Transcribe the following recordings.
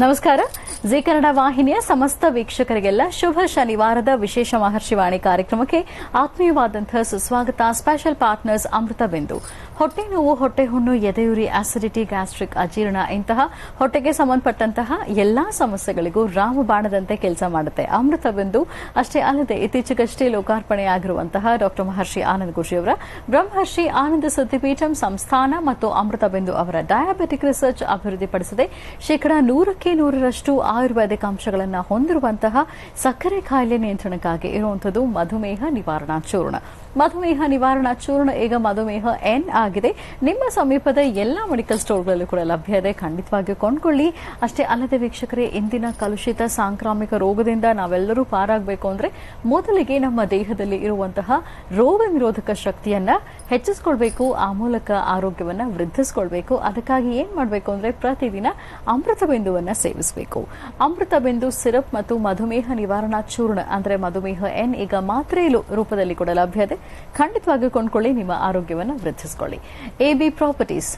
ನಮಸ್ಕಾರ. ಜಿ ಕನ್ನಡ ವಾಹಿನಿಯ ಸಮಸ್ತ ವೀಕ್ಷಕರಿಗೆಲ್ಲ ಶುಭ ಶನಿವಾರದ ವಿಶೇಷ ಮಹರ್ಷಿವಾಣಿ ಕಾರ್ಯಕ್ರಮಕ್ಕೆ ಆತ್ಮೀಯವಾದಂತಹ ಸುಸ್ವಾಗತ. ಸ್ಪೆಷಲ್ ಪಾರ್ಟ್ನರ್ಸ್ ಅಮೃತ ಬಿಂದು. ಹೊಟ್ಟೆ ನೋವು, ಹೊಟ್ಟೆ ಹುಣ್ಣು, ಎದೆಯುರಿ, ಆಸಿಡಿಟಿ, ಗ್ಯಾಸ್ಟ್ರಿಕ್, ಅಜೀರ್ಣ ಇಂತಹ ಹೊಟ್ಟೆಗೆ ಸಂಬಂಧಪಟ್ಟಂತಹ ಎಲ್ಲಾ ಸಮಸ್ಯೆಗಳಿಗೂ ರಾಮಬಾಣದಂತೆ ಕೆಲಸ ಮಾಡುತ್ತೆ ಅಮೃತ ಬಿಂದು. ಅಷ್ಟೇ ಅಲ್ಲದೆ ಇತ್ತೀಚೆಗಷ್ಟೇ ಲೋಕಾರ್ಪಣೆಯಾಗಿರುವಂತಹ ಡಾಕ್ಟರ್ ಮಹರ್ಷಿ ಆನಂದ್ ಗುರೂಜಿಯವರ ಬ್ರಹ್ಮರ್ಷಿ ಆನಂದ ಸಿದ್ಧಿಪೀಠಂ ಸಂಸ್ಥಾನ ಮತ್ತು ಅಮೃತ ಬಿಂದು ಅವರ ಡಯಾಬಿಟಿಕ್ ರಿಸರ್ಚ್ ಅಭಿವೃದ್ಧಿಪಡಿಸಿದೆ. ಶೇಕಡಾ 100% ಆಯುರ್ವೇದಿಕ್ ಅಂಶಗಳನ್ನು ಹೊಂದಿರುವಂತಹ ಸಕ್ಕರೆ ಕಾಯಿಲೆ ನಿಯಂತ್ರಣಕ್ಕಾಗಿ ಇರುವಂತಹ ಮಧುಮೇಹ ನಿವಾರಣಾ ಚೂರ್ಣ. ಮಧುಮೇಹ ನಿವಾರಣಾ ಚೂರ್ಣ ಈಗ ಮಧುಮೇಹ ಎನ್ ಆಗಿದೆ. ನಿಮ್ಮ ಸಮೀಪದ ಎಲ್ಲಾ ಮೆಡಿಕಲ್ ಸ್ಟೋರ್ಗಳಲ್ಲೂ ಕೂಡ ಲಭ್ಯ ಇದೆ. ಖಂಡಿತವಾಗಿಯೂ ಕೊಂಡ್ಕೊಳ್ಳಿ. ಅಷ್ಟೇ ಅಲ್ಲದೆ ವೀಕ್ಷಕರೇ, ಇಂದಿನ ಕಲುಷಿತ ಸಾಂಕ್ರಾಮಿಕ ರೋಗದಿಂದ ನಾವೆಲ್ಲರೂ ಪಾರಾಗಬೇಕು ಅಂದ್ರೆ ಮೊದಲಿಗೆ ನಮ್ಮ ದೇಹದಲ್ಲಿ ಇರುವಂತಹ ರೋಗ ನಿರೋಧಕ ಶಕ್ತಿಯನ್ನ ಹೆಚ್ಚಿಸಿಕೊಳ್ಬೇಕು. ಆ ಮೂಲಕ ಆರೋಗ್ಯವನ್ನ ವೃದ್ಧಿಸಿಕೊಳ್ಬೇಕು. ಅದಕ್ಕಾಗಿ ಏನ್ ಮಾಡಬೇಕು ಅಂದ್ರೆ ಪ್ರತಿದಿನ ಅಮೃತ ಬಿಂದುವನ್ನ ಸೇವಿಸಬೇಕು. ಅಮೃತ ಬಿಂದು ಸಿರಪ್ ಮತ್ತು ಮಧುಮೇಹ ನಿವಾರಣಾ ಚೂರ್ಣ ಅಂದ್ರೆ ಮಧುಮೇಹ ಎನ್ ಈಗ ಮಾತ್ರೆ ರೂಪದಲ್ಲಿ ಕೂಡ ಲಭ್ಯ ಇದೆ. ಖಂಡಿತವಾಗಿಯೂ ಕೊಂಡ್ಕೊಳ್ಳಿ. ನಿಮ್ಮ ಆರೋಗ್ಯವನ್ನು ವೃದ್ಧಿಸಿಕೊಳ್ಳಿ. ಎಬಿ ಪ್ರಾಪರ್ಟೀಸ್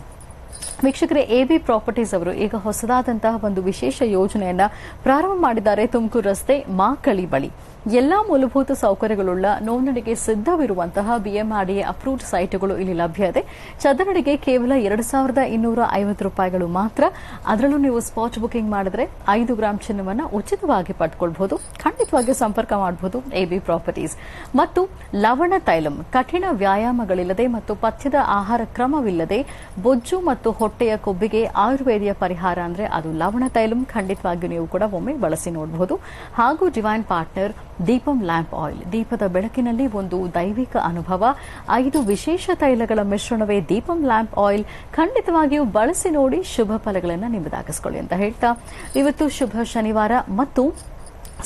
ವೀಕ್ಷಕರೇ, ಎಬಿ ಪ್ರಾಪರ್ಟೀಸ್ ಅವರು ಈಗ ಹೊಸದಾದಂತಹ ಒಂದು ವಿಶೇಷ ಯೋಜನೆಯನ್ನ ಪ್ರಾರಂಭ ಮಾಡಿದ್ದಾರೆ. ತುಮಕೂರು ರಸ್ತೆ ಮಾಕಳಿ ಬಳಿ ಎಲ್ಲಾ ಮೂಲಭೂತ ಸೌಕರ್ಯಗಳುಳ್ಳ ನೋಂದಣಿಗೆ ಸಿದ್ಧವಿರುವಂತಹ ಬಿಎಂಆರ್ಡಿಎ ಅಪ್ರೂವ್ಡ್ ಸೈಟ್ಗಳು ಇಲ್ಲಿ ಲಭ್ಯ ಇದೆ. ಚದರಡಿಗೆ ಕೇವಲ 2250 ರೂಪಾಯಿಗಳು ಮಾತ್ರ. ಅದರಲ್ಲೂ ನೀವು ಸ್ಪಾಟ್ ಬುಕಿಂಗ್ ಮಾಡಿದ್ರೆ 5 ಗ್ರಾಂ ಚಿನ್ನವನ್ನು ಉಚಿತವಾಗಿ ಪಡ್ಕೊಳ್ಬಹುದು. ಖಂಡಿತವಾಗಿಯೂ ಸಂಪರ್ಕ ಮಾಡಬಹುದು ಎಬಿ ಪ್ರಾಪರ್ಟೀಸ್. ಮತ್ತು ಲವಣ ತೈಲಂ, ಕಠಿಣ ವ್ಯಾಯಾಮಗಳಿಲ್ಲದೆ ಮತ್ತು ಪಥ್ಯದ ಆಹಾರ ಕ್ರಮವಿಲ್ಲದೆ ಬೊಜ್ಜು ಮತ್ತು ಹೊಟ್ಟೆಯ ಕೊಬ್ಬಿಗೆ ಆಯುರ್ವೇದಿಯ ಪರಿಹಾರ ಅಂದ್ರೆ ಅದು ಲವಣ ತೈಲಂ. ಖಂಡಿತವಾಗಿಯೂ ನೀವು ಕೂಡ ಒಮ್ಮೆ ಬಳಸಿ ನೋಡಬಹುದು. ಹಾಗೂ divine partner Deepam lamp oil, ದೀಪದ ಬೆಳಕಿನಲ್ಲಿ ಒಂದು ದೈವಿಕ ಅನುಭವ. 5 ವಿಶೇಷ ತೈಲಗಳ ಮಿಶ್ರಣವೇ ದೀಪಂ ಲ್ಯಾಂಪ್ ಆಯಿಲ್. ಖಂಡಿತವಾಗಿಯೂ ಬಳಸಿ ನೋಡಿ, ಶುಭ ಫಲಗಳನ್ನು ನಿಮ್ಮದಾಗಿಸಿಕೊಳ್ಳಿ ಅಂತ ಹೇಳ್ತಾ, ಇವತ್ತು ಶುಭ ಶನಿವಾರ ಮತ್ತು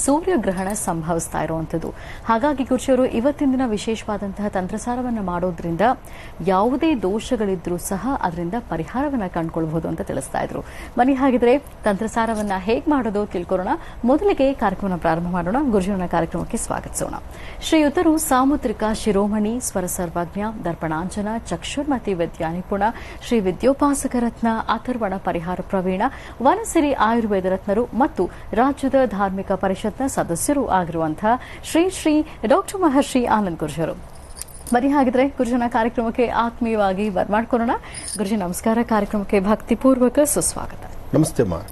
ಸೂರ್ಯಗ್ರಹಣ ಸಂಭವಿಸ್ತಾ ಇರುವಂಥದ್ದು. ಹಾಗಾಗಿ ಗುರುಜಿಯವರು ಇವತ್ತಿನ ದಿನ ವಿಶೇಷವಾದಂತಹ ತಂತ್ರಸಾರವನ್ನು ಮಾಡೋದ್ರಿಂದ ಯಾವುದೇ ದೋಷಗಳಿದ್ರೂ ಸಹ ಅದರಿಂದ ಪರಿಹಾರವನ್ನು ಕಂಡುಕೊಳ್ಬಹುದು ಅಂತ ತಿಳಿಸ್ತಾ ಇದ್ರು. ಬನ್ನಿ ಹಾಗಿದ್ರೆ ತಂತ್ರಸಾರವನ್ನ ಹೇಗೆ ಮಾಡೋದು ತಿಳ್ಕೊಳ್ಳೋಣ. ಮೊದಲಿಗೆ ಕಾರ್ಯಕ್ರಮ ಪ್ರಾರಂಭ ಮಾಡೋಣ. ಗುರುಜಿಯವರ ಕಾರ್ಯಕ್ರಮಕ್ಕೆ ಸ್ವಾಗತಿಸೋಣ. ಶ್ರೀಯುತರು ಸಾಮುದ್ರಿಕ ಶಿರೋಮಣಿ, ಸ್ವರ ಸರ್ವಜ್ಞ, ದರ್ಪಣಾಂಜನ, ಚಕ್ಷುರ್ಮತಿ ವಿದ್ಯಾ ನಿಪುಣ, ಶ್ರೀ ವಿದ್ಯೋಪಾಸಕ ರತ್ನ, ಅಥರ್ವಣ ಪರಿಹಾರ ಪ್ರವೀಣ, ವನಸಿರಿ ಆಯುರ್ವೇದ ರತ್ನರು ಮತ್ತು ರಾಜ್ಯದ ಧಾರ್ಮಿಕ ಪರಿಷತ್ನ ಸದಸ್ಯರು ಆಗಿರುವಂತಹ ಶ್ರೀ ಡಾಕ್ಟರ್ ಮಹರ್ಷಿ ಆನಂದ್ ಗುರೂಜಿಯವರು. ಬನ್ನಿ ಹಾಗಿದ್ರೆ ಗುರುಜನ ಕಾರ್ಯಕ್ರಮಕ್ಕೆ ಆತ್ಮೀಯವಾಗಿ ಬರ್ಮಾಡ್ಕೊಳ್ಳೋಣ. ಗುರುಜಿ ನಮಸ್ಕಾರ. ಕಾರ್ಯಕ್ರಮಕ್ಕೆ ಭಕ್ತಿಪೂರ್ವಕ ಸುಸ್ವಾಗತ. ನಮಸ್ತೆ ಅಮ್ಮ.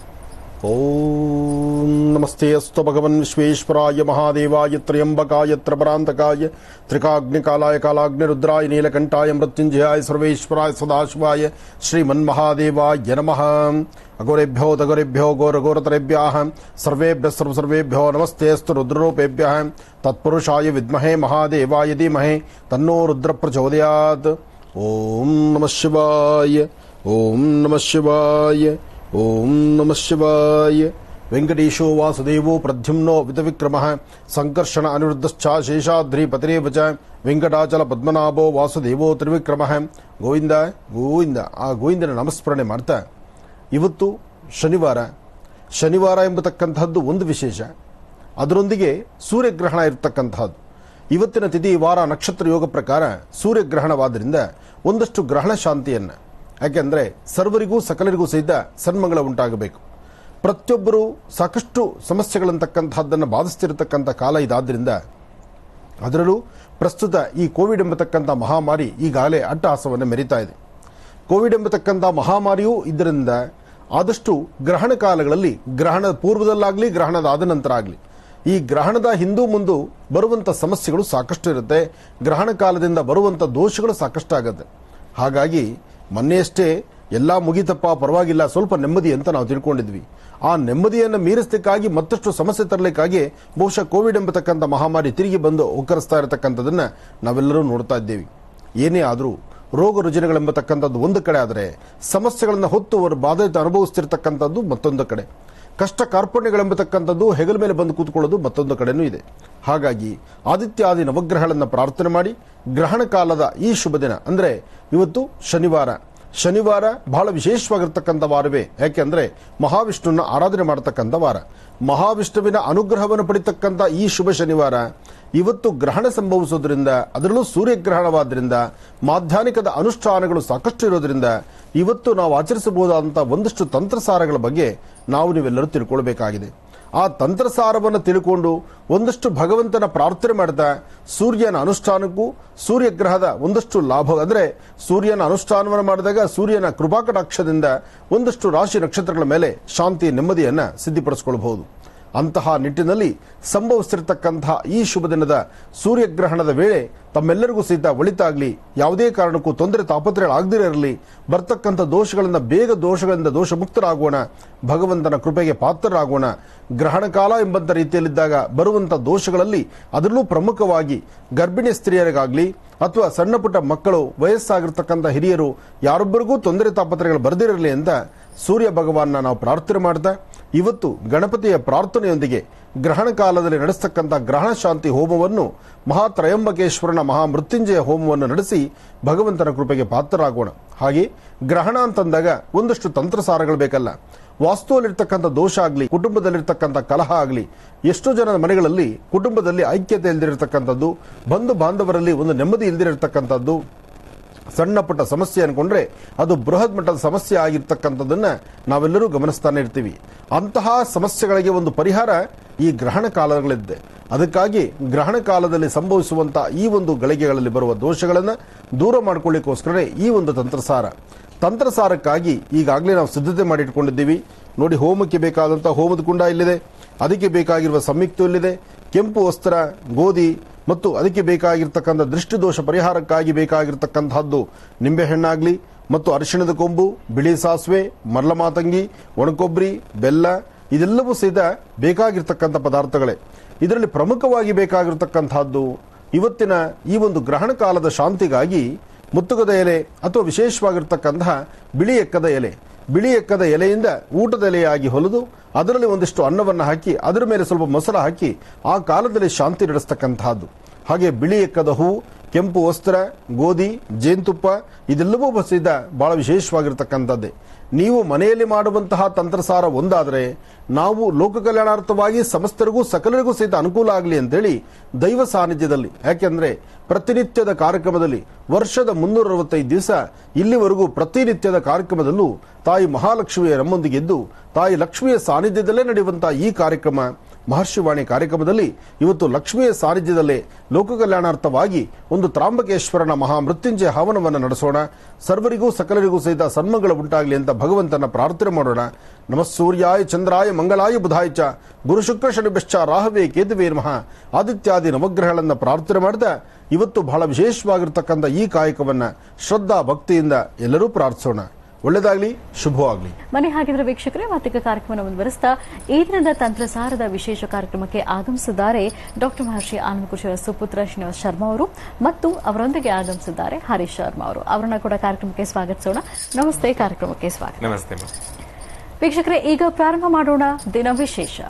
ಓಂ ನಮಸ್ತೆ ಅಸ್ತು ಭಗವನ್ ವಿಶ್ವೇಶ್ವರಾಯ ಮಹಾದೇವಾಯ ತ್ರಯಂಬಕಾಯ ತ್ರಪರಾಂತಕಾಯ ತ್ರಿಕಾಗ್ನಿಕಾಲಾಯ ಕಾಲಾಗ್ನಿ ರುದ್ರಾಯ ನೀಲಕಂಠಾಯ ಮೃತ್ಯುಂಜಯಾಯ ಸರ್ವೇಶ್ವರಾಯ ಸದಾಶಿವಾಯ ಶ್ರೀಮನ್ಮಹಾದೇವಾಯ ನಮಃ. ಅಘೋರೇಭ್ಯೋ ತಘೋರೇಭ್ಯೋ ಘೋರಘೋರತರೇಭ್ಯಃ ಸರ್ವೇಭ್ಯಃ ಸರ್ವಸರ್ವೇಭ್ಯೋ ನಮಸ್ತೆ ಅಸ್ತು ರುದ್ರರೂಪೇಭ್ಯಃ ತತ್ಪುರುಷಾಯ ವಿದ್ಮಹೇ ಮಹಾದೇವಾಯ ಧೀಮಹಿ ತನ್ನೋ ರುದ್ರ ಪ್ರಚೋದಯಾತ್. ಓಂ ನಮಃ ಶಿವಾಯ. ಓಂ ನಮಃ ಶಿವಾಯ. ಓಂ ನಮಃ ಶಿವಾಯ. ವೆಂಕಟೇಶೋ ವಾಸುದೇವೋ ಪ್ರದ್ಯುಮ್ನೋ ವಿತವಿಕ್ರಮಃ ಸಂಕರ್ಷಣ ಅನಿರುದ್ಧಶ್ಚ ಶೇಷಾದ್ರಿಪತಿರೇವ ಚ ವೆಂಕಟಾಚಲ ಪದ್ಮನಾಭೋ ವಾಸುದೇವೋ ತ್ರಿವಿಕ್ರಮಃ. ಗೋವಿಂದ ಗೋವಿಂದ. ಆ ಗೋವಿಂದನ ನಾಮಸ್ಮರಣೆ ಮಾಡ್ತಾ, ಇವತ್ತು ಶನಿವಾರ ಎಂಬತಕ್ಕಂತಹದ್ದು ಒಂದು ವಿಶೇಷ. ಅದರೊಂದಿಗೆ ಸೂರ್ಯಗ್ರಹಣ ಇರತಕ್ಕಂತಹದ್ದು. ಇವತ್ತಿನ ತಿಥಿ, ವಾರ, ನಕ್ಷತ್ರ ಯೋಗ ಪ್ರಕಾರ ಸೂರ್ಯಗ್ರಹಣವಾದ್ದರಿಂದ ಒಂದಷ್ಟು ಗ್ರಹಣ ಶಾಂತಿಯನ್ನು, ಯಾಕೆಂದರೆ ಸರ್ವರಿಗೂ ಸಕಲರಿಗೂ ಸಹಿತ ಸನ್ಮಂಗಳ ಉಂಟಾಗಬೇಕು. ಪ್ರತಿಯೊಬ್ಬರು ಸಾಕಷ್ಟು ಸಮಸ್ಯೆಗಳಂತಕ್ಕಂತಹದ್ದನ್ನು ಬಾಧಿಸ್ತಿರತಕ್ಕಂಥ ಕಾಲ ಇದಾದ್ದರಿಂದ, ಅದರಲ್ಲೂ ಪ್ರಸ್ತುತ ಈ ಕೋವಿಡ್ ಎಂಬತಕ್ಕಂಥ ಮಹಾಮಾರಿ ಈಗಾಗಲೇ ಅಟ್ಟಹಾಸವನ್ನು ಮೆರೀತಾ ಇದೆ. ಕೋವಿಡ್ ಎಂಬತಕ್ಕಂಥ ಮಹಾಮಾರಿಯೂ ಇದರಿಂದ ಆದಷ್ಟು ಗ್ರಹಣ ಕಾಲಗಳಲ್ಲಿ, ಗ್ರಹಣದ ಪೂರ್ವದಲ್ಲಾಗಲಿ ಗ್ರಹಣದ ಆದ ನಂತರ ಆಗಲಿ, ಈ ಗ್ರಹಣದ ಹಿಂದೂ ಮುಂದೂ ಬರುವಂಥ ಸಮಸ್ಯೆಗಳು ಸಾಕಷ್ಟು ಇರುತ್ತೆ. ಗ್ರಹಣ ಕಾಲದಿಂದ ಬರುವಂಥ ದೋಷಗಳು ಸಾಕಷ್ಟು ಆಗುತ್ತೆ. ಹಾಗಾಗಿ ಮೊನ್ನೆಯಷ್ಟೇ ಎಲ್ಲ ಮುಗಿತಪ್ಪ, ಪರವಾಗಿಲ್ಲ, ಸ್ವಲ್ಪ ನೆಮ್ಮದಿ ಅಂತ ನಾವು ತಿಳ್ಕೊಂಡಿದ್ವಿ. ಆ ನೆಮ್ಮದಿಯನ್ನು ಮೀರಿಸಲಿಕ್ಕಾಗಿ ಮತ್ತಷ್ಟು ಸಮಸ್ಯೆ ತರಲಿಕ್ಕಾಗಿ ಬಹುಶಃ ಕೋವಿಡ್ ಎಂಬತಕ್ಕಂಥ ಮಹಾಮಾರಿ ತಿರುಗಿ ಬಂದು ಒಕ್ಕರಿಸ್ತಾ ಇರತಕ್ಕಂಥದ್ದನ್ನು ನಾವೆಲ್ಲರೂ ನೋಡ್ತಾ ಇದ್ದೇವೆ. ಏನೇ ಆದರೂ ರೋಗ ರುಜಿನಗಳೆಂಬತಕ್ಕಂಥದ್ದು ಒಂದು ಕಡೆ ಆದರೆ, ಸಮಸ್ಯೆಗಳನ್ನು ಹೊತ್ತು ಅವರು ಬಾಧೆ ಅನುಭವಿಸ್ತಿರ್ತಕ್ಕಂಥದ್ದು ಮತ್ತೊಂದು ಕಡೆ, ಕಷ್ಟ ಕಾರ್ಪಣ್ಯಗಳೆಂಬತಕ್ಕಂಥದ್ದು ಹೆಗಲ ಮೇಲೆ ಬಂದು ಕೂತ್ಕೊಳ್ಳೋದು ಮತ್ತೊಂದು ಕಡೆನೂ ಇದೆ. ಹಾಗಾಗಿ ಆದಿತ್ಯಾದಿ ನವಗ್ರಹಗಳನ್ನು ಪ್ರಾರ್ಥನೆ ಮಾಡಿ ಗ್ರಹಣ ಕಾಲದ ಈ ಶುಭ ದಿನ ಅಂದರೆ ಇವತ್ತು ಶನಿವಾರ ಶನಿವಾರ ಬಹಳ ವಿಶೇಷವಾಗಿರ್ತಕ್ಕಂಥ ವಾರವೇ. ಯಾಕೆಂದ್ರೆ ಮಹಾವಿಷ್ಣುವಿನ ಆರಾಧನೆ ಮಾಡತಕ್ಕಂಥ ವಾರ. ಮಹಾವಿಷ್ಣುವಿನ ಅನುಗ್ರಹವನ್ನು ಪಡಿತಕ್ಕಂಥ ಈ ಶುಭ ಶನಿವಾರ ಇವತ್ತು ಗ್ರಹಣ ಸಂಭವಿಸೋದ್ರಿಂದ, ಅದರಲ್ಲೂ ಸೂರ್ಯಗ್ರಹಣವಾದ್ರಿಂದ ಮಾಧ್ಯಾಹ್ನಿಕದ ಅನುಷ್ಠಾನಗಳು ಸಾಕಷ್ಟು ಇರೋದ್ರಿಂದ ಇವತ್ತು ನಾವು ಆಚರಿಸಬಹುದಾದಂತಹ ಒಂದಷ್ಟು ತಂತ್ರಸಾರಗಳ ಬಗ್ಗೆ ನಾವು ನೀವೆಲ್ಲರೂ ತಿಳ್ಕೊಳ್ಬೇಕಾಗಿದೆ. ಆ ತಂತ್ರಸಾರವನ್ನು ತಿಳ್ಕೊಂಡು ಒಂದಷ್ಟು ಭಗವಂತನ ಪ್ರಾರ್ಥನೆ ಮಾಡ್ತಾ ಸೂರ್ಯನ ಅನುಷ್ಠಾನಕ್ಕೂ ಸೂರ್ಯಗ್ರಹದ ಒಂದಷ್ಟು ಲಾಭ, ಅಂದರೆ ಸೂರ್ಯನ ಅನುಷ್ಠಾನವನ್ನು ಮಾಡಿದಾಗ ಸೂರ್ಯನ ಕೃಪಾಕಟಾಕ್ಷದಿಂದ ಒಂದಷ್ಟು ರಾಶಿ ನಕ್ಷತ್ರಗಳ ಮೇಲೆ ಶಾಂತಿ ನೆಮ್ಮದಿಯನ್ನು ಸಿದ್ಧಿಪಡಿಸಿಕೊಳ್ಳಬಹುದು. ಅಂತಹ ನಿಟ್ಟಿನಲ್ಲಿ ಸಂಭವಿಸಿರತಕ್ಕಂತಹ ಈ ಶುಭ ದಿನದ ಸೂರ್ಯಗ್ರಹಣದ ವೇಳೆ ತಮ್ಮೆಲ್ಲರಿಗೂ ಸಹಿತ ಒಳಿತಾಗಲಿ, ಯಾವುದೇ ಕಾರಣಕ್ಕೂ ತೊಂದರೆ ತಾಪತ್ರಗಳಾಗದಿರೇ ಇರಲಿ, ಬರ್ತಕ್ಕಂಥ ದೋಷಗಳಿಂದ ದೋಷ ಮುಕ್ತರಾಗೋಣ, ಭಗವಂತನ ಕೃಪೆಗೆ ಪಾತ್ರರಾಗೋಣ. ಗ್ರಹಣ ಕಾಲ ಎಂಬಂಥ ರೀತಿಯಲ್ಲಿದ್ದಾಗ ಬರುವಂಥ ದೋಷಗಳಲ್ಲಿ ಅದರಲ್ಲೂ ಪ್ರಮುಖವಾಗಿ ಗರ್ಭಿಣಿ ಸ್ತ್ರೀಯರಿಗಾಗಲಿ ಅಥವಾ ಸಣ್ಣ ಪುಟ್ಟ ಮಕ್ಕಳು, ವಯಸ್ಸಾಗಿರ್ತಕ್ಕಂಥ ಹಿರಿಯರು ಯಾರೊಬ್ಬರಿಗೂ ತೊಂದರೆ ತಾಪತ್ರಗಳು ಬರೆದಿರಲಿ ಅಂತ ಸೂರ್ಯ ಭಗವಾನ್ನ ನಾವು ಪ್ರಾರ್ಥನೆ ಮಾಡ್ತಾ ಇವತ್ತು ಗಣಪತಿಯ ಪ್ರಾರ್ಥನೆಯೊಂದಿಗೆ ಗ್ರಹಣ ಕಾಲದಲ್ಲಿ ನಡೆಸ್ತಕ್ಕಂಥ ಗ್ರಹಣ ಶಾಂತಿ ಹೋಮವನ್ನು, ಮಹಾತ್ರಯಂಬಕೇಶ್ವರನ ಮಹಾಮೃತ್ಯುಂಜಯ ಹೋಮವನ್ನು ನಡೆಸಿ ಭಗವಂತನ ಕೃಪೆಗೆ ಪಾತ್ರರಾಗೋಣ. ಹಾಗೆ ಗ್ರಹಣ ಅಂತಂದಾಗ ಒಂದಷ್ಟು ತಂತ್ರಸಾರಗಳು ಬೇಕಲ್ಲ. ವಾಸ್ತುವಲ್ಲಿರ್ತಕ್ಕಂಥ ದೋಷ ಆಗಲಿ, ಕುಟುಂಬದಲ್ಲಿರ್ತಕ್ಕಂಥ ಕಲಹ ಆಗಲಿ, ಎಷ್ಟೋ ಜನರ ಮನೆಗಳಲ್ಲಿ ಕುಟುಂಬದಲ್ಲಿ ಐಕ್ಯತೆ ಇಲ್ದಿರತಕ್ಕಂಥದ್ದು, ಬಂಧು ಬಾಂಧವರಲ್ಲಿ ಒಂದು ನೆಮ್ಮದಿ ಇಲ್ದಿರತಕ್ಕಂಥದ್ದು, ಸಣ್ಣ ಪುಟ್ಟ ಸಮಸ್ಯೆ ಅನ್ಕೊಂಡ್ರೆ ಅದು ಬೃಹತ್ ಮಟ್ಟದ ಸಮಸ್ಯೆ ಆಗಿರ್ತಕ್ಕಂಥದ್ದನ್ನ ನಾವೆಲ್ಲರೂ ಗಮನಿಸ್ತಾನೆ ಇರ್ತೀವಿ. ಅಂತಹ ಸಮಸ್ಯೆಗಳಿಗೆ ಒಂದು ಪರಿಹಾರ ಈ ಗ್ರಹಣ ಕಾಲಗಳಿದ್ದೆ. ಅದಕ್ಕಾಗಿ ಗ್ರಹಣ ಕಾಲದಲ್ಲಿ ಸಂಭವಿಸುವಂತಹ ಈ ಒಂದು ಗಳಿಗೆಗಳಲ್ಲಿ ಬರುವ ದೋಷಗಳನ್ನು ದೂರ ಮಾಡಿಕೊಳ್ಳಿಕ್ಕೋಸ್ಕರ ಈ ಒಂದು ತಂತ್ರಸಾರಕ್ಕಾಗಿ ಈಗಾಗಲೇ ನಾವು ಸಿದ್ಧತೆ ಮಾಡಿಟ್ಕೊಂಡಿದ್ದೀವಿ. ನೋಡಿ, ಹೋಮಕ್ಕೆ ಬೇಕಾದಂತಹ ಹೋಮದ ಕುಂಡ ಇಲ್ಲಿದೆ, ಅದಕ್ಕೆ ಬೇಕಾಗಿರುವ ಸಂಯುಕ್ತ ಇಲ್ಲಿದೆ, ಕೆಂಪು ವಸ್ತ್ರ, ಗೋಧಿ ಮತ್ತು ಅದಕ್ಕೆ ಬೇಕಾಗಿರ್ತಕ್ಕಂಥ ದೃಷ್ಟಿದೋಷ ಪರಿಹಾರಕ್ಕಾಗಿ ಬೇಕಾಗಿರ್ತಕ್ಕಂಥದ್ದು ನಿಂಬೆಹಣ್ಣಾಗಲಿ ಮತ್ತು ಅರಿಶಿಣದ ಕೊಂಬು, ಬಿಳಿ ಸಾಸಿವೆ, ಮರಳ ಮಾತಂಗಿ, ಒಣಕೊಬ್ಬರಿ, ಬೆಲ್ಲ, ಇದೆಲ್ಲವೂ ಸಹಿತ ಬೇಕಾಗಿರ್ತಕ್ಕಂಥ ಪದಾರ್ಥಗಳೇ. ಇದರಲ್ಲಿ ಪ್ರಮುಖವಾಗಿ ಬೇಕಾಗಿರ್ತಕ್ಕಂಥದ್ದು ಇವತ್ತಿನ ಈ ಒಂದು ಗ್ರಹಣ ಕಾಲದ ಶಾಂತಿಗಾಗಿ ಮುತ್ತುಗದ ಎಲೆ ಅಥವಾ ವಿಶೇಷವಾಗಿರ್ತಕ್ಕಂತಹ ಬಿಳಿ ಎಕ್ಕದ ಎಲೆ. ಬಿಳಿ ಎಕ್ಕದ ಎಲೆಯಿಂದ ಊಟದ ಎಲೆಯಾಗಿ ಹೊಲಿದು ಅದರಲ್ಲಿ ಒಂದಿಷ್ಟು ಅನ್ನವನ್ನು ಹಾಕಿ ಅದರ ಮೇಲೆ ಸ್ವಲ್ಪ ಮೊಸರು ಹಾಕಿ ಆ ಕಾಲದಲ್ಲಿ ಶಾಂತಿ ನಡೆಸ್ತಕ್ಕಂತಹದ್ದು. ಹಾಗೆ ಬಿಳಿ ಎಕ್ಕದ ಹೂವು, ಕೆಂಪು ವಸ್ತ್ರ, ಗೋಧಿ, ಜೇನುತುಪ್ಪ ಇದೆಲ್ಲವೂ ಬಸಿದ ಬಹಳ ವಿಶೇಷವಾಗಿರ್ತಕ್ಕಂಥದ್ದೇ. ನೀವು ಮನೆಯಲ್ಲಿ ಮಾಡುವಂತಹ ತಂತ್ರಸಾರ ಒಂದಾದರೆ ನಾವು ಲೋಕ ಕಲ್ಯಾಣಾರ್ಥವಾಗಿ ಸಮಸ್ತರಿಗೂ ಸಕಲರಿಗೂ ಸಹಿತ ಅನುಕೂಲ ಆಗಲಿ ಅಂತೇಳಿ ದೈವ ಸಾನ್ನಿಧ್ಯದಲ್ಲಿ, ಯಾಕೆಂದ್ರೆ ಪ್ರತಿನಿತ್ಯದ ಕಾರ್ಯಕ್ರಮದಲ್ಲಿ ವರ್ಷದ 365 ದಿವಸ ಇಲ್ಲಿವರೆಗೂ ಪ್ರತಿನಿತ್ಯದ ಕಾರ್ಯಕ್ರಮದಲ್ಲೂ ತಾಯಿ ಮಹಾಲಕ್ಷ್ಮಿಯ ನಮ್ಮೊಂದಿಗಿದ್ದು ತಾಯಿ ಲಕ್ಷ್ಮಿಯ ಸಾನ್ನಿಧ್ಯದಲ್ಲೇ ನಡೆಯುವಂತಹ ಈ ಕಾರ್ಯಕ್ರಮ ಮಹರ್ಷಿವಾಣಿ ಕಾರ್ಯಕ್ರಮದಲ್ಲಿ ಇವತ್ತು ಲಕ್ಷ್ಮಿಯ ಸಾನ್ನಿಧ್ಯದಲ್ಲೇ ಲೋಕ ಕಲ್ಯಾಣಾರ್ಥವಾಗಿ ಒಂದು ತ್ರಾಂಬಕೇಶ್ವರನ ಮಹಾಮೃತ್ಯುಂಜಯ ಹವನವನ್ನು ನಡೆಸೋಣ. ಸರ್ವರಿಗೂ ಸಕಲರಿಗೂ ಸಹಿತ ಸನ್ಮಂಗಳ ಉಂಟಾಗಲಿ ಅಂತ ಭಗವಂತನ ಪ್ರಾರ್ಥನೆ ಮಾಡೋಣ. ನಮಃ ಸೂರ್ಯಾಯ ಚಂದ್ರಾಯ ಮಂಗಳಾಯ ಬುಧಾಯ ಚ ಗುರು ಶುಕ್ರ ಶನಿಭ್ಯಶ್ಚ ರಾಹವೇ ಕೇತುವೇ ನಮಃ ಆದಿತ್ಯಾದಿ ನವಗ್ರಹಗಳನ್ನು ಪ್ರಾರ್ಥನೆ ಮಾಡ್ತಾ ಇವತ್ತು ಬಹಳ ವಿಶೇಷವಾಗಿರ್ತಕ್ಕಂಥ ಈ ಕಾಯಕವನ್ನ ಶ್ರದ್ಧಾ ಭಕ್ತಿಯಿಂದ ಎಲ್ಲರೂ ಪ್ರಾರ್ಥಿಸೋಣ. ಒಳ್ಳೆಯದಾಗಲಿ, ಶುಭವಾಗಲಿ. ಮನೆ ಹಾಗಿದ್ರೆ ವೀಕ್ಷಕರೇ, ವಾರ್ತಿಕ ಕಾರ್ಯಕ್ರಮವನ್ನು ಮುಂದುವರಿಸ್ತಾ ಈ ದಿನದ ತಂತ್ರಸಾರದ ವಿಶೇಷ ಕಾರ್ಯಕ್ರಮಕ್ಕೆ ಆಗಮಿಸಿದ್ದಾರೆ ಡಾಕ್ಟರ್ ಮಹರ್ಷಿ ಆನಂದಕುಶರ ಸುಪುತ್ರ ಶ್ರೀನಿವಾಸ್ ಶರ್ಮಾ ಅವರು ಮತ್ತು ಅವರೊಂದಿಗೆ ಆಗಮಿಸಿದ್ದಾರೆ ಹರೀಶ್ ಶರ್ಮಾ ಅವರು. ಅವರನ್ನ ಕೂಡ ಕಾರ್ಯಕ್ರಮಕ್ಕೆ ಸ್ವಾಗತಿಸೋಣ. ನಮಸ್ತೆ, ಕಾರ್ಯಕ್ರಮಕ್ಕೆ ಸ್ವಾಗತ. ನಮಸ್ತೆ ವೀಕ್ಷಕರೇ, ಈಗ ಪ್ರಾರಂಭ ಮಾಡೋಣ ದಿನ ವಿಶೇಷ.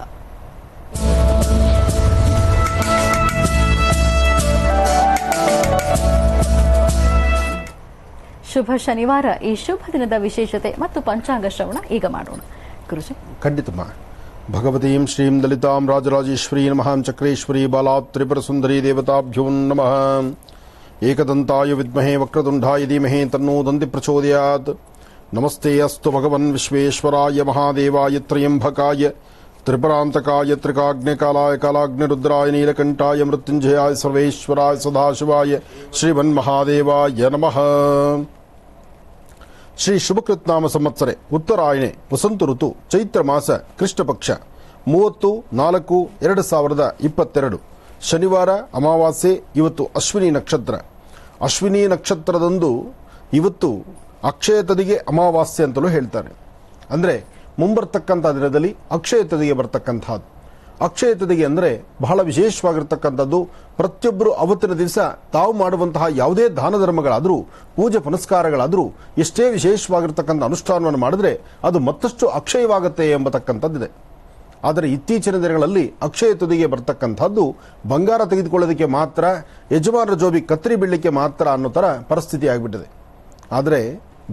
ಶುಭ ಶನಿವಾರ. ಈ ಶುಭ ದಿನದ ವಿಶೇಷತೆ ಮತ್ತು ಪಂಚಾಂಗ ಶ್ರವಣ ಈಗ ಮಾಡೋಣ. ಗುರುಜಿ, ಖಂಡಿತಮ್ಮ. ಭಗವತೀಂ ಶ್ರೀಂ ಲಲಿತಾಂ ರಾಜರಾಜೇಶ್ವರೀ ನಮಃ ಚಕ್ರೇಶ್ವರಿ ಬಾಲಾ ತ್ರಿಪುರ ಸುಂದರಿ ದೇವತಾಭ್ಯೋ ನಮಃ. ಏಕದಂತಾಯ ವಿದ್ಮಹೇ ವಕ್ರತುಂಡಾಯ ಧೀಮಹಿ ತನ್ನೋ ದಂತಿ ಪ್ರಚೋದಯಾತ್. ನಮಸ್ತೆ ಅಸ್ತು ಭಗವನ್ ವಿಶ್ವೇಶ್ವರಾಯ ಮಹಾದೇವಾಯ ತ್ರಯಂಬಕಾಯ ತ್ರಿಪುರಾಂತಕಾಯ ತ್ರಿಕಾಗ್ನಿಕಾಲಾಯ ಕಾಲಾಗ್ನಿರುದ್ರಾಯ ನೀಲಕಂಠಾಯ ಮೃತ್ಯುಂಜಯಾಯ ಸರ್ವೇಶ್ವರಾಯ ಸದಾಶಿವಾಯ ಶ್ರೀಮನ್ಮಹಾದೇವಾಯ ನಮಃ. ಶ್ರೀ ಶುಭಕೃತ್ನಾಮ ಸಂವತ್ಸರೆ ಉತ್ತರಾಯಣೆ ವಸಂತ ಋತು ಚೈತ್ರ ಮಾಸ ಕೃಷ್ಣ ಪಕ್ಷ 30/4/2022 ಶನಿವಾರ ಅಮಾವಾಸ್ಯೆ. ಇವತ್ತು ಅಶ್ವಿನಿ ನಕ್ಷತ್ರ. ಅಶ್ವಿನಿ ನಕ್ಷತ್ರದಂದು ಇವತ್ತು ಅಕ್ಷಯ ತದಿಗೆ ಅಮಾವಾಸ್ಯೆ ಅಂತಲೂ ಹೇಳ್ತಾರೆ. ಅಂದರೆ ಮುಂಬರ್ತಕ್ಕಂಥ ದಿನದಲ್ಲಿ ಅಕ್ಷಯ ತದಿಗೆ ಬರ್ತಕ್ಕಂಥದ್ದು. ಅಕ್ಷಯ ತದಿಗೆ ಅಂದರೆ ಬಹಳ ವಿಶೇಷವಾಗಿರ್ತಕ್ಕಂಥದ್ದು. ಪ್ರತಿಯೊಬ್ಬರು ಅವತ್ತಿನ ದಿವಸ ತಾವು ಮಾಡುವಂತಹ ಯಾವುದೇ ದಾನ ಧರ್ಮಗಳಾದರೂ ಪೂಜೆ ಪುನಸ್ಕಾರಗಳಾದರೂ ಎಷ್ಟೇ ವಿಶೇಷವಾಗಿರ್ತಕ್ಕಂಥ ಅನುಷ್ಠಾನವನ್ನು ಮಾಡಿದ್ರೆ ಅದು ಮತ್ತಷ್ಟು ಅಕ್ಷಯವಾಗುತ್ತೆ ಎಂಬತಕ್ಕಂಥದ್ದಿದೆ. ಆದರೆ ಇತ್ತೀಚಿನ ದಿನಗಳಲ್ಲಿ ಅಕ್ಷಯ ತುದಿಗೆ ಬರ್ತಕ್ಕಂಥದ್ದು ಬಂಗಾರ ತೆಗೆದುಕೊಳ್ಳೋದಕ್ಕೆ ಮಾತ್ರ, ಯಜಮಾನರ ಜೋಬಿ ಕತ್ತರಿ ಬೀಳಲಿಕ್ಕೆ ಮಾತ್ರ ಅನ್ನೋ ಥರ ಪರಿಸ್ಥಿತಿ ಆಗಿಬಿಟ್ಟಿದೆ. ಆದರೆ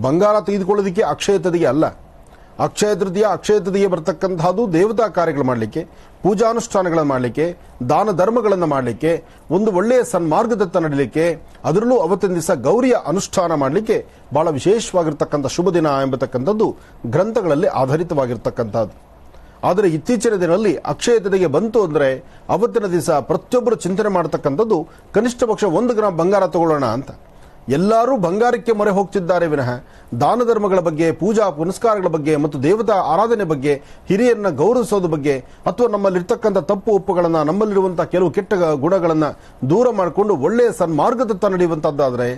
ಬಂಗಾರ ತೆಗೆದುಕೊಳ್ಳೋದಕ್ಕೆ ಅಕ್ಷಯ ತದಿಗೆ ಅಲ್ಲ. ಅಕ್ಷಯ ತೃತೀಯ ಬರ್ತಕ್ಕಂತಹದ್ದು ದೇವತಾ ಕಾರ್ಯಗಳು ಮಾಡಲಿಕ್ಕೆ, ಪೂಜಾನುಷ್ಠಾನಗಳನ್ನು ಮಾಡಲಿಕ್ಕೆ, ದಾನ ಧರ್ಮಗಳನ್ನು ಮಾಡಲಿಕ್ಕೆ, ಒಂದು ಒಳ್ಳೆಯ ಸನ್ಮಾರ್ಗದತ್ತ ನಡೀಲಿಕ್ಕೆ, ಅದರಲ್ಲೂ ಅವತ್ತಿನ ದಿವಸ ಗೌರಿಯ ಅನುಷ್ಠಾನ ಮಾಡಲಿಕ್ಕೆ ಬಹಳ ವಿಶೇಷವಾಗಿರ್ತಕ್ಕಂಥ ಶುಭ ದಿನ ಎಂಬತಕ್ಕಂಥದ್ದು ಗ್ರಂಥಗಳಲ್ಲಿ ಆಧಾರಿತವಾಗಿರ್ತಕ್ಕಂಥದ್ದು. ಆದರೆ ಇತ್ತೀಚಿನ ದಿನದಲ್ಲಿ ಅಕ್ಷಯ ತದಿಗೆ ಬಂತು ಅಂದರೆ ಅವತ್ತಿನ ದಿವಸ ಪ್ರತಿಯೊಬ್ಬರು ಚಿಂತನೆ ಮಾಡತಕ್ಕಂಥದ್ದು ಕನಿಷ್ಠ ಪಕ್ಷ 1 ಗ್ರಾಂ ಬಂಗಾರ ತಗೊಳ್ಳೋಣ ಅಂತ. ಎಲ್ಲರೂ ಬಂಗಾರಕ್ಕೆ ಮೊರೆ ಹೋಗ್ತಿದ್ದಾರೆ ವಿನಃ ದಾನ ಧರ್ಮಗಳ ಬಗ್ಗೆ, ಪೂಜಾ ಪುನಸ್ಕಾರಗಳ ಬಗ್ಗೆ ಮತ್ತು ದೇವತಾ ಆರಾಧನೆ ಬಗ್ಗೆ, ಹಿರಿಯರನ್ನ ಗೌರವಿಸೋದ್ರ ಬಗ್ಗೆ, ಅಥವಾ ನಮ್ಮಲ್ಲಿರ್ತಕ್ಕಂಥ ತಪ್ಪು ಒಪ್ಪುಗಳನ್ನು, ನಮ್ಮಲ್ಲಿರುವಂತಹ ಕೆಲವು ಕೆಟ್ಟ ಗುಣಗಳನ್ನು ದೂರ ಮಾಡಿಕೊಂಡು ಒಳ್ಳೆಯ ಸನ್ಮಾರ್ಗದತ್ತ ನಡೆಯುವಂತದ್ದಾದ್ರೆ,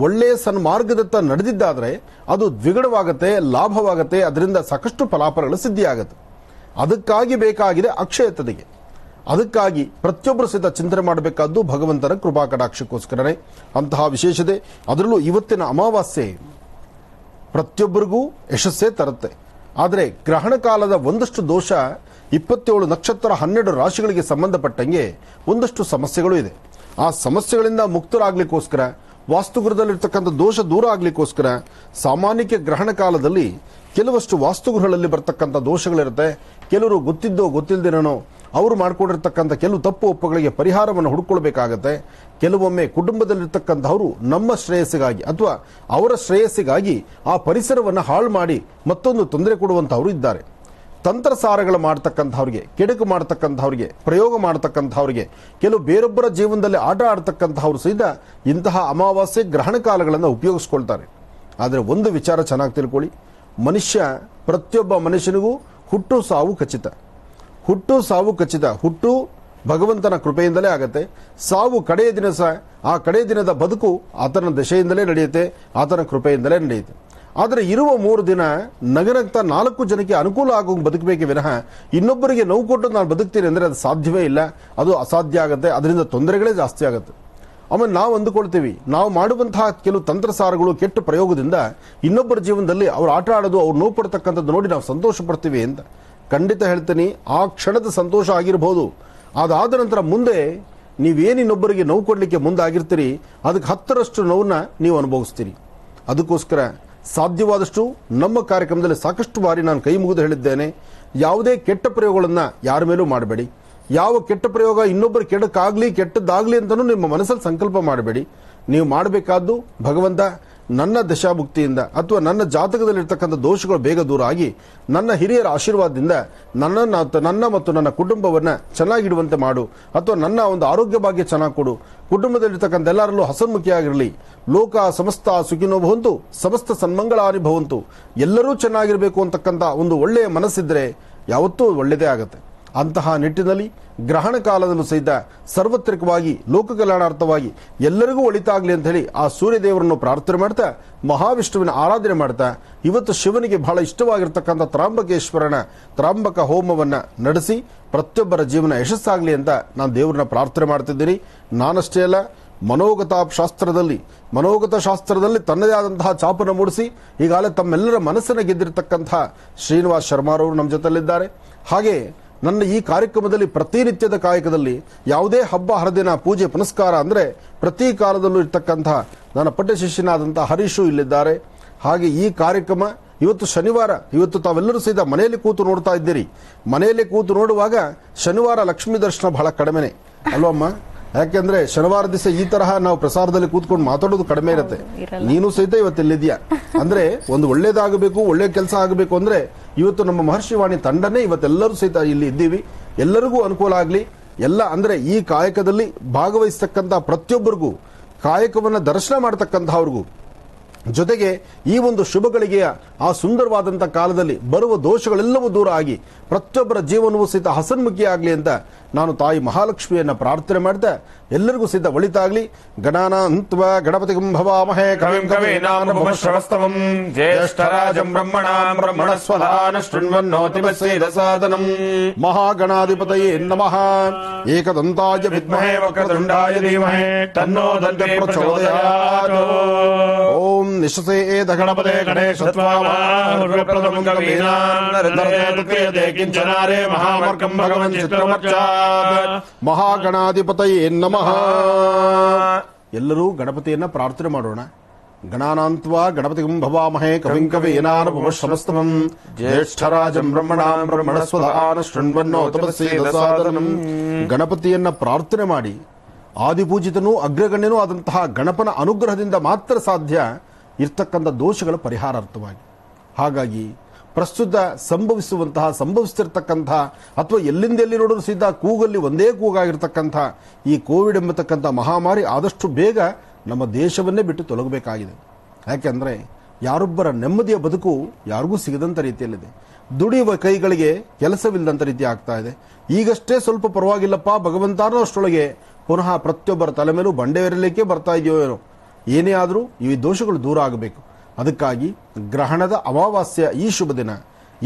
ಒಳ್ಳೆಯ ಸನ್ಮಾರ್ಗದತ್ತ ನಡೆದಿದ್ದಾದ್ರೆ ಅದು ದ್ವಿಗುಣವಾಗುತ್ತೆ, ಲಾಭವಾಗುತ್ತೆ, ಅದರಿಂದ ಸಾಕಷ್ಟು ಫಲಾಫಲಗಳು ಸಿದ್ಧಿಯಾಗುತ್ತೆ. ಅದಕ್ಕಾಗಿ ಬೇಕಾಗಿದೆ ಅಕ್ಷಯ ತದಿಗೆ. ಅದಕ್ಕಾಗಿ ಪ್ರತಿಯೊಬ್ಬರು ಸಹಿತ ಚಿಂತನೆ ಮಾಡಬೇಕಾದ್ದು ಭಗವಂತನ ಕೃಪಾ ಕಟಾಕ್ಷಕ್ಕೋಸ್ಕರನೇ ಅಂತಹ ವಿಶೇಷತೆ. ಅದರಲ್ಲೂ ಇವತ್ತಿನ ಅಮಾವಾಸ್ಯೆ ಪ್ರತಿಯೊಬ್ಬರಿಗೂ ಯಶಸ್ಸೇ ತರುತ್ತೆ. ಆದರೆ ಗ್ರಹಣ ಕಾಲದ ಒಂದಷ್ಟು ದೋಷ 27 ನಕ್ಷತ್ರ 12 ರಾಶಿಗಳಿಗೆ ಸಂಬಂಧಪಟ್ಟಂಗೆ ಒಂದಷ್ಟು ಸಮಸ್ಯೆಗಳು ಇದೆ. ಆ ಸಮಸ್ಯೆಗಳಿಂದ ಮುಕ್ತರಾಗ್ಲಿಕ್ಕೋಸ್ಕರ, ವಾಸ್ತುಗೃಹದಲ್ಲಿರ್ತಕ್ಕಂಥ ದೋಷ ದೂರ ಆಗ್ಲಿಕ್ಕೋಸ್ಕರ ಸಾಮಾನ್ಯಕ್ಕೆ ಗ್ರಹಣ ಕಾಲದಲ್ಲಿ ಕೆಲವಷ್ಟು ವಾಸ್ತುಗೃಹಗಳಲ್ಲಿ ಬರ್ತಕ್ಕಂಥ ದೋಷಗಳಿರುತ್ತೆ. ಕೆಲವರು ಗೊತ್ತಿದ್ದೋ ಗೊತ್ತಿಲ್ಲದೇನೋ ಅವರು ಮಾಡಿಕೊಂಡಿರ್ತಕ್ಕಂಥ ಕೆಲವು ತಪ್ಪು ಒಪ್ಪುಗಳಿಗೆ ಪರಿಹಾರವನ್ನು ಹುಡುಕೊಳ್ಬೇಕಾಗತ್ತೆ. ಕೆಲವೊಮ್ಮೆ ಕುಟುಂಬದಲ್ಲಿರ್ತಕ್ಕಂಥವರು ನಮ್ಮ ಶ್ರೇಯಸ್ಸಿಗಾಗಿ ಅಥವಾ ಅವರ ಶ್ರೇಯಸ್ಸಿಗಾಗಿ ಆ ಪರಿಸರವನ್ನು ಹಾಳು ಮಾಡಿ ಮತ್ತೊಂದು ತೊಂದರೆ ಕೊಡುವಂತಹವರು ಇದ್ದಾರೆ. ತಂತ್ರಸಾರಗಳು ಮಾಡ್ತಕ್ಕಂಥವ್ರಿಗೆ, ಕೆಡುಕು ಮಾಡ್ತಕ್ಕಂಥವ್ರಿಗೆ, ಪ್ರಯೋಗ ಮಾಡ್ತಕ್ಕಂಥವ್ರಿಗೆ, ಕೆಲವು ಬೇರೊಬ್ಬರ ಜೀವನದಲ್ಲಿ ಆಟ ಆಡ್ತಕ್ಕಂಥವ್ರು ಸಹಿತ ಇಂತಹ ಅಮಾವಾಸ್ಯೆ ಗ್ರಹಣ ಕಾಲಗಳನ್ನು ಉಪಯೋಗಿಸ್ಕೊಳ್ತಾರೆ. ಆದರೆ ಒಂದು ವಿಚಾರ ಚೆನ್ನಾಗಿ ತಿಳ್ಕೊಳ್ಳಿ, ಪ್ರತಿಯೊಬ್ಬ ಮನುಷ್ಯನಿಗೂ ಹುಟ್ಟು ಸಾವು ಖಚಿತ. ಹುಟ್ಟು ಭಗವಂತನ ಕೃಪೆಯಿಂದಲೇ ಆಗತ್ತೆ. ಸಾವು ಕಡೆಯ ದಿನ ಆ ಕಡೆಯ ದಿನದ ಬದುಕು ಆತನ ದಶೆಯಿಂದಲೇ ನಡೆಯುತ್ತೆ, ಆತನ ಕೃಪೆಯಿಂದಲೇ ನಡೆಯುತ್ತೆ. ಆದರೆ ಇರುವ 3 ದಿನ ನಗನಗ್ತಾ 4 ಜನಕ್ಕೆ ಅನುಕೂಲ ಆಗೋಂಗೆ ಬದುಕಬೇಕೆ ವಿನಃ ಇನ್ನೊಬ್ಬರಿಗೆ ನೋವು ಕೊಟ್ಟು ನಾನು ಬದುಕ್ತೀನಿ ಅಂದರೆ ಅದು ಸಾಧ್ಯವೇ ಇಲ್ಲ, ಅದು ಅಸಾಧ್ಯ ಆಗುತ್ತೆ. ಅದರಿಂದ ತೊಂದರೆಗಳೇ ಜಾಸ್ತಿ ಆಗುತ್ತೆ. ಆಮೇಲೆ ನಾವು ಅಂದುಕೊಳ್ತೀವಿ, ನಾವು ಮಾಡುವಂತಹ ಕೆಲವು ತಂತ್ರಸಾರಗಳು, ಕೆಟ್ಟ ಪ್ರಯೋಗದಿಂದ ಇನ್ನೊಬ್ಬರ ಜೀವನದಲ್ಲಿ ಅವ್ರು ಆಟ ಆಡೋದು, ಅವ್ರು ನೋವು ಪಡ್ತಕ್ಕಂಥದ್ದು ನೋಡಿ ನಾವು ಸಂತೋಷ ಪಡ್ತೀವಿ ಅಂತ. ಖಂಡಿತ ಹೇಳ್ತೀನಿ, ಆ ಕ್ಷಣದ ಸಂತೋಷ ಆಗಿರಬಹುದು. ಅದಾದ ನಂತರ ಮುಂದೆ ನೀವೇನು ಇನ್ನೊಬ್ಬರಿಗೆ ನೋವು ಕೊಡಲಿಕ್ಕೆ ಮುಂದಾಗಿರ್ತೀರಿ, ಅದಕ್ಕೆ 10ರಷ್ಟು ನೋವನ್ನ ನೀವು ಅನುಭವಿಸ್ತೀರಿ. ಅದಕ್ಕೋಸ್ಕರ ಸಾಧ್ಯವಾದಷ್ಟು ನಮ್ಮ ಕಾರ್ಯಕ್ರಮದಲ್ಲಿ ಸಾಕಷ್ಟು ಬಾರಿ ನಾನು ಕೈ ಮುಗಿದು ಹೇಳಿದ್ದೇನೆ, ಯಾವುದೇ ಕೆಟ್ಟ ಪ್ರಯೋಗಗಳನ್ನು ಯಾರ ಮೇಲೂ ಮಾಡಬೇಡಿ. ಯಾವ ಕೆಟ್ಟ ಪ್ರಯೋಗ ಇನ್ನೊಬ್ಬರು ಕೆಟ್ಟದ್ದಾಗಲಿ ಅಂತಲೂ ನಿಮ್ಮ ಮನಸ್ಸಲ್ಲಿ ಸಂಕಲ್ಪ ಮಾಡಬೇಡಿ. ನೀವು ಮಾಡಬೇಕಾದ್ದು, ಭಗವಂತ ನನ್ನ ದಶಾಭುಕ್ತಿಯಿಂದ ಅಥವಾ ನನ್ನ ಜಾತಕದಲ್ಲಿರ್ತಕ್ಕಂಥ ದೋಷಗಳು ಬೇಗ ದೂರ ಆಗಿ ನನ್ನ ಹಿರಿಯರ ಆಶೀರ್ವಾದದಿಂದ ನನ್ನ ಮತ್ತು ನನ್ನ ಕುಟುಂಬವನ್ನು ಚೆನ್ನಾಗಿಡುವಂತೆ ಮಾಡು, ಅಥವಾ ನನ್ನ ಒಂದು ಆರೋಗ್ಯ ಭಾಗ್ಯ ಚೆನ್ನಾಗಿ ಕೊಡು, ಕುಟುಂಬದಲ್ಲಿರ್ತಕ್ಕಂಥ ಎಲ್ಲರಲ್ಲೂ ಹಸನ್ಮುಖಿಯಾಗಿರಲಿ, ಲೋಕ ಸಮಸ್ತ ಸುಖಿನೋ ಭವಂತು, ಸಮಸ್ತ ಸನ್ಮಂಗಳಾನಿ ಭವಂತು, ಎಲ್ಲರೂ ಚೆನ್ನಾಗಿರಬೇಕು ಅಂತಕ್ಕಂಥ ಒಂದು ಒಳ್ಳೆಯ ಮನಸ್ಸಿದ್ರೆ ಯಾವತ್ತೂ ಒಳ್ಳೆಯದೇ ಆಗುತ್ತೆ. ಅಂತಹ ನಿಟ್ಟಿನಲ್ಲಿ ಗ್ರಹಣ ಕಾಲದಲ್ಲೂ ಸಹಿತ ಸಾರ್ವತ್ರಿಕವಾಗಿ ಲೋಕ ಕಲ್ಯಾಣಾರ್ಥವಾಗಿ ಎಲ್ಲರಿಗೂ ಒಳಿತಾಗಲಿ ಅಂತ ಹೇಳಿ ಆ ಸೂರ್ಯದೇವರನ್ನು ಪ್ರಾರ್ಥನೆ ಮಾಡ್ತಾ, ಮಹಾವಿಷ್ಣುವಿನ ಆರಾಧನೆ ಮಾಡ್ತಾ, ಇವತ್ತು ಶಿವನಿಗೆ ಬಹಳ ಇಷ್ಟವಾಗಿರ್ತಕ್ಕಂಥ ತ್ರಾಂಬಕ ಹೋಮವನ್ನ ನಡೆಸಿ ಪ್ರತಿಯೊಬ್ಬರ ಜೀವನ ಯಶಸ್ಸಾಗಲಿ ಅಂತ ನಾನು ದೇವರನ್ನ ಪ್ರಾರ್ಥನೆ ಮಾಡ್ತಿದ್ದೀನಿ. ನಾನಷ್ಟೇ ಅಲ್ಲ, ಮನೋಗತ ಶಾಸ್ತ್ರದಲ್ಲಿ ತನ್ನದೇ ಆದಂತಹ ಚಾಪನ್ನು ಮೂಡಿಸಿ ಈಗಾಗಲೇ ತಮ್ಮೆಲ್ಲರ ಮನಸ್ಸನ್ನು ಗೆದ್ದಿರತಕ್ಕಂತಹ ಶ್ರೀನಿವಾಸ್ ಶರ್ಮಾರವರು ನಮ್ಮ ಜೊತೆಲಿದ್ದಾರೆ. ಹಾಗೆ ನನ್ನ ಈ ಕಾರ್ಯಕ್ರಮದಲ್ಲಿ ಪ್ರತಿನಿತ್ಯದ ಕಾಯಕದಲ್ಲಿ ಯಾವುದೇ ಹಬ್ಬ ಹರಿದಿನ, ಪೂಜೆ ಪುನಸ್ಕಾರ ಅಂದರೆ ಪ್ರತಿ ಕಾಲದಲ್ಲೂ ಇರ್ತಕ್ಕಂತಹ ನನ್ನ ಪಟ್ಟ ಶಿಷ್ಯನಾದಂತಹ ಹರೀಶು ಇಲ್ಲಿದ್ದಾರೆ. ಹಾಗೆ ಈ ಕಾರ್ಯಕ್ರಮ ಇವತ್ತು ಶನಿವಾರ, ಇವತ್ತು ತಾವೆಲ್ಲರೂ ಸಹಿತ ಮನೆಯಲ್ಲಿ ಕೂತು ನೋಡ್ತಾ ಇದ್ದೀರಿ. ಮನೆಯಲ್ಲಿ ಕೂತು ನೋಡುವಾಗ ಶನಿವಾರ ಲಕ್ಷ್ಮೀ ದರ್ಶನ ಬಹಳ ಕಡಿಮೆನೆ ಅಲ್ವಮ್ಮ? ಯಾಕೆಂದ್ರೆ ಶನಿವಾರ ದಿವಸ ಈ ತರಹ ನಾವು ಪ್ರಸಾರದಲ್ಲಿ ಕೂತ್ಕೊಂಡು ಮಾತಾಡೋದು ಕಡಿಮೆ ಇರುತ್ತೆ. ನೀನು ಸಹಿತ ಇವತ್ತೆಲ್ಲಿದ್ಯಾ ಅಂದ್ರೆ ಒಂದು ಒಳ್ಳೇದಾಗಬೇಕು, ಒಳ್ಳೆ ಕೆಲಸ ಆಗಬೇಕು ಅಂದ್ರೆ ಇವತ್ತು ನಮ್ಮ ಮಹರ್ಷಿವಾಣಿ ತಂಡನೇ ಇವತ್ತೆಲ್ಲರೂ ಸಹಿತ ಇಲ್ಲಿ ಇದ್ದೀವಿ. ಎಲ್ಲರಿಗೂ ಅನುಕೂಲ ಆಗಲಿ. ಎಲ್ಲ ಅಂದ್ರೆ ಈ ಕಾಯಕದಲ್ಲಿ ಭಾಗವಹಿಸ್ತಕ್ಕಂಥ ಪ್ರತಿಯೊಬ್ಬರಿಗೂ, ಕಾಯಕವನ್ನ ದರ್ಶನ ಮಾಡತಕ್ಕಂತಹವ್ರಿಗೂ, ಜೊತೆಗೆ ಈ ಒಂದು ಶುಭಗಳಿಗೆಯ ಆ ಸುಂದರವಾದಂತಹ ಕಾಲದಲ್ಲಿ ಬರುವ ದೋಷಗಳೆಲ್ಲವೂ ದೂರ ಆಗಿ ಪ್ರತಿಯೊಬ್ಬರ ಜೀವನವೂ ಸಹಿತ ಹಸನ್ಮುಖಿಯಾಗಲಿ ಅಂತ ನಾನು ತಾಯಿ ಮಹಾಲಕ್ಷ್ಮಿಯನ್ನ ಪ್ರಾರ್ಥನೆ ಮಾಡ್ತಾ ಎಲ್ಲರಿಗೂ ಸಹಿತ ಒಳಿತಾಗ್ಲಿ. ಗಣಾನಾಂತ್ವ ಗಣಪತಿಂ ಭವಾಮಹೇ ಕವಿಂ ಕವೀನಾಮಶ್ರವಸ್ತವಂ ಜ್ಯೇಷ್ಠರಾಜಂ ಬ್ರಹ್ಮಣಾಂ ಬ್ರಹ್ಮಣಸ್ವಧಾನ ಶೃಣ್ವನ್ನೋತಿ ಸಾಧನಂ ಮಹಾಗಣಾಧಿಪತಯೇ ನಮಃ. ಏಕದಂತಾಯ ವಿದ್ಮಹೇ ವಕ್ರತುಂಡಾಯ ಧೀಮಹಿ ತನ್ನೋ ದಂತೆ ಪ್ರಚೋದಯಾತ್. ಓಂ ನಿಶಸೇದ ಗಣಪತೆ ಗಣೇಶತ್ವಾಮಾಪ್ರದಮಂ ಕವೀನಾಂ ನರದರ್ಯತೆ ಕಿಂಚನಾರೇ ಮಹಾಮರ್ಕಂ ಭಗವನ್ ಚಿತ್ರಮಚ್ಚಾತ್. ಮಹಾಗಣಾಧಿಪತಯೇ ನಮಃ. ಎಲ್ಲರೂ ಗಣಪತಿಯನ್ನ ಪ್ರಾರ್ಥನೆ ಮಾಡೋಣ. ಗಣಾನಾಂತ್ವಾ ಗಣಪತಿಂ ಭವಾಮಹೇ ಕವಿಂ ಕವೀನಾನುಪಮಶ್ರಮಸ್ತಮಂ ಜ್ಯೇಷ್ಠರಾಜಂ ಬ್ರಹ್ಮಣಾಂ ಬ್ರಹ್ಮಣಸ್ವಧಾನ ಶೃಣ್ವನ್ನೋತಮಸ್ಸೇದಸಾದನಂ. ಗಣಪತಿಯನ್ನ ಪ್ರಾರ್ಥನೆ ಮಾಡಿ ಆದಿಪೂಜಿತನೂ ಅಗ್ರಗಣ್ಯನೂ ಆದಂತಹ ಗಣಪನ ಅನುಗ್ರಹದಿಂದ ಮಾತ್ರ ಸಾಧ್ಯ ಇರ್ತಕ್ಕಂಥ ದೋಷಗಳ ಪರಿಹಾರಾರ್ಥವಾಗಿ. ಹಾಗಾಗಿ ಪ್ರಸ್ತುತ ಸಂಭವಿಸ್ತಿರ್ತಕ್ಕಂಥ ಅಥವಾ ಎಲ್ಲಿಂದ ಎಲ್ಲಿ ನೋಡಲು ಸಿದ್ಧ ಕೂಗಲ್ಲಿ ಒಂದೇ ಕೂಗಾಗಿರ್ತಕ್ಕಂಥ ಈ ಕೋವಿಡ್ ಎಂಬತಕ್ಕಂಥ ಮಹಾಮಾರಿ ಆದಷ್ಟು ಬೇಗ ನಮ್ಮ ದೇಶವನ್ನೇ ಬಿಟ್ಟು ತೊಲಗಬೇಕಾಗಿದೆ. ಯಾಕೆಂದರೆ ಯಾರೊಬ್ಬರ ನೆಮ್ಮದಿಯ ಬದುಕು ಯಾರಿಗೂ ಸಿಗದಂಥ ರೀತಿಯಲ್ಲಿದೆ. ದುಡಿಯುವ ಕೈಗಳಿಗೆ ಕೆಲಸವಿಲ್ಲದಂಥ ರೀತಿ ಆಗ್ತಾ ಇದೆ. ಈಗಷ್ಟೇ ಸ್ವಲ್ಪ ಪರವಾಗಿಲ್ಲಪ್ಪ ಭಗವಂತನೋ ಅಷ್ಟರೊಳಗೆ ಪುನಃ ಪ್ರತಿಯೊಬ್ಬರ ತಲೆ ಮೇಲೂ ಬಂಡೆ ಏರಲಿಕ್ಕೆ ಬರ್ತಾ ಇದೆಯೋ ಏನೋ. ಏನೇ ಆದರೂ ಈ ದೋಷಗಳು ದೂರ ಆಗಬೇಕು. ಅದಕ್ಕಾಗಿ ಗ್ರಹಣದ ಅಮಾವಾಸ್ಯ ಈ ಶುಭ ದಿನ,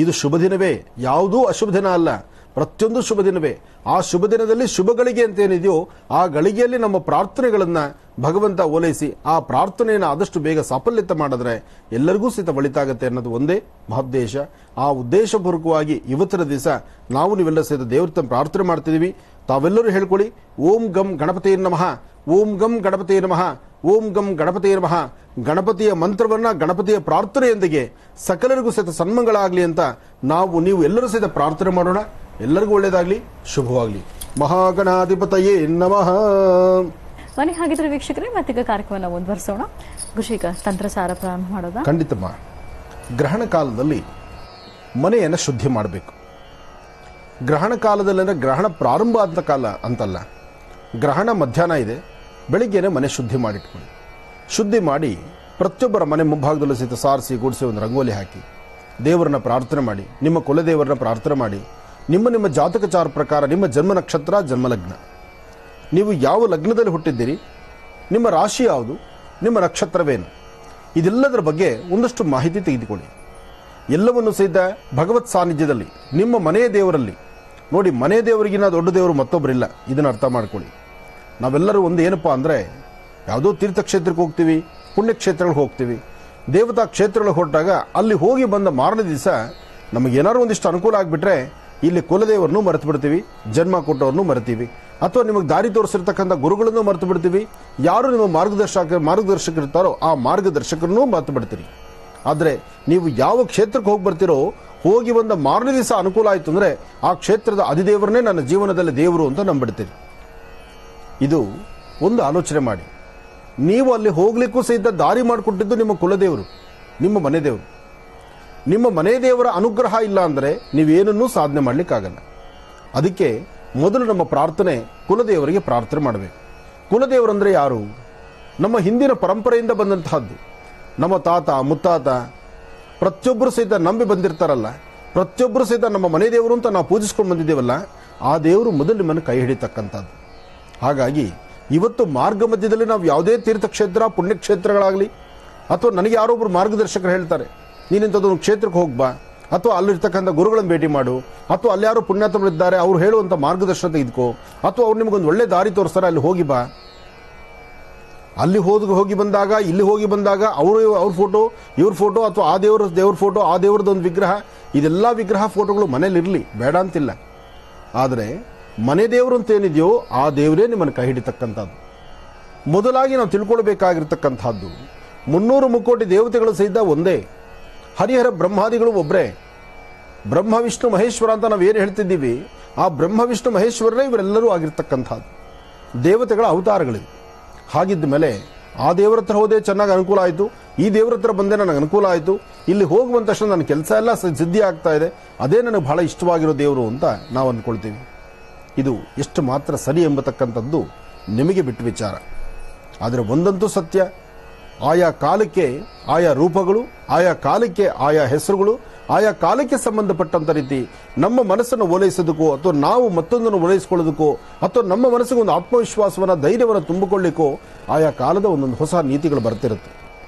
ಇದು ಶುಭ ದಿನವೇ, ಯಾವುದೂ ಅಶುಭ ದಿನ ಅಲ್ಲ, ಪ್ರತಿಯೊಂದು ಶುಭ ದಿನವೇ. ಆ ಶುಭ ದಿನದಲ್ಲಿ ಶುಭ ಗಳಿಗೆ ಅಂತ ಏನಿದೆಯೋ ಆ ಗಳಿಗೆಯಲ್ಲಿ ನಮ್ಮ ಪ್ರಾರ್ಥನೆಗಳನ್ನು ಭಗವಂತ ಓಲೈಸಿ ಆ ಪ್ರಾರ್ಥನೆಯನ್ನು ಆದಷ್ಟು ಬೇಗ ಸಾಫಲ್ಯತೆ ಮಾಡಿದ್ರೆ ಎಲ್ಲರಿಗೂ ಸಹಿತ ಒಳಿತಾಗತ್ತೆ ಅನ್ನೋದು ಒಂದೇ ಮಹದ್ದೇಶ. ಆ ಉದ್ದೇಶಪೂರ್ವಕವಾಗಿ ಇವತ್ತಿನ ದಿವಸ ನಾವು ನೀವೆಲ್ಲ ಸಹಿತ ದೇವರ ಪ್ರಾರ್ಥನೆ ಮಾಡ್ತಿದ್ದೀವಿ. ತಾವೆಲ್ಲರೂ ಹೇಳ್ಕೊಳ್ಳಿ, ಓಂ ಗಂ ಗಣಪತಿಯೇ ನಮಃ, ಓಂ ಗಂ ಗಣಪತಿಯೇ ನಮಃ, ಓಂ ಗಂ ಗಣಪತಿಯೇ ನಮಃ. ಗಣಪತಿಯ ಮಂತ್ರವನ್ನ ಗಣಪತಿಯ ಪ್ರಾರ್ಥನೆಯೊಂದಿಗೆ ಸಕಲರಿಗೂ ಸಹಿತ ಸನ್ಮಂಗಳಾಗಲಿ ಅಂತ ನೀವು ಎಲ್ಲರೂ ಸಹಿತ ಪ್ರಾರ್ಥನೆ ಮಾಡೋಣ. ಎಲ್ಲರಿಗೂ ಒಳ್ಳೆಯದಾಗಲಿ, ಶುಭವಾಗಲಿ. ಮಹಾಗಣಾಧಿಪತಯೇ ನಮಃ. ಬನ್ನಿ ಹಾಗಿದ್ರೆ ವೀಕ್ಷಕರೇ, ಮತ್ತೀಗ ಕಾರ್ಯಕ್ರಮವನ್ನು ಮುಂದುವರಿಸೋಣ. ಗುರುಶೀಗ ತಂತ್ರಸಾರ ಪ್ರಾರಂಭ ಮಾಡೋದಾ? ಖಂಡಿತಮ್ಮ. ಗ್ರಹಣ ಕಾಲದಲ್ಲಿ ಮನೆಯನ್ನು ಶುದ್ಧಿ ಮಾಡಬೇಕು. ಗ್ರಹಣ ಕಾಲದಲ್ಲಿ ಅಂದರೆ ಗ್ರಹಣ ಪ್ರಾರಂಭ ಆದ ಕಾಲ ಅಂತಲ್ಲ, ಗ್ರಹಣ ಮಧ್ಯಾಹ್ನ ಇದೆ, ಬೆಳಿಗ್ಗೆನೆ ಮನೆ ಶುದ್ಧಿ ಮಾಡಿಟ್ಕೊಳ್ಳಿ. ಶುದ್ಧಿ ಮಾಡಿ ಪ್ರತಿಯೊಬ್ಬರ ಮನೆ ಮುಂಭಾಗದಲ್ಲೂ ಸಹಿತ ಸಾರಿಸಿ ಗುಡಿಸಿ ಒಂದು ರಂಗೋಲಿ ಹಾಕಿ ದೇವರನ್ನ ಪ್ರಾರ್ಥನೆ ಮಾಡಿ, ನಿಮ್ಮ ಕುಲದೇವರನ್ನ ಪ್ರಾರ್ಥನೆ ಮಾಡಿ. ನಿಮ್ಮ ಜಾತಕಚಾರ ಪ್ರಕಾರ ನಿಮ್ಮ ಜನ್ಮ ನಕ್ಷತ್ರ, ಜನ್ಮ ಲಗ್ನ, ನೀವು ಯಾವ ಲಗ್ನದಲ್ಲಿ ಹುಟ್ಟಿದ್ದೀರಿ, ನಿಮ್ಮ ರಾಶಿ ಯಾವುದು, ನಿಮ್ಮ ನಕ್ಷತ್ರವೇನು, ಇದೆಲ್ಲದರ ಬಗ್ಗೆ ಒಂದಷ್ಟು ಮಾಹಿತಿ ತೆಗೆದುಕೊಳ್ಳಿ. ಎಲ್ಲವನ್ನು ಸಹಿತ ಭಗವತ್ ಸಾನ್ನಿಧ್ಯದಲ್ಲಿ ನಿಮ್ಮ ಮನೆಯ ದೇವರಲ್ಲಿ ನೋಡಿ. ಮನೆ ದೇವರಿಗಿನ ದೊಡ್ಡ ದೇವರು ಮತ್ತೊಬ್ಬರಿಲ್ಲ, ಇದನ್ನು ಅರ್ಥ ಮಾಡ್ಕೊಳ್ಳಿ. ನಾವೆಲ್ಲರೂ ಒಂದು ಏನಪ್ಪಾ ಅಂದರೆ, ಯಾವುದೋ ತೀರ್ಥಕ್ಷೇತ್ರಕ್ಕೆ ಹೋಗ್ತೀವಿ, ಪುಣ್ಯಕ್ಷೇತ್ರಗಳಿಗೆ ಹೋಗ್ತೀವಿ, ದೇವತಾ ಕ್ಷೇತ್ರಗಳಿಗೆ ಹೊರಟಾಗ ಅಲ್ಲಿ ಹೋಗಿ ಬಂದ ಮಾರನೇ ದಿವಸ ನಮಗೇನಾದ್ರು ಒಂದಿಷ್ಟು ಅನುಕೂಲ ಆಗಿಬಿಟ್ರೆ ಇಲ್ಲಿ ಕುಲದೇವರನ್ನು ಮರೆತು ಬಿಡ್ತೀವಿ, ಜನ್ಮ ಕೊಟ್ಟವ್ರನ್ನು ಮರೆತೀವಿ, ಅಥವಾ ನಿಮಗೆ ದಾರಿ ತೋರಿಸಿರ್ತಕ್ಕಂಥ ಗುರುಗಳನ್ನು ಮರೆತು ಬಿಡ್ತೀವಿ. ಯಾರು ನಿಮ್ಮ ಮಾರ್ಗದರ್ಶಕರಿರ್ತಾರೋ ಆ ಮಾರ್ಗದರ್ಶಕರನ್ನು ಮರೆತು ಬಿಡ್ತೀರಿ. ಆದರೆ ನೀವು ಯಾವ ಕ್ಷೇತ್ರಕ್ಕೆ ಹೋಗಿ ಬರ್ತೀರೋ, ಹೋಗಿ ಬಂದ ಮಾರನೇ ದಿವಸ ಅನುಕೂಲ ಆಯಿತು ಅಂದರೆ ಆ ಕ್ಷೇತ್ರದ ಅಧಿದೇವರನ್ನೇ ನನ್ನ ಜೀವನದಲ್ಲಿ ದೇವರು ಅಂತ ನಂಬಿಡ್ತೀರಿ. ಇದು ಒಂದು ಆಲೋಚನೆ ಮಾಡಿ. ನೀವು ಅಲ್ಲಿ ಹೋಗ್ಲಿಕ್ಕೂ ಸಹಿತ ದಾರಿ ಮಾಡಿಕೊಟ್ಟಿದ್ದು ನಿಮ್ಮ ಕುಲದೇವರು, ನಿಮ್ಮ ಮನೆ ದೇವರು. ನಿಮ್ಮ ಮನೆ ದೇವರ ಅನುಗ್ರಹ ಇಲ್ಲ ಅಂದರೆ ನೀವೇನನ್ನೂ ಸಾಧನೆ ಮಾಡಲಿಕ್ಕಾಗಲ್ಲ. ಅದಕ್ಕೆ ಮೊದಲು ನಮ್ಮ ಪ್ರಾರ್ಥನೆ ಕುಲದೇವರಿಗೆ ಪ್ರಾರ್ಥನೆ ಮಾಡಬೇಕು. ಕುಲದೇವರಂದ್ರೆ ಯಾರು? ನಮ್ಮ ಹಿಂದಿನ ಪರಂಪರೆಯಿಂದ ಬಂದಂತಹದ್ದು. ನಮ್ಮ ತಾತ ಮುತ್ತಾತ ಪ್ರತಿಯೊಬ್ಬರು ಸಹಿತ ನಂಬಿ ಬಂದಿರ್ತಾರಲ್ಲ, ಪ್ರತಿಯೊಬ್ಬರು ಸಹಿತ ನಮ್ಮ ಮನೆ ದೇವರು ಅಂತ ನಾವು ಪೂಜಿಸ್ಕೊಂಡು ಬಂದಿದ್ದೇವಲ್ಲ, ಆ ದೇವರು ಮೊದಲು ನಿಮ್ಮನ್ನು ಕೈ ಹಿಡಿತಕ್ಕಂಥದ್ದು. ಹಾಗಾಗಿ ಇವತ್ತು ಮಾರ್ಗ ಮಧ್ಯದಲ್ಲಿ ನಾವು ಯಾವುದೇ ತೀರ್ಥಕ್ಷೇತ್ರ ಪುಣ್ಯಕ್ಷೇತ್ರಗಳಾಗಲಿ, ಅಥವಾ ನನಗೆ ಯಾರೊಬ್ಬರು ಮಾರ್ಗದರ್ಶಕರು ಹೇಳ್ತಾರೆ ನೀನಿಂಥದ್ದೊಂದು ಕ್ಷೇತ್ರಕ್ಕೆ ಹೋಗ್ಬಾ, ಅಥವಾ ಅಲ್ಲಿರ್ತಕ್ಕಂಥ ಗುರುಗಳನ್ನು ಭೇಟಿ ಮಾಡು, ಅಥವಾ ಅಲ್ಲಿ ಯಾರು ಪುಣ್ಯಾತ್ಮರಿದ್ದಾರೆ ಅವ್ರು ಹೇಳುವಂಥ ಮಾರ್ಗದರ್ಶನ ತೆಗೆದುಕೋ, ಅಥವಾ ಅವ್ರು ನಿಮಗೊಂದು ಒಳ್ಳೆ ದಾರಿ ತೋರಿಸ್ತಾರೆ, ಅಲ್ಲಿ ಹೋಗಿ ಬಾ. ಅಲ್ಲಿ ಹೋಗಿ ಬಂದಾಗ ಇಲ್ಲಿ ಹೋಗಿ ಬಂದಾಗ ಅವ್ರ ಫೋಟೋ ಇವ್ರ ಫೋಟೋ, ಅಥವಾ ಆ ದೇವ್ರ ಫೋಟೋ, ಆ ದೇವ್ರದೊಂದು ವಿಗ್ರಹ, ಇದೆಲ್ಲ ವಿಗ್ರಹ ಫೋಟೋಗಳು ಮನೇಲಿರಲಿ, ಬೇಡ ಅಂತಿಲ್ಲ. ಆದರೆ ಮನೆ ದೇವರು ಅಂತ ಏನಿದೆಯೋ ಆ ದೇವರೇ ನಿಮ್ಮನ್ನು ಕೈ ಹಿಡಿತಕ್ಕಂಥದ್ದು. ಮೊದಲಾಗಿ ನಾವು ತಿಳ್ಕೊಳ್ಬೇಕಾಗಿರ್ತಕ್ಕಂಥದ್ದು, 300 ಮುಕ್ಕೋಟಿ ದೇವತೆಗಳು ಸಹಿತ ಒಂದೇ, ಹರಿಹರ ಬ್ರಹ್ಮಾದಿಗಳು ಒಬ್ಬರೇ. ಬ್ರಹ್ಮ ವಿಷ್ಣು ಮಹೇಶ್ವರ ಅಂತ ನಾವು ಏನು ಹೇಳ್ತಿದ್ದೀವಿ, ಆ ಬ್ರಹ್ಮ ವಿಷ್ಣು ಮಹೇಶ್ವರರೇ ಇವರೆಲ್ಲರೂ ಆಗಿರ್ತಕ್ಕಂಥದ್ದು ದೇವತೆಗಳ ಅವತಾರಗಳಿವೆ. ಹಾಗಿದ್ದ ಮೇಲೆ ಆ ದೇವರ ಹತ್ರ ಹೋದೇ ಚೆನ್ನಾಗಿ ಅನುಕೂಲ ಆಯಿತು, ಈ ದೇವರ ಹತ್ರ ಬಂದೇ ನನಗೆ ಅನುಕೂಲ ಆಯಿತು, ಇಲ್ಲಿ ಹೋಗುವಂತ ತಕ್ಷಣ ನನ್ನ ಕೆಲಸ ಎಲ್ಲ ಸಿದ್ಧಿ ಆಗ್ತಾ ಇದೆ, ಅದೇ ನನಗೆ ಬಹಳ ಇಷ್ಟವಾಗಿರೋ ದೇವರು ಅಂತ ನಾವು ಅಂದ್ಕೊಳ್ತೀವಿ. ಇದು ಎಷ್ಟು ಮಾತ್ರ ಸರಿ ಎಂಬತಕ್ಕಂಥದ್ದು ನಿಮಗೆ ಬಿಟ್ಟು ವಿಚಾರ. ಆದರೆ ಒಂದಂತೂ ಸತ್ಯ, ಆಯಾ ಕಾಲಕ್ಕೆ ಆಯಾ ರೂಪಗಳು, ಆಯಾ ಕಾಲಕ್ಕೆ ಆಯಾ ಹೆಸರುಗಳು, ಆಯಾ ಕಾಲಕ್ಕೆ ಸಂಬಂಧಪಟ್ಟಂತ ರೀತಿ ನಮ್ಮ ಮನಸ್ಸನ್ನು ಓಲೈಸೋದಕ್ಕೋ, ಅಥವಾ ನಾವು ಮತ್ತೊಂದನ್ನು ಓಲೈಸಿಕೊಳ್ಳೋದಕ್ಕೋ, ಅಥವಾ ನಮ್ಮ ಮನಸ್ಸಿಗೆ ಒಂದು ಆತ್ಮವಿಶ್ವಾಸವನ್ನು ಧೈರ್ಯವನ್ನು ತುಂಬಿಕೊಳ್ಳಿಕ್ಕೋ ಆಯಾ ಕಾಲದ ಒಂದೊಂದು ಹೊಸ ನೀತಿಗಳು ಬರ್ತಿರುತ್ತೆ.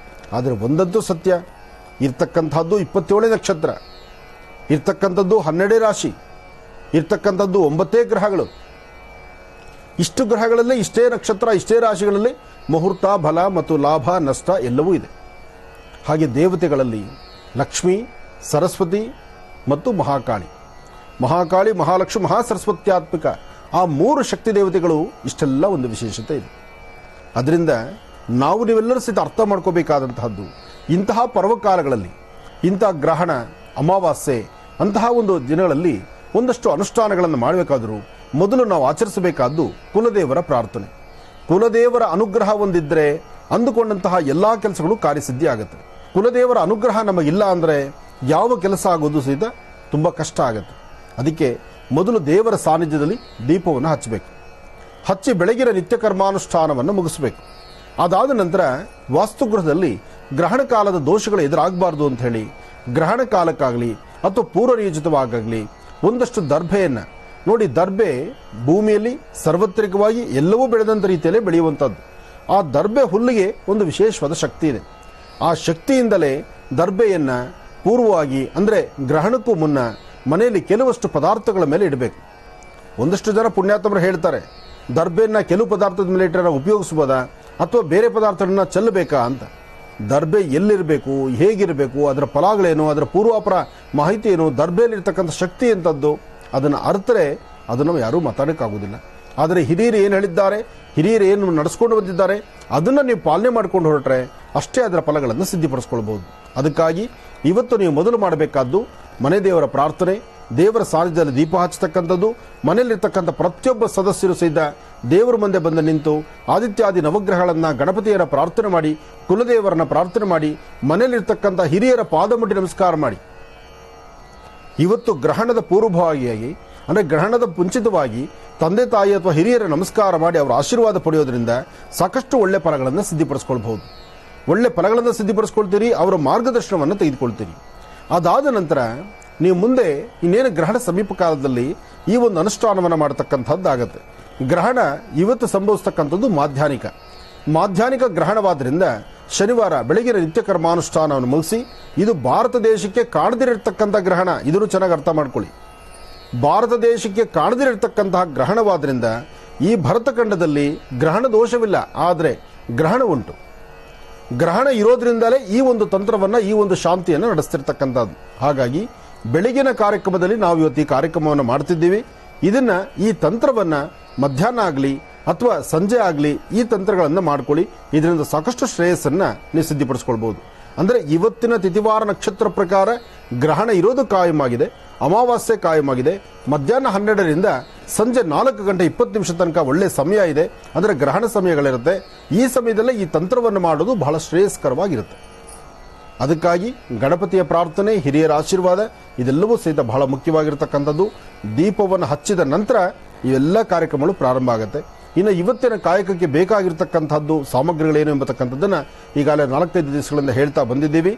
ಆದರೆ ಒಂದಂತೂ ಸತ್ಯ, ಇರ್ತಕ್ಕಂಥದ್ದು 27 ನಕ್ಷತ್ರ, ಇರ್ತಕ್ಕಂಥದ್ದು 12 ರಾಶಿ, ಇರ್ತಕ್ಕಂಥದ್ದು 9 ಗ್ರಹಗಳು. ಇಷ್ಟು ಗ್ರಹಗಳಲ್ಲೇ ಇಷ್ಟೇ ನಕ್ಷತ್ರ, ಇಷ್ಟೇ ರಾಶಿಗಳಲ್ಲಿ ಮುಹೂರ್ತ, ಬಲ ಮತ್ತು ಲಾಭ ನಷ್ಟ ಎಲ್ಲವೂ ಇದೆ. ಹಾಗೆ ದೇವತೆಗಳಲ್ಲಿ ಲಕ್ಷ್ಮಿ, ಸರಸ್ವತಿ ಮತ್ತು ಮಹಾಕಾಳಿ, ಮಹಾಲಕ್ಷ್ಮಿ, ಮಹಾಸರಸ್ವತ್ಯಾತ್ಮಿಕ, ಆ 3 ಶಕ್ತಿ ದೇವತೆಗಳು ಇಷ್ಟೆಲ್ಲ ಒಂದು ವಿಶೇಷತೆ ಇದೆ. ಅದರಿಂದ ನಾವು ನೀವೆಲ್ಲರೂ ಸಹಿತ ಅರ್ಥ ಮಾಡ್ಕೋಬೇಕಾದಂತಹದ್ದು. ಇಂತಹ ಪರ್ವಕಾಲಗಳಲ್ಲಿ, ಇಂತಹ ಗ್ರಹಣ, ಅಮಾವಾಸ್ಯೆ ಅಂತಹ ಒಂದು ದಿನಗಳಲ್ಲಿ ಒಂದಷ್ಟು ಅನುಷ್ಠಾನಗಳನ್ನು ಮಾಡಬೇಕಾದರೂ ಮೊದಲು ನಾವು ಆಚರಿಸಬೇಕಾದ್ದು ಕುಲದೇವರ ಪ್ರಾರ್ಥನೆ. ಕುಲದೇವರ ಅನುಗ್ರಹ ಒಂದಿದ್ರೆ ಅಂದುಕೊಂಡಂತಹ ಎಲ್ಲಾ ಕೆಲಸಗಳು ಕಾರ್ಯಸಿದ್ಧಿ ಆಗುತ್ತೆ. ಕುಲದೇವರ ಅನುಗ್ರಹ ನಮಗಿಲ್ಲ ಅಂದರೆ ಯಾವ ಕೆಲಸ ಆಗೋದು ಸಹಿತ ತುಂಬ ಕಷ್ಟ ಆಗುತ್ತೆ. ಅದಕ್ಕೆ ಮೊದಲು ದೇವರ ಸಾನ್ನಿಧ್ಯದಲ್ಲಿ ದೀಪವನ್ನು ಹಚ್ಚಬೇಕು. ಹಚ್ಚಿ ಬೆಳಗಿನ ನಿತ್ಯ ಕರ್ಮಾನುಷ್ಠಾನವನ್ನು ಮುಗಿಸಬೇಕು. ಅದಾದ ನಂತರ ವಾಸ್ತುಗೃಹದಲ್ಲಿ ಗ್ರಹಣ ಕಾಲದ ದೋಷಗಳು ಎದುರಾಗಬಾರ್ದು ಅಂತ ಹೇಳಿ ಗ್ರಹಣ ಕಾಲಕ್ಕಾಗಲಿ ಅಥವಾ ಪೂರ್ವನಿಯೋಜಿತವಾಗಲಿ ಒಂದಷ್ಟು ದರ್ಭೆಯನ್ನು ನೋಡಿ. ದರ್ಬೆ ಭೂಮಿಯಲ್ಲಿ ಸಾರ್ವತ್ರಿಕವಾಗಿ ಎಲ್ಲವೂ ಬೆಳೆದಂಥ ರೀತಿಯಲ್ಲೇ ಬೆಳೆಯುವಂಥದ್ದು. ಆ ದರ್ಬೆ ಹುಲ್ಲಿಗೆ ಒಂದು ವಿಶೇಷವಾದ ಶಕ್ತಿ ಇದೆ. ಆ ಶಕ್ತಿಯಿಂದಲೇ ದರ್ಬೆಯನ್ನು ಪೂರ್ವವಾಗಿ ಅಂದರೆ ಗ್ರಹಣಕ್ಕೂ ಮುನ್ನ ಮನೆಯಲ್ಲಿ ಕೆಲವಷ್ಟು ಪದಾರ್ಥಗಳ ಮೇಲೆ ಇಡಬೇಕು. ಒಂದಷ್ಟು ಜನ ಪುಣ್ಯಾತ್ಮರು ಹೇಳ್ತಾರೆ, ದರ್ಬೆಯನ್ನು ಕೆಲವು ಪದಾರ್ಥದ ಮೇಲೆ ಇಟ್ಟರೆ ಉಪಯೋಗಿಸ್ಬೋದಾ ಅಥವಾ ಬೇರೆ ಪದಾರ್ಥಗಳನ್ನ ಚೆಲ್ಲಬೇಕಾ ಅಂತ. ದರ್ಬೆ ಎಲ್ಲಿರಬೇಕು, ಹೇಗಿರಬೇಕು, ಅದರ ಫಲಗಳೇನು, ಅದರ ಪೂರ್ವಾಪರ ಮಾಹಿತಿ ಏನು, ದರ್ಬೆಯಲ್ಲಿರ್ತಕ್ಕಂಥ ಶಕ್ತಿ ಎಂಥದ್ದು ಅದನ್ನು ಅರ್ಥರೆ ಅದನ್ನು ಯಾರೂ ಮಾತಾಡೋಕ್ಕಾಗೋದಿಲ್ಲ. ಆದರೆ ಹಿರಿಯರು ಏನು ಹೇಳಿದ್ದಾರೆ, ಹಿರಿಯರು ಏನು ನಡೆಸ್ಕೊಂಡು ಬಂದಿದ್ದಾರೆ ಅದನ್ನು ನೀವು ಪಾಲನೆ ಮಾಡ್ಕೊಂಡು ಹೊರಟ್ರೆ ಅಷ್ಟೇ ಅದರ ಫಲಗಳನ್ನು ಸಿದ್ಧಿಪಡಿಸ್ಕೊಳ್ಬಹುದು. ಅದಕ್ಕಾಗಿ ಇವತ್ತು ನೀವು ಮೊದಲು ಮಾಡಬೇಕಾದ್ದು ಮನೆ ದೇವರ ಪ್ರಾರ್ಥನೆ, ದೇವರ ಸಾನ್ನಿಧ್ಯದಲ್ಲಿ ದೀಪ ಹಚ್ಚತಕ್ಕಂಥದ್ದು. ಮನೆಯಲ್ಲಿರ್ತಕ್ಕಂಥ ಪ್ರತಿಯೊಬ್ಬ ಸದಸ್ಯರು ಸಹಿತ ದೇವರ ಮುಂದೆ ಬಂದು ನಿಂತು ಆದಿತ್ಯಾದಿ ನವಗ್ರಹಗಳನ್ನು, ಗಣಪತಿಯರ ಪ್ರಾರ್ಥನೆ ಮಾಡಿ, ಕುಲದೇವರನ್ನ ಪ್ರಾರ್ಥನೆ ಮಾಡಿ, ಮನೆಯಲ್ಲಿರ್ತಕ್ಕಂಥ ಹಿರಿಯರ ಪಾದಮುಟ್ಟಿ ನಮಸ್ಕಾರ ಮಾಡಿ. ಇವತ್ತು ಗ್ರಹಣದ ಪೂರ್ವಭಾವಿಯಾಗಿ ಅಂದರೆ ಗ್ರಹಣದ ಮುಂಚಿತವಾಗಿ ತಂದೆ ತಾಯಿ ಅಥವಾ ಹಿರಿಯರ ನಮಸ್ಕಾರ ಮಾಡಿ ಅವರ ಆಶೀರ್ವಾದ ಪಡೆಯೋದ್ರಿಂದ ಸಾಕಷ್ಟು ಒಳ್ಳೆ ಫಲಗಳನ್ನು ಸಿದ್ಧಿಪಡಿಸ್ಕೊಳ್ಬಹುದು. ಒಳ್ಳೆ ಫಲಗಳನ್ನು ಸಿದ್ಧಿಪಡಿಸ್ಕೊಳ್ತೀರಿ, ಅವರ ಮಾರ್ಗದರ್ಶನವನ್ನು ತೆಗೆದುಕೊಳ್ತೀರಿ. ಅದಾದ ನಂತರ ನೀವು ಮುಂದೆ ಇನ್ನೇನು ಗ್ರಹಣ ಸಮೀಪ ಕಾಲದಲ್ಲಿ ಈ ಒಂದು ಅನುಷ್ಠಾನವನ್ನು ಮಾಡತಕ್ಕಂಥದ್ದಾಗತ್ತೆ. ಗ್ರಹಣ ಇವತ್ತು ಸಂಭವಿಸ್ತಕ್ಕಂಥದ್ದು ಮಾಧ್ಯಾಹ್ನಿಕ ಗ್ರಹಣವಾದ್ರಿಂದ ಶನಿವಾರ ಬೆಳಗಿನ ನಿತ್ಯ ಕರ್ಮಾನುಷ್ಠಾನವನ್ನು ಮುಗಿಸಿ, ಇದು ಭಾರತ ದೇಶಕ್ಕೆ ಕಾಣದಿರತಕ್ಕಂಥ ಗ್ರಹಣ. ಇದನ್ನು ಚೆನ್ನಾಗಿ ಅರ್ಥ ಮಾಡ್ಕೊಳ್ಳಿ. ಭಾರತ ದೇಶಕ್ಕೆ ಕಾಣದಿರತಕ್ಕಂತಹ ಗ್ರಹಣವಾದ್ರಿಂದ ಈ ಭರತಖಂಡದಲ್ಲಿ ಗ್ರಹಣ ದೋಷವಿಲ್ಲ, ಆದರೆ ಗ್ರಹಣ ಉಂಟು. ಗ್ರಹಣ ಇರೋದ್ರಿಂದಲೇ ಈ ಒಂದು ತಂತ್ರವನ್ನು, ಈ ಒಂದು ಶಾಂತಿಯನ್ನು ನಡೆಸ್ತಿರ್ತಕ್ಕಂಥದ್ದು. ಹಾಗಾಗಿ ಬೆಳಗಿನ ಕಾರ್ಯಕ್ರಮದಲ್ಲಿ ನಾವು ಇವತ್ತು ಈ ಕಾರ್ಯಕ್ರಮವನ್ನು ಮಾಡ್ತಿದ್ದೀವಿ. ಇದನ್ನ, ಈ ತಂತ್ರವನ್ನು ಮಧ್ಯಾಹ್ನ ಆಗಲಿ ಅಥವಾ ಸಂಜೆ ಆಗಲಿ ಈ ತಂತ್ರಗಳನ್ನು ಮಾಡ್ಕೊಳ್ಳಿ. ಇದರಿಂದ ಸಾಕಷ್ಟು ಶ್ರೇಯಸ್ಸನ್ನು ನೀವು ಸಿದ್ಧಿಪಡಿಸ್ಕೊಳ್ಬಹುದು. ಅಂದರೆ ಇವತ್ತಿನ ತಿಥಿವಾರ ನಕ್ಷತ್ರ ಪ್ರಕಾರ ಗ್ರಹಣ ಇರೋದು ಕಾಯಮಾಗಿದೆ, ಅಮಾವಾಸ್ಯೆ ಕಾಯಮಾಗಿದೆ. ಮಧ್ಯಾಹ್ನ 12ರಿಂದ ಸಂಜೆ 4:20 ತನಕ ಒಳ್ಳೆ ಸಮಯ ಇದೆ, ಅಂದರೆ ಗ್ರಹಣ ಸಮಯಗಳಿರುತ್ತೆ. ಈ ಸಮಯದಲ್ಲೇ ಈ ತಂತ್ರವನ್ನು ಮಾಡೋದು ಬಹಳ ಶ್ರೇಯಸ್ಕರವಾಗಿರುತ್ತೆ. ಅದಕ್ಕಾಗಿ ಗಣಪತಿಯ ಪ್ರಾರ್ಥನೆ, ಹಿರಿಯರ ಆಶೀರ್ವಾದ ಇದೆಲ್ಲವೂ ಸಹಿತ ಬಹಳ ಮುಖ್ಯವಾಗಿರ್ತಕ್ಕಂಥದ್ದು. ದೀಪವನ್ನು ಹಚ್ಚಿದ ನಂತರ ಇವೆಲ್ಲ ಕಾರ್ಯಕ್ರಮಗಳು ಪ್ರಾರಂಭ ಆಗುತ್ತೆ. ಇನ್ನು ಇವತ್ತಿನ ಕಾಯಕಕ್ಕೆ ಬೇಕಾಗಿರ್ತಕ್ಕಂಥದ್ದು ಸಾಮಗ್ರಿಗಳೇನು ಎಂಬತಕ್ಕಂಥದ್ದನ್ನು ಈಗಾಗಲೇ 4-5 ದಿವಸಗಳಿಂದ ಹೇಳ್ತಾ ಬಂದಿದ್ದೀವಿ.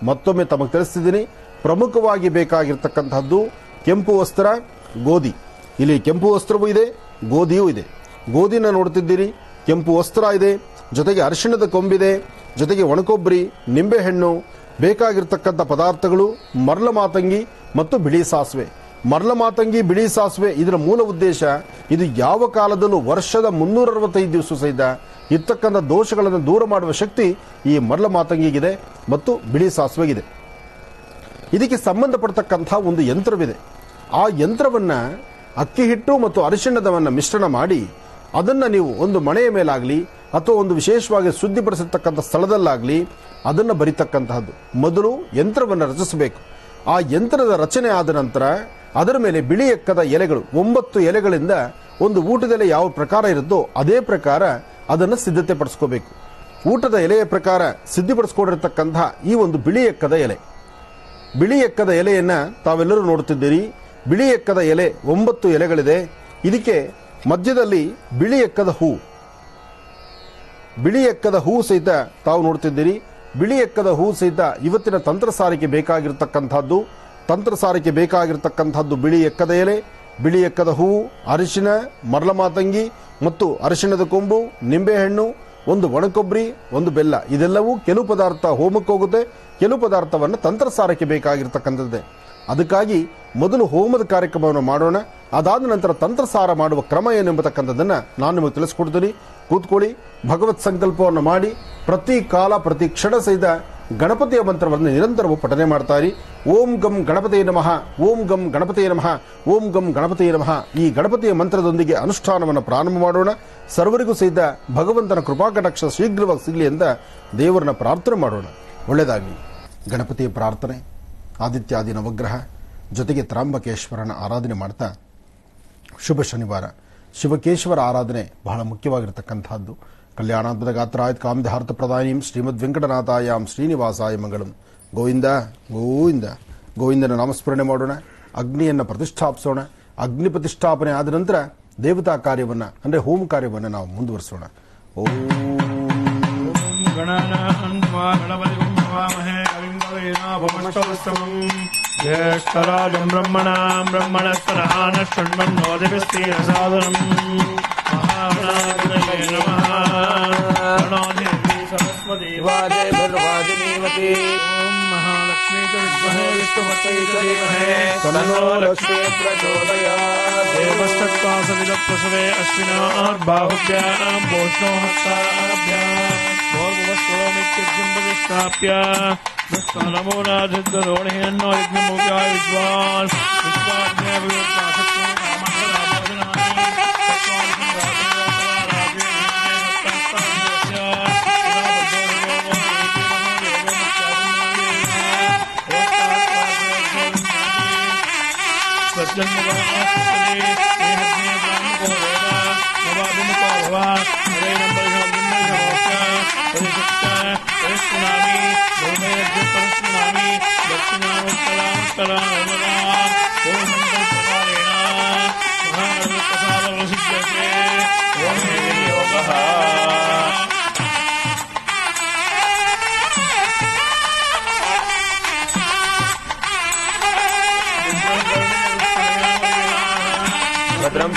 ಮತ್ತೊಮ್ಮೆ ತಮಗೆ ತಿಳಿಸ್ತಿದ್ದೀನಿ. ಪ್ರಮುಖವಾಗಿ ಬೇಕಾಗಿರ್ತಕ್ಕಂಥದ್ದು ಕೆಂಪು ವಸ್ತ್ರ, ಗೋಧಿ. ಇಲ್ಲಿ ಕೆಂಪು ವಸ್ತ್ರವೂ ಇದೆ, ಗೋಧಿಯೂ ಇದೆ. ಗೋಧಿನ ನೋಡ್ತಿದ್ದೀರಿ, ಕೆಂಪು ವಸ್ತ್ರ ಇದೆ, ಜೊತೆಗೆ ಅರಿಶಿಣದ ಕೊಂಬಿದೆ, ಜೊತೆಗೆ ಒಣಕೊಬ್ಬರಿ, ನಿಂಬೆಹಣ್ಣು. ಬೇಕಾಗಿರ್ತಕ್ಕಂಥ ಪದಾರ್ಥಗಳು ಮರಳ ಮಾತಂಗಿ ಮತ್ತು ಬಿಳಿ ಸಾಸಿವೆ. ಮರಳ ಮಾತಂಗಿ, ಬಿಳಿ ಸಾಸಿವೆ ಇದರ ಮೂಲ ಉದ್ದೇಶ, ಇದು ಯಾವ ಕಾಲದಲ್ಲೂ ವರ್ಷದ 365 ದಿವಸ ಸಹಿತ ಇರ್ತಕ್ಕಂಥ ದೋಷಗಳನ್ನು ದೂರ ಮಾಡುವ ಶಕ್ತಿ ಈ ಮರಳ ಮಾತಂಗಿಗಿದೆ ಮತ್ತು ಬಿಳಿ ಸಾಸಿವೆಗಿದೆ. ಇದಕ್ಕೆ ಸಂಬಂಧಪಡ್ತಕ್ಕಂಥ ಒಂದು ಯಂತ್ರವಿದೆ. ಆ ಯಂತ್ರವನ್ನು ಅಕ್ಕಿ ಹಿಟ್ಟು ಮತ್ತು ಅರಿಶಿಣದವನ್ನು ಮಿಶ್ರಣ ಮಾಡಿ ಅದನ್ನು ನೀವು ಒಂದು ಮಣೆಯ ಮೇಲಾಗಲಿ ಅಥವಾ ಒಂದು ವಿಶೇಷವಾಗಿ ಶುದ್ಧಿಪಡಿಸಿರ್ತಕ್ಕಂಥ ಸ್ಥಳದಲ್ಲಾಗಲಿ ಅದನ್ನು ಬರಿತಕ್ಕಂತಹದ್ದು. ಮೊದಲು ಯಂತ್ರವನ್ನು ರಚಿಸಬೇಕು. ಆ ಯಂತ್ರದ ರಚನೆ ಆದ ನಂತರ ಅದರ ಮೇಲೆ ಬಿಳಿ ಎಕ್ಕದ ಎಲೆಗಳು, 9 ಎಲೆಗಳಿಂದ ಒಂದು ಊಟದ ಎಲೆ ಯಾವ ಪ್ರಕಾರ ಇರುತ್ತೋ ಅದೇ ಪ್ರಕಾರ ಅದನ್ನು ಸಿದ್ಧತೆ ಪಡಿಸ್ಕೋಬೇಕು. ಊಟದ ಎಲೆಯ ಪ್ರಕಾರ ಸಿದ್ಧಪಡಿಸ್ಕೊಂಡಿರ್ತಕ್ಕಂತಹ ಈ ಒಂದು ಬಿಳಿ ಎಕ್ಕದ ಎಲೆ, ಬಿಳಿ ಎಕ್ಕದ ಎಲೆಯನ್ನು ತಾವೆಲ್ಲರೂ ನೋಡ್ತಿದ್ದೀರಿ. ಬಿಳಿ ಎಕ್ಕದ ಎಲೆ 9 ಎಲೆಗಳಿದೆ. ಇದಕ್ಕೆ ಮಧ್ಯದಲ್ಲಿ ಬಿಳಿ ಎಕ್ಕದ ಹೂ, ಬಿಳಿ ಎಕ್ಕದ ಹೂ ಸಹಿತ ತಾವು ನೋಡ್ತಿದ್ದೀರಿ. ಬಿಳಿ ಎಕ್ಕದ ಹೂ ಸಹಿತ ಇವತ್ತಿನ ತಂತ್ರಸಾರಿಗೆ ಬೇಕಾಗಿರ್ತಕ್ಕಂಥದ್ದು. ತಂತ್ರಸಾರಿಗೆ ಬೇಕಾಗಿರ್ತಕ್ಕಂಥದ್ದು ಬಿಳಿ ಎಕ್ಕದ ಎಲೆ, ಬಿಳಿ ಎಕ್ಕದ ಹೂವು, ಅರಿಶಿಣ, ಮರಳ ಮಾತಂಗಿ ಮತ್ತು ಅರಿಶಿಣದ ಕೊಂಬು, ನಿಂಬೆಹಣ್ಣು, ಒಂದು ಒಣಕೊಬ್ಬರಿ, ಒಂದು ಬೆಲ್ಲ. ಇದೆಲ್ಲವೂ ಕೆಲವು ಪದಾರ್ಥ ಹೋಮಕ್ಕೆ ಹೋಗುತ್ತೆ, ಕೆಲವು ಪದಾರ್ಥವನ್ನು ತಂತ್ರಸಾರಕ್ಕೆ ಬೇಕಾಗಿರ್ತಕ್ಕಂಥದ್ದೇ. ಅದಕ್ಕಾಗಿ ಮೊದಲು ಹೋಮದ ಕಾರ್ಯಕ್ರಮವನ್ನು ಮಾಡೋಣ. ಅದಾದ ನಂತರ ತಂತ್ರಸಾರ ಮಾಡುವ ಕ್ರಮ ಏನೆಂಬತಕ್ಕಂಥದ್ದನ್ನು ನಾನು ನಿಮಗೆ ತಿಳಿಸ್ಕೊಡ್ತೀನಿ. ಕೂತ್ಕೊಳ್ಳಿ, ಭಗವತ್ ಸಂಕಲ್ಪವನ್ನು ಮಾಡಿ ಪ್ರತಿ ಕಾಲ ಪ್ರತಿ ಕ್ಷಣ ಸಹಿತ ಗಣಪತಿಯ ಮಂತ್ರವನ್ನು ನಿರಂತರವೂ ಪಠನೆ ಮಾಡ್ತಾರೆ. ಓಂ ಗಂ ಗಣಪತಿಯ ನಮಃ, ಓಂ ಗಂ ಗಣಪತಿಯ ನಮಃ, ಓಂ ಗಂ ಗಣಪತಿಯ ನಮಃ. ಈ ಗಣಪತಿಯ ಮಂತ್ರದೊಂದಿಗೆ ಅನುಷ್ಠಾನವನ್ನು ಪ್ರಾರಂಭ ಮಾಡೋಣ. ಸರ್ವರಿಗೂ ಸಹಿತ ಭಗವಂತನ ಕೃಪಾಕಟಾಕ್ಷ ಶೀಘ್ರವಾಗಿ ಸಿಗಲಿ ಅಂತ ದೇವರನ್ನ ಪ್ರಾರ್ಥನೆ ಮಾಡೋಣ. ಒಳ್ಳೆಯದಾಗಲಿ. ಗಣಪತಿಯ ಪ್ರಾರ್ಥನೆ, ಆದಿತ್ಯಾದಿ ನವಗ್ರಹ ಜೊತೆಗೆ ತ್ರಾಂಬಕೇಶ್ವರನ ಆರಾಧನೆ ಮಾಡ್ತಾ ಶುಭ ಶನಿವಾರ ಶಿವಕೇಶ್ವರ ಆರಾಧನೆ ಬಹಳ ಮುಖ್ಯವಾಗಿರತಕ್ಕಂಥದ್ದು. ಕಲ್ಯಾಣಾತ್ಮದ ಗಾತ್ರಾಯತ್ ಕಾಮಧಾರ್ಥ ಪ್ರದಾಯಂ ಶ್ರೀಮದ್ ವೆಂಕಟನಾಥಾಯಾಂ ಶ್ರೀನಿವಾಸಾಯ ಮಂಗಳಂ. ಗೋವಿಂದ ಗೋವಿಂದ ಗೋವಿಂದನ ನಾಮಸ್ಮರಣೆ ಮಾಡೋಣ. ಅಗ್ನಿಯನ್ನು ಪ್ರತಿಷ್ಠಾಪಿಸೋಣ. ಅಗ್ನಿ ಪ್ರತಿಷ್ಠಾಪನೆ ಆದ ನಂತರ ದೇವತಾ ಕಾರ್ಯವನ್ನು ಅಂದರೆ ಹೋಮ ಕಾರ್ಯವನ್ನು ನಾವು ಮುಂದುವರಿಸೋಣ. ಓಂ ಜ್ಯೇಷ್ಠರಾಜಂ ಬ್ರಹ್ಮಣಾಂ ಬ್ರಹ್ಮಣಸ್ತರಾನ ಷಣ್ಮನ್ನೋದಿಭಿಸ್ತೀರಸಾದನಂ ಮಹಾಗಣಾಧಿಪತಯೇ ನಮಃ. ಗಣಾಧಿಪತಿ ಸರಸ್ವತಿ ವಾಜೇ ಭದ್ರವಾಜಿನೀವತಿ. ಓಂ ಮಹಾಲಕ್ಷ್ಮೀ ಚ ವಿದ್ಮಹೇ ವಿಷ್ಣುಪತ್ಯೈ ಚ ಧೀಮಹಿ ತನ್ನೋ ಲಕ್ಷ್ಮೀ ಪ್ರಚೋದಯಾತ್. ದೇವಸ್ತತ್ವಾ ಸವಿದಪ್ರಸವೆ ಅಶ್ವಿನಾರ್ಬಾಹುಭ್ಯಾಂ ಭೋಷ್ಣೋ ಹಸ್ತಾಭ್ಯಾಂ ಭೋರ್ಭುವಸ್ವಮಿತ್ಯುಜ್ಯಂ ಪ್ರತಿಷ್ಠಾಪ್ಯ ನಮೋನಾಧಿದ್ರೋಣೇನ್ನೋ ಯಜ್ಞಮೂರ್ತ್ಯಾಯ ವಿದ್ವಾನ್ भद्रं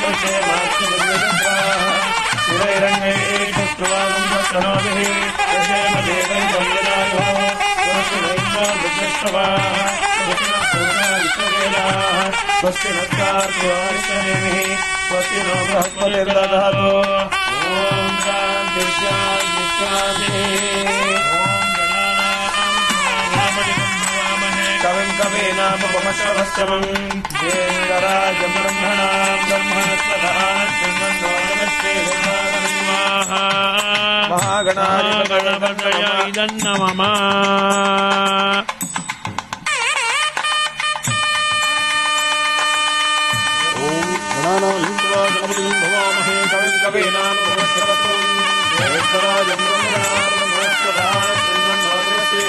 कविं कवीनामुपमश्रवश्रवं ज्येष्ठराजं ब्रह्मणां ब्रह्मणस्पदानश्चिन्वन्नोर्नमस्ते महागणाधिपतये नमः. ಓಂ ಗಣಾನಾಂ ಭವಾಮಹೇ ಕವಿಂ ಕವೀನಾಮುಪಮಶ್ರವಸ್ತಂ ಜ್ಯೇಷ್ಠರಾಜಂ ಬ್ರಹ್ಮಣಾಂ ಬ್ರಹ್ಮಣಸ್ಪದಾನಶ್ಚಿನ್ವನ್ನೋರ್ನಮಸ್ತೆ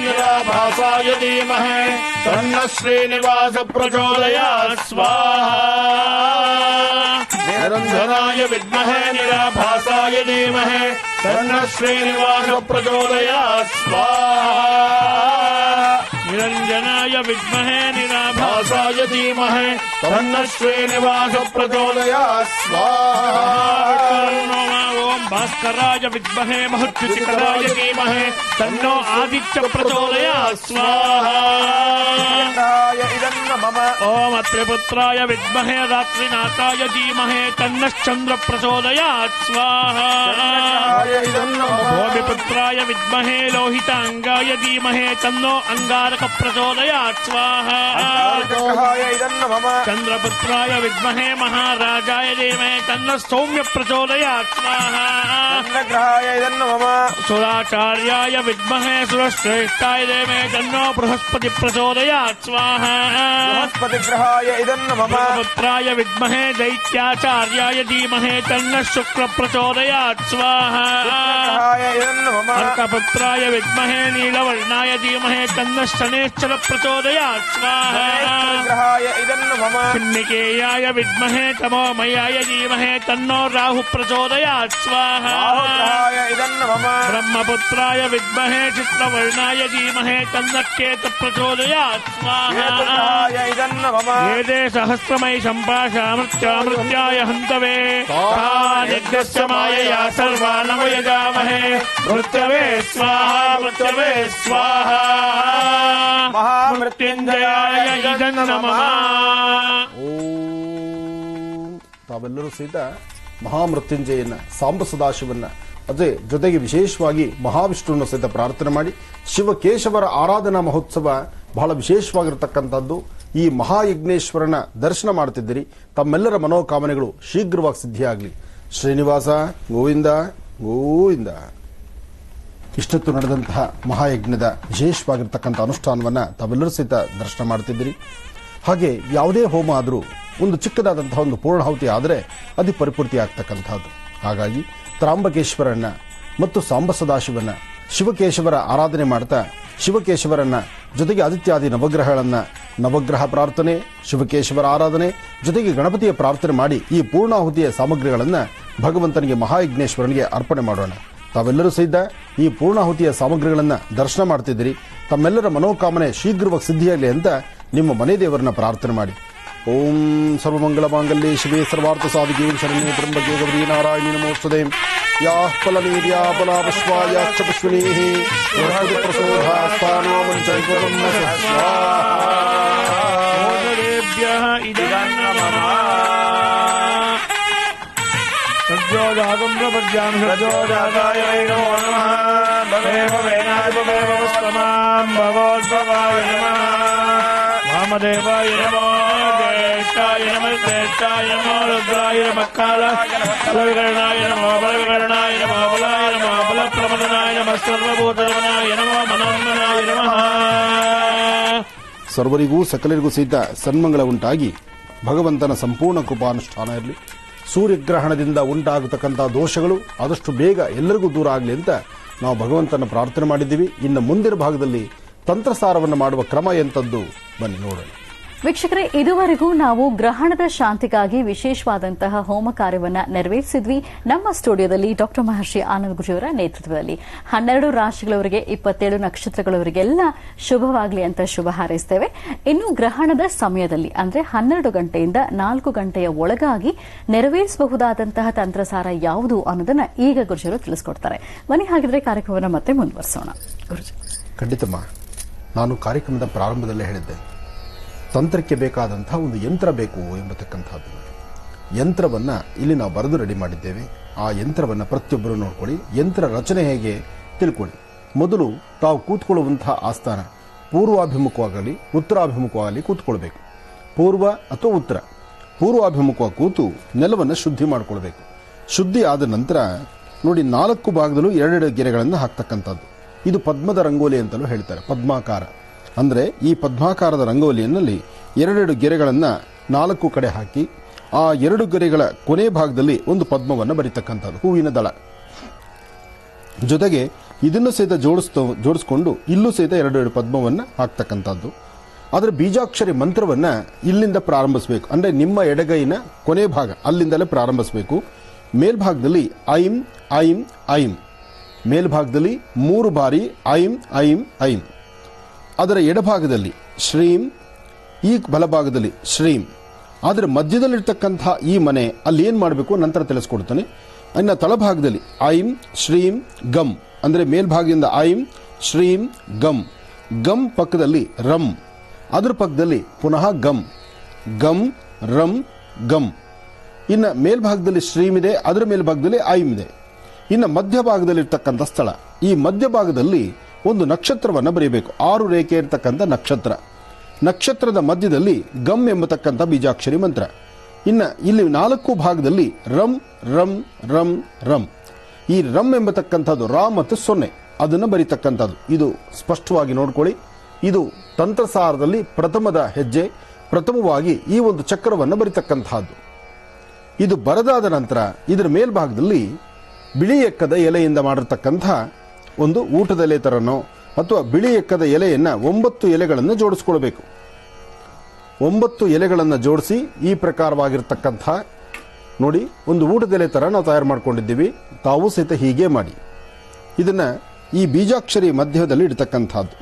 निराभासाय धीमहि तन्नः श्रीनिवास प्रचोदयात् स्वाहा. निरञ्जनाय विद्महे निराभासाय धीमहि तन्नः श्रीनिवास प्रचोदयात् स्वाहा. निरञ्जनाय विद्महे निराभासाय धीमहि तन्नः श्रीनिवास प्रचोदयात् स्वाहा. ओम भास्कराय विद्महे महच्युतिकराय धीमहि तन्नो आदित्य प्रचोदयात् स्वाहा ओम अत्रिपुत्राय विद्महे रात्रिनाथाय धीमहि तन्नश्चन्द्र प्रचोदयात् स्वाहा भूमिपुत्राय विद्महे लोहितांगाय धीमहि तन्नो अंगारक प्रचोदयात् स्वाहा चंद्रपुत्राय विद्महे महाराजाय धीमहि तन्नो सौम्य प्रचोदयात् स्वाहा सुराचार्याय विद्महे सुरश्रेष्ठाय धीमहि तन्नो बृहस्पति प्रचोदयात् स्वाहा पुत्राय विद्महे दैत्याचार्याय धीमहि तन्नः शुक्र प्रचोदयात् स्वाहा अर्कपुत्राय विद्महे नीलवर्णाय धीमहि तन्नः शनैश्चर प्रचोदयात् स्वाहा चिन्निकेयाय विद्महे तमोमयाय धीमहि तन्नो राहु प्रचोदयात् स्वाहा ब्रह्मपुत्राय विद्महे चित्रवर्णाय धीमहि तन्नः केतु प्रचोदयात् स्वाहा वेदे सहस्रमयि सम्पाशामृत्यामृत्याय हन्तवे निग्रस्य मायया सर्वानवयजामहे मृत्यवे स्वाहा मृत्यवे स्वाहा महामृत्युंजयाय इदं नमः ಓಂ ತಾವೆಲ್ಲರೂ ಸಹಿತ ಮಹಾಮೃತ್ಯುಂಜಯನ ಸಾಂಬ ಸದಾಶಿವನ್ನ ಅದೇ ಜೊತೆಗೆ ವಿಶೇಷವಾಗಿ ಮಹಾವಿಷ್ಣುವನ್ನು ಸಹಿತ ಪ್ರಾರ್ಥನೆ ಮಾಡಿ ಶಿವಕೇಶವರ ಆರಾಧನಾ ಮಹೋತ್ಸವ ಬಹಳ ವಿಶೇಷವಾಗಿರತಕ್ಕಂಥದ್ದು. ಈ ಮಹಾಯಜ್ಞೇಶ್ವರನ ದರ್ಶನ ಮಾಡುತ್ತಿದ್ದೀರಿ. ತಮ್ಮೆಲ್ಲರ ಮನೋಕಾಮನೆಗಳು ಶೀಘ್ರವಾಗಿ ಸಿದ್ಧಿಯಾಗಲಿ. ಶ್ರೀನಿವಾಸ ಗೋವಿಂದ ಗೋವಿಂದ. ಇಷ್ಟೊತ್ತು ನಡೆದಂತಹ ಮಹಾಯಜ್ಞದ ವಿಶೇಷವಾಗಿರ್ತಕ್ಕಂಥ ಅನುಷ್ಠಾನವನ್ನ ತಾವೆಲ್ಲರೂ ಸಹಿತ ದರ್ಶನ ಮಾಡುತ್ತಿದ್ದೀರಿ. ಹಾಗೆ ಯಾವುದೇ ಹೋಮ ಆದರೂ ಒಂದು ಚಿಕ್ಕದಾದಂತಹ ಒಂದು ಪೂರ್ಣಾಹುತಿ ಆದರೆ ಅದು ಪರಿಪೂರ್ತಿ ಆಗ್ತಕ್ಕಂಥದ್ದು. ಹಾಗಾಗಿ ತ್ರಾಂಬಕೇಶ್ವರನ್ನ ಮತ್ತು ಸಾಂಬ ಸದಾಶಿವನ ಶಿವಕೇಶವರ ಆರಾಧನೆ ಮಾಡ್ತಾ ಶಿವಕೇಶವರನ್ನ ಜೊತೆಗೆ ಆದಿತ್ಯಾದಿ ನವಗ್ರಹಗಳನ್ನ ನವಗ್ರಹ ಪ್ರಾರ್ಥನೆ, ಶಿವಕೇಶವರ ಆರಾಧನೆ ಜೊತೆಗೆ ಗಣಪತಿಯ ಪ್ರಾರ್ಥನೆ ಮಾಡಿ ಈ ಪೂರ್ಣಾಹುತಿಯ ಸಾಮಗ್ರಿಗಳನ್ನ ಭಗವಂತನಿಗೆ ಮಹಾಯಜ್ಞೇಶ್ವರನಿಗೆ ಅರ್ಪಣೆ ಮಾಡೋಣ. ತಾವೆಲ್ಲರೂ ಸಹಿತ ಈ ಪೂರ್ಣಾಹುತಿಯ ಸಾಮಗ್ರಿಗಳನ್ನ ದರ್ಶನ ಮಾಡ್ತಿದ್ದೀರಿ. ತಮ್ಮೆಲ್ಲರ ಮನೋಕಾಮನೆ ಶೀಘ್ರವಾಗಿ ಸಿದ್ಧಿಯಾಗಲಿ ಅಂತ ನಿಮ್ಮ ಮನೆ ದೇವರನ್ನ ಪ್ರಾರ್ಥನೆ ಮಾಡಿ. ಓಂ ಸರ್ವಮಂಗಳ ಮಾಂಗಲ್ಯೆ ಶಿವೆ ಸರ್ವಾರ್ಥ ಸಾಧಿಕೆ ಶರಣ್ಯೆ ತ್ರ್ಯಂಬಕೆ ಗೌರಿ ನಾರಾಯಣಿ ನಮೋಸ್ತುತೆ. ಯಾಃ ಫಲನೀರ್ಯಾ ಫಲಾಪಶ್ವಾಯಾಶ್ಚ ಪುಷ್ಪಿಣೀಃ ಬೃಹದ್ ಪ್ರಸೋಧಾಸ್ತಾನೋ ಮಂಚೈಕುರಂ ಸ್ವಾಹಾ. ಓಜರೇಭ್ಯಃ ಇದಂ ನಮಃ. ಸಜ್ಜೋಜಾಗಂ ಪ್ರಪದ್ಯಾಂ ಸಜ್ಜೋಜಾಗಾಯ ನಮೋ ನಮಃ. ಭವೇ ಭವೇನಾಯ ಭವೇ ಭವಸ್ತಮಾಂ ಭಗೋದ್ಭವಾಯ ನಮಃ. ವಾಮದೇವಾಯ ನಮೋ ಜ್ಯೇಷ್ಠಾಯ ನಮಃ ಜ್ಯೇಷ್ಠಾಯ ನಮೋ ರುದ್ರಾಯ ನಮಃ ಬಲವಿಕರಣಾಯ ನಮೋ ಬಲವಿಕರಣಾಯ ನಮೋ ಬಲಾಯ ನಮೋ ಬಲಪ್ರಮದನಾಯ ನಮಃ ಸರ್ವಭೂತರಮಣಾಯ ನಮೋ ಮನೋನ್ಮನಾಯ ನಮಃ. ಸರ್ವರಿಗೂ ಸಕಲರಿಗೂ ಸಹಿತ ಸನ್ಮಂಗಳ ಉಂಟಾಗಿ ಭಗವಂತನ ಸಂಪೂರ್ಣ ಕೃಪಾನುಷ್ಠಾನ ಇರಲಿ. ಸೂರ್ಯಗ್ರಹಣದಿಂದ ಉಂಟಾಗತಕ್ಕಂಥ ದೋಷಗಳು ಆದಷ್ಟು ಬೇಗ ಎಲ್ಲರಿಗೂ ದೂರ ಆಗಲಿ ಅಂತ ನಾವು ಭಗವಂತನ ಪ್ರಾರ್ಥನೆ ಮಾಡಿದ್ದೀವಿ. ಇನ್ನು ಮುಂದಿನ ಭಾಗದಲ್ಲಿ ತಂತ್ರಸಾರವನ್ನು ಮಾಡುವ ಕ್ರಮ ಎಂಥದ್ದು ಬನ್ನಿ ನೋಡೋಣ. ವೀಕ್ಷಕರೇ, ಇದುವರೆಗೂ ನಾವು ಗ್ರಹಣದ ಶಾಂತಿಗಾಗಿ ವಿಶೇಷವಾದಂತಹ ಹೋಮ ಕಾರ್ಯವನ್ನ ನೆರವೇರಿಸಿದ್ವಿ ನಮ್ಮ ಸ್ಟುಡಿಯೋದಲ್ಲಿ ಡಾಕ್ಟರ್ ಮಹರ್ಷಿ ಆನಂದ್ ಗುರುಜಿಯವರ ನೇತೃತ್ವದಲ್ಲಿ. 12 ರಾಶಿಗಳವರಿಗೆ 27 ನಕ್ಷತ್ರಗಳವರಿಗೆಲ್ಲ ಶುಭವಾಗಲಿ ಅಂತ ಶುಭ ಹಾರೈಸ್ತೇವೆ. ಇನ್ನು ಗ್ರಹಣದ ಸಮಯದಲ್ಲಿ ಅಂದ್ರೆ 12 ಗಂಟೆಯಿಂದ 4 ಗಂಟೆಯ ಒಳಗಾಗಿ ನೆರವೇರಿಸಬಹುದಾದಂತಹ ತಂತ್ರಸಾರ ಯಾವುದು ಅನ್ನೋದನ್ನ ಈಗ ಗುರುಜಿಯವರು ತಿಳಿಸ್ಕೊಡ್ತಾರೆ. ಬನ್ನಿ ಹಾಗಿದ್ರೆ ಕಾರ್ಯಕ್ರಮವನ್ನು ಮತ್ತೆ ಮುಂದುವರಿಸೋಣ. ಗುರುಜಿ ಖಂಡಿತಮ್ಮ, ನಾನು ಕಾರ್ಯಕ್ರಮದ ಪ್ರಾರಂಭದಲ್ಲೇ ಹೇಳಿದ್ದೆ, ತಂತ್ರಕ್ಕೆ ಬೇಕಾದಂತಹ ಒಂದು ಯಂತ್ರ ಬೇಕು ಎಂಬತಕ್ಕಂಥದ್ದು. ಯಂತ್ರವನ್ನ ಇಲ್ಲಿ ನಾವು ಬರೆದು ರೆಡಿ ಮಾಡಿದ್ದೇವೆ. ಆ ಯಂತ್ರವನ್ನ ಪ್ರತಿಯೊಬ್ಬರು ನೋಡ್ಕೊಳ್ಳಿ. ಯಂತ್ರ ರಚನೆ ಹೇಗೆ ತಿಳ್ಕೊಳ್ಳಿ. ಮೊದಲು ತಾವು ಕೂತ್ಕೊಳ್ಳುವಂತಹ ಆಸ್ಥಾನ ಪೂರ್ವಾಭಿಮುಖವಾಗಲಿ ಉತ್ತರಾಭಿಮುಖವಾಗಲಿ ಕೂತ್ಕೊಳ್ಬೇಕು. ಪೂರ್ವ ಅಥವಾ ಉತ್ತರ. ಪೂರ್ವಾಭಿಮುಖವಾಗಿ ಕೂತು ನೆಲವನ್ನು ಶುದ್ಧಿ ಮಾಡಿಕೊಳ್ಬೇಕು. ಶುದ್ಧಿ ಆದ ನಂತರ ನೋಡಿ 4 ಭಾಗದಲ್ಲೂ 2 ಗೆರೆಗಳನ್ನು ಹಾಕ್ತಕ್ಕಂಥದ್ದು. ಇದು ಪದ್ಮದ ರಂಗೋಲಿ ಅಂತಲೂ ಹೇಳ್ತಾರೆ. ಪದ್ಮಾಕಾರ ಅಂದ್ರೆ ಈ ಪದ್ಮಾಕಾರದ ರಂಗೋಲಿಯಲ್ಲಿ 2 ಗೆರೆಗಳನ್ನ 4 ಕಡೆ ಹಾಕಿ ಆ 2 ಗೆರೆಗಳ ಕೊನೆ ಭಾಗದಲ್ಲಿ ಒಂದು ಪದ್ಮವನ್ನು ಬರೀತಕ್ಕಂಥದ್ದು, ಹೂವಿನ ದಳ. ಜೊತೆಗೆ ಇದನ್ನು ಸಹಿತ ಜೋಡಿಸ್ಕೊಂಡು ಇಲ್ಲೂ ಸಹಿತ 2 ಪದ್ಮವನ್ನು ಹಾಕ್ತಕ್ಕಂಥದ್ದು. ಅದರ ಬೀಜಾಕ್ಷರಿ ಮಂತ್ರವನ್ನ ಇಲ್ಲಿಂದ ಪ್ರಾರಂಭಿಸಬೇಕು. ಅಂದ್ರೆ ನಿಮ್ಮ ಎಡಗೈನ ಕೊನೆ ಭಾಗ ಅಲ್ಲಿಂದಲೇ ಪ್ರಾರಂಭಿಸಬೇಕು. ಮೇಲ್ಭಾಗದಲ್ಲಿ ಐಂ ಐಂ ಐಂ, ಮೇಲ್ಭಾಗದಲ್ಲಿ 3 ಬಾರಿ ಐಂ ಐಂ ಐಂ. ಅದರ ಎಡಭಾಗದಲ್ಲಿ ಶ್ರೀಂ, ಈ ಬಲಭಾಗದಲ್ಲಿ ಶ್ರೀಂ. ಆದರೆ ಮಧ್ಯದಲ್ಲಿರ್ತಕ್ಕಂಥ ಈ ಮನೆ ಅಲ್ಲಿ ಏನು ಮಾಡಬೇಕು ನಂತರ ತಿಳಿಸ್ಕೊಡ್ತಾನೆ. ಇನ್ನು ತಳಭಾಗದಲ್ಲಿ ಐಂ ಶ್ರೀಂ ಗಂ ಅಂದರೆ ಮೇಲ್ಭಾಗದಿಂದ ಐಂ ಶ್ರೀಂ ಗಂ, ಗಂ ಪಕ್ಕದಲ್ಲಿ ರಂ, ಅದರ ಪಕ್ಕದಲ್ಲಿ ಪುನಃ ಗಂ, ಗಂ ರಂ ಗಂ. ಇನ್ನು ಮೇಲ್ಭಾಗದಲ್ಲಿ ಶ್ರೀಂ ಇದೆ, ಅದರ ಮೇಲ್ಭಾಗದಲ್ಲಿ ಐಂ ಇದೆ. ಇನ್ನು ಮಧ್ಯಭಾಗದಲ್ಲಿರ್ತಕ್ಕಂಥ ಸ್ಥಳ, ಈ ಮಧ್ಯಭಾಗದಲ್ಲಿ ಒಂದು ನಕ್ಷತ್ರವನ್ನು ಬರೆಯಬೇಕು. 6 ರೇಖೆ ಇರತಕ್ಕಂಥ ನಕ್ಷತ್ರ, ನಕ್ಷತ್ರದ ಮಧ್ಯದಲ್ಲಿ ಗಂ ಎಂಬತಕ್ಕಂಥ ಬೀಜಾಕ್ಷರಿ ಮಂತ್ರ. ಇನ್ನು ಇಲ್ಲಿ 4 ಭಾಗದಲ್ಲಿ ರಂ ರಂ ರಂ ರಂ. ಈ ರಂ ಎಂಬತಕ್ಕಂಥದ್ದು ರಾ ಮತ್ತು 0 ಅದನ್ನು ಬರೀತಕ್ಕಂಥದ್ದು. ಇದು ಸ್ಪಷ್ಟವಾಗಿ ನೋಡ್ಕೊಳ್ಳಿ. ಇದು ತಂತ್ರಸಾರದಲ್ಲಿ ಪ್ರಥಮದ ಹೆಜ್ಜೆ, ಪ್ರಥಮವಾಗಿ ಈ ಒಂದು ಚಕ್ರವನ್ನು ಬರೀತಕ್ಕಂತಹದ್ದು. ಇದು ಬರದಾದ ನಂತರ ಇದರ ಮೇಲ್ಭಾಗದಲ್ಲಿ ಬಿಳಿ ಎಕ್ಕದ ಎಲೆಯಿಂದ ಮಾಡಿರ್ತಕ್ಕಂಥ ಒಂದು ಊಟದ ಎಲೆ ತರನೋ ಅಥವಾ ಬಿಳಿ ಎಕ್ಕದ ಎಲೆಯನ್ನು 9 ಎಲೆಗಳನ್ನು ಜೋಡಿಸ್ಕೊಳ್ಬೇಕು. 9 ಎಲೆಗಳನ್ನು ಜೋಡಿಸಿ ಈ ಪ್ರಕಾರವಾಗಿರ್ತಕ್ಕಂಥ ನೋಡಿ ಒಂದು ಊಟದ ಎಲೆ ತರ ನಾವು ತಯಾರು ಮಾಡ್ಕೊಂಡಿದ್ದೀವಿ. ತಾವು ಸಹಿತ ಹೀಗೆ ಮಾಡಿ ಇದನ್ನ ಈ ಬೀಜಾಕ್ಷರಿ ಮಧ್ಯದಲ್ಲಿ ಇಡತಕ್ಕಂಥದ್ದು,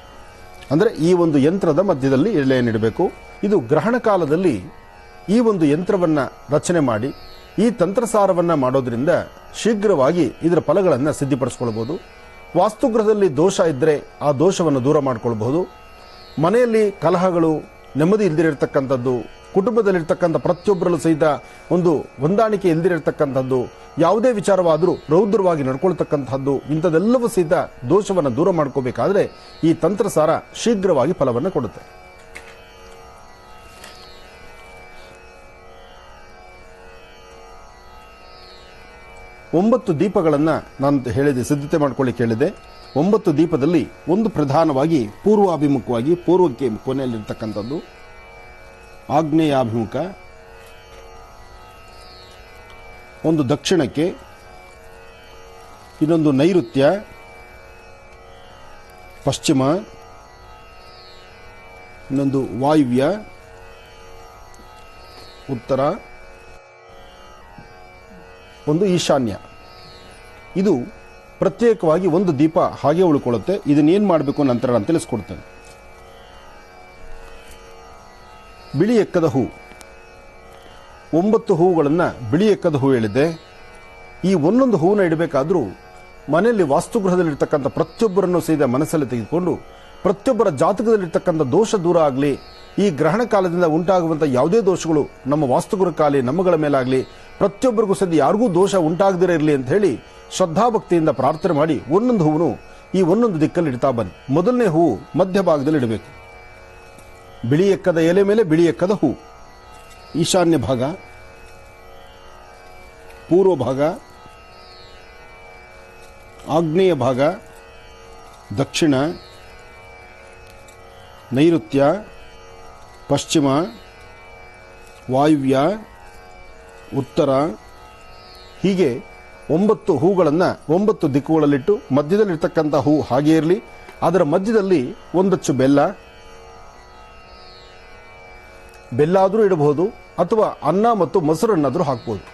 ಅಂದರೆ ಈ ಒಂದು ಯಂತ್ರದ ಮಧ್ಯದಲ್ಲಿ ಎಲೆಯನ್ನಿಡಬೇಕು. ಇದು ಗ್ರಹಣ ಕಾಲದಲ್ಲಿ ಈ ಒಂದು ಯಂತ್ರವನ್ನು ರಚನೆ ಮಾಡಿ ಈ ತಂತ್ರಸಾರವನ್ನು ಮಾಡೋದ್ರಿಂದ ಶೀಘ್ರವಾಗಿ ಇದರ ಫಲಗಳನ್ನು ಸಿದ್ಧಿಪಡಿಸ್ಕೊಳ್ಬಹುದು. ವಾಸ್ತುಗೃಹದಲ್ಲಿ ದೋಷ ಇದ್ದರೆ ಆ ದೋಷವನ್ನು ದೂರ ಮಾಡಿಕೊಳ್ಬಹುದು. ಮನೆಯಲ್ಲಿ ಕಲಹಗಳು, ನೆಮ್ಮದಿ ಇಲ್ದಿರತಕ್ಕಂಥದ್ದು, ಕುಟುಂಬದಲ್ಲಿರ್ತಕ್ಕಂಥ ಪ್ರತಿಯೊಬ್ಬರಲ್ಲೂ ಸಹಿತ ಒಂದು ಹೊಂದಾಣಿಕೆ ಇಲ್ದಿರತಕ್ಕಂಥದ್ದು, ಯಾವುದೇ ವಿಚಾರವಾದರೂ ರೌದ್ರವಾಗಿ ನಡ್ಕೊಳ್ತಕ್ಕಂಥದ್ದು, ಇಂಥದೆಲ್ಲವೂ ಸಹಿತ ದೋಷವನ್ನು ದೂರ ಮಾಡ್ಕೋಬೇಕಾದ್ರೆ ಈ ತಂತ್ರಸಾರ ಶೀಘ್ರವಾಗಿ ಫಲವನ್ನು ಕೊಡುತ್ತೆ. ಒಂಬತ್ತು ದೀಪಗಳನ್ನು ನಾನು ಹೇಳಿದೆ, ಸಿದ್ಧತೆ ಮಾಡ್ಕೊಳ್ಳಿಕ್ಕೆ ಹೇಳಿದೆ. 9 ದೀಪದಲ್ಲಿ ಒಂದು ಪ್ರಧಾನವಾಗಿ ಪೂರ್ವಾಭಿಮುಖವಾಗಿ ಪೂರ್ವಕ್ಕೆ ಕೊನೆಯಲ್ಲಿರ್ತಕ್ಕಂಥದ್ದು, ಆಗ್ನೇಯಾಭಿಮುಖ, ಒಂದು ದಕ್ಷಿಣಕ್ಕೆ, ಇನ್ನೊಂದು ನೈಋತ್ಯ, ಪಶ್ಚಿಮ, ಇನ್ನೊಂದು ವಾಯುವ್ಯ, ಉತ್ತರ, ಒಂದು ಈಶಾನ್ಯ. ಇದು ಪ್ರತ್ಯೇಕವಾಗಿ ಒಂದು ದೀಪ ಹಾಗೆ ಉಳ್ಕೊಳ್ಳುತ್ತೆ. ಇದನ್ನೇನು ಮಾಡಬೇಕು ನಂತರ ನಾನು ತಿಳಿಸ್ಕೊಡ್ತೇನೆ. ಬಿಳಿ ಎಕ್ಕದ ಹೂ, 9 ಹೂಗಳನ್ನು ಬಿಳಿ ಎಕ್ಕದ ಹೂ ಹೇಳಿದ್ದೆ. ಈ ಒಂದೊಂದು ಹೂವನ್ನ ಇಡಬೇಕಾದ್ರೂ ಮನೆಯಲ್ಲಿ ವಾಸ್ತುಗೃಹದಲ್ಲಿರ್ತಕ್ಕಂಥ ಪ್ರತಿಯೊಬ್ಬರನ್ನು ಸಹಿತ ಮನಸ್ಸಲ್ಲಿ ತೆಗೆದುಕೊಂಡು ಪ್ರತಿಯೊಬ್ಬರ ಜಾತಕದಲ್ಲಿರ್ತಕ್ಕಂಥ ದೋಷ ದೂರ ಆಗಲಿ, ಈ ಗ್ರಹಣ ಕಾಲದಿಂದ ಉಂಟಾಗುವಂಥ ಯಾವುದೇ ದೋಷಗಳು ನಮ್ಮ ವಾಸ್ತುಗೃಹಕ್ಕಾಗಲಿ ನಮ್ಮಗಳ ಮೇಲಾಗಲಿ ಪ್ರತಿಯೊಬ್ಬರಿಗೂ ಸದ್ಯ ಯಾರಿಗೂ ದೋಷ ಉಂಟಾಗದಿರೇ ಇರಲಿ ಅಂತ ಹೇಳಿ ಶ್ರದ್ಧಾಭಕ್ತಿಯಿಂದ ಪ್ರಾರ್ಥನೆ ಮಾಡಿ ಒಂದೊಂದು ಹೂವನ್ನು ಈ ಒಂದೊಂದು ದಿಕ್ಕಲ್ಲಿ ಇಡ್ತಾ ಬನ್ನಿ. ಮೊದಲನೇ ಹೂವು ಮಧ್ಯಭಾಗದಲ್ಲಿ ಇಡಬೇಕು. ಬಿಳಿ ಎಕ್ಕದ ಎಲೆ ಮೇಲೆ ಬಿಳಿ ಎಕ್ಕದ ಹೂ. ಈಶಾನ್ಯ ಭಾಗ, ಪೂರ್ವ ಭಾಗ, ಆಗ್ನೇಯ ಭಾಗ, ದಕ್ಷಿಣ, ನೈಋತ್ಯ, ಪಶ್ಚಿಮ, ವಾಯುವ್ಯ, ಉತ್ತರ, ಹೀಗೆ 9 ಹೂಗಳನ್ನು 9 ದಿಕ್ಕುಗಳಲ್ಲಿಟ್ಟು ಮಧ್ಯದಲ್ಲಿರ್ತಕ್ಕಂಥ ಹೂ ಹಾಗೆ ಇರಲಿ. ಅದರ ಮಧ್ಯದಲ್ಲಿ ಒಂದಚ್ಚು ಬೆಲ್ಲ ಆದರೂ ಇಡಬಹುದು, ಅಥವಾ ಅನ್ನ ಮತ್ತು ಮೊಸರನ್ನಾದರೂ ಹಾಕಬಹುದು.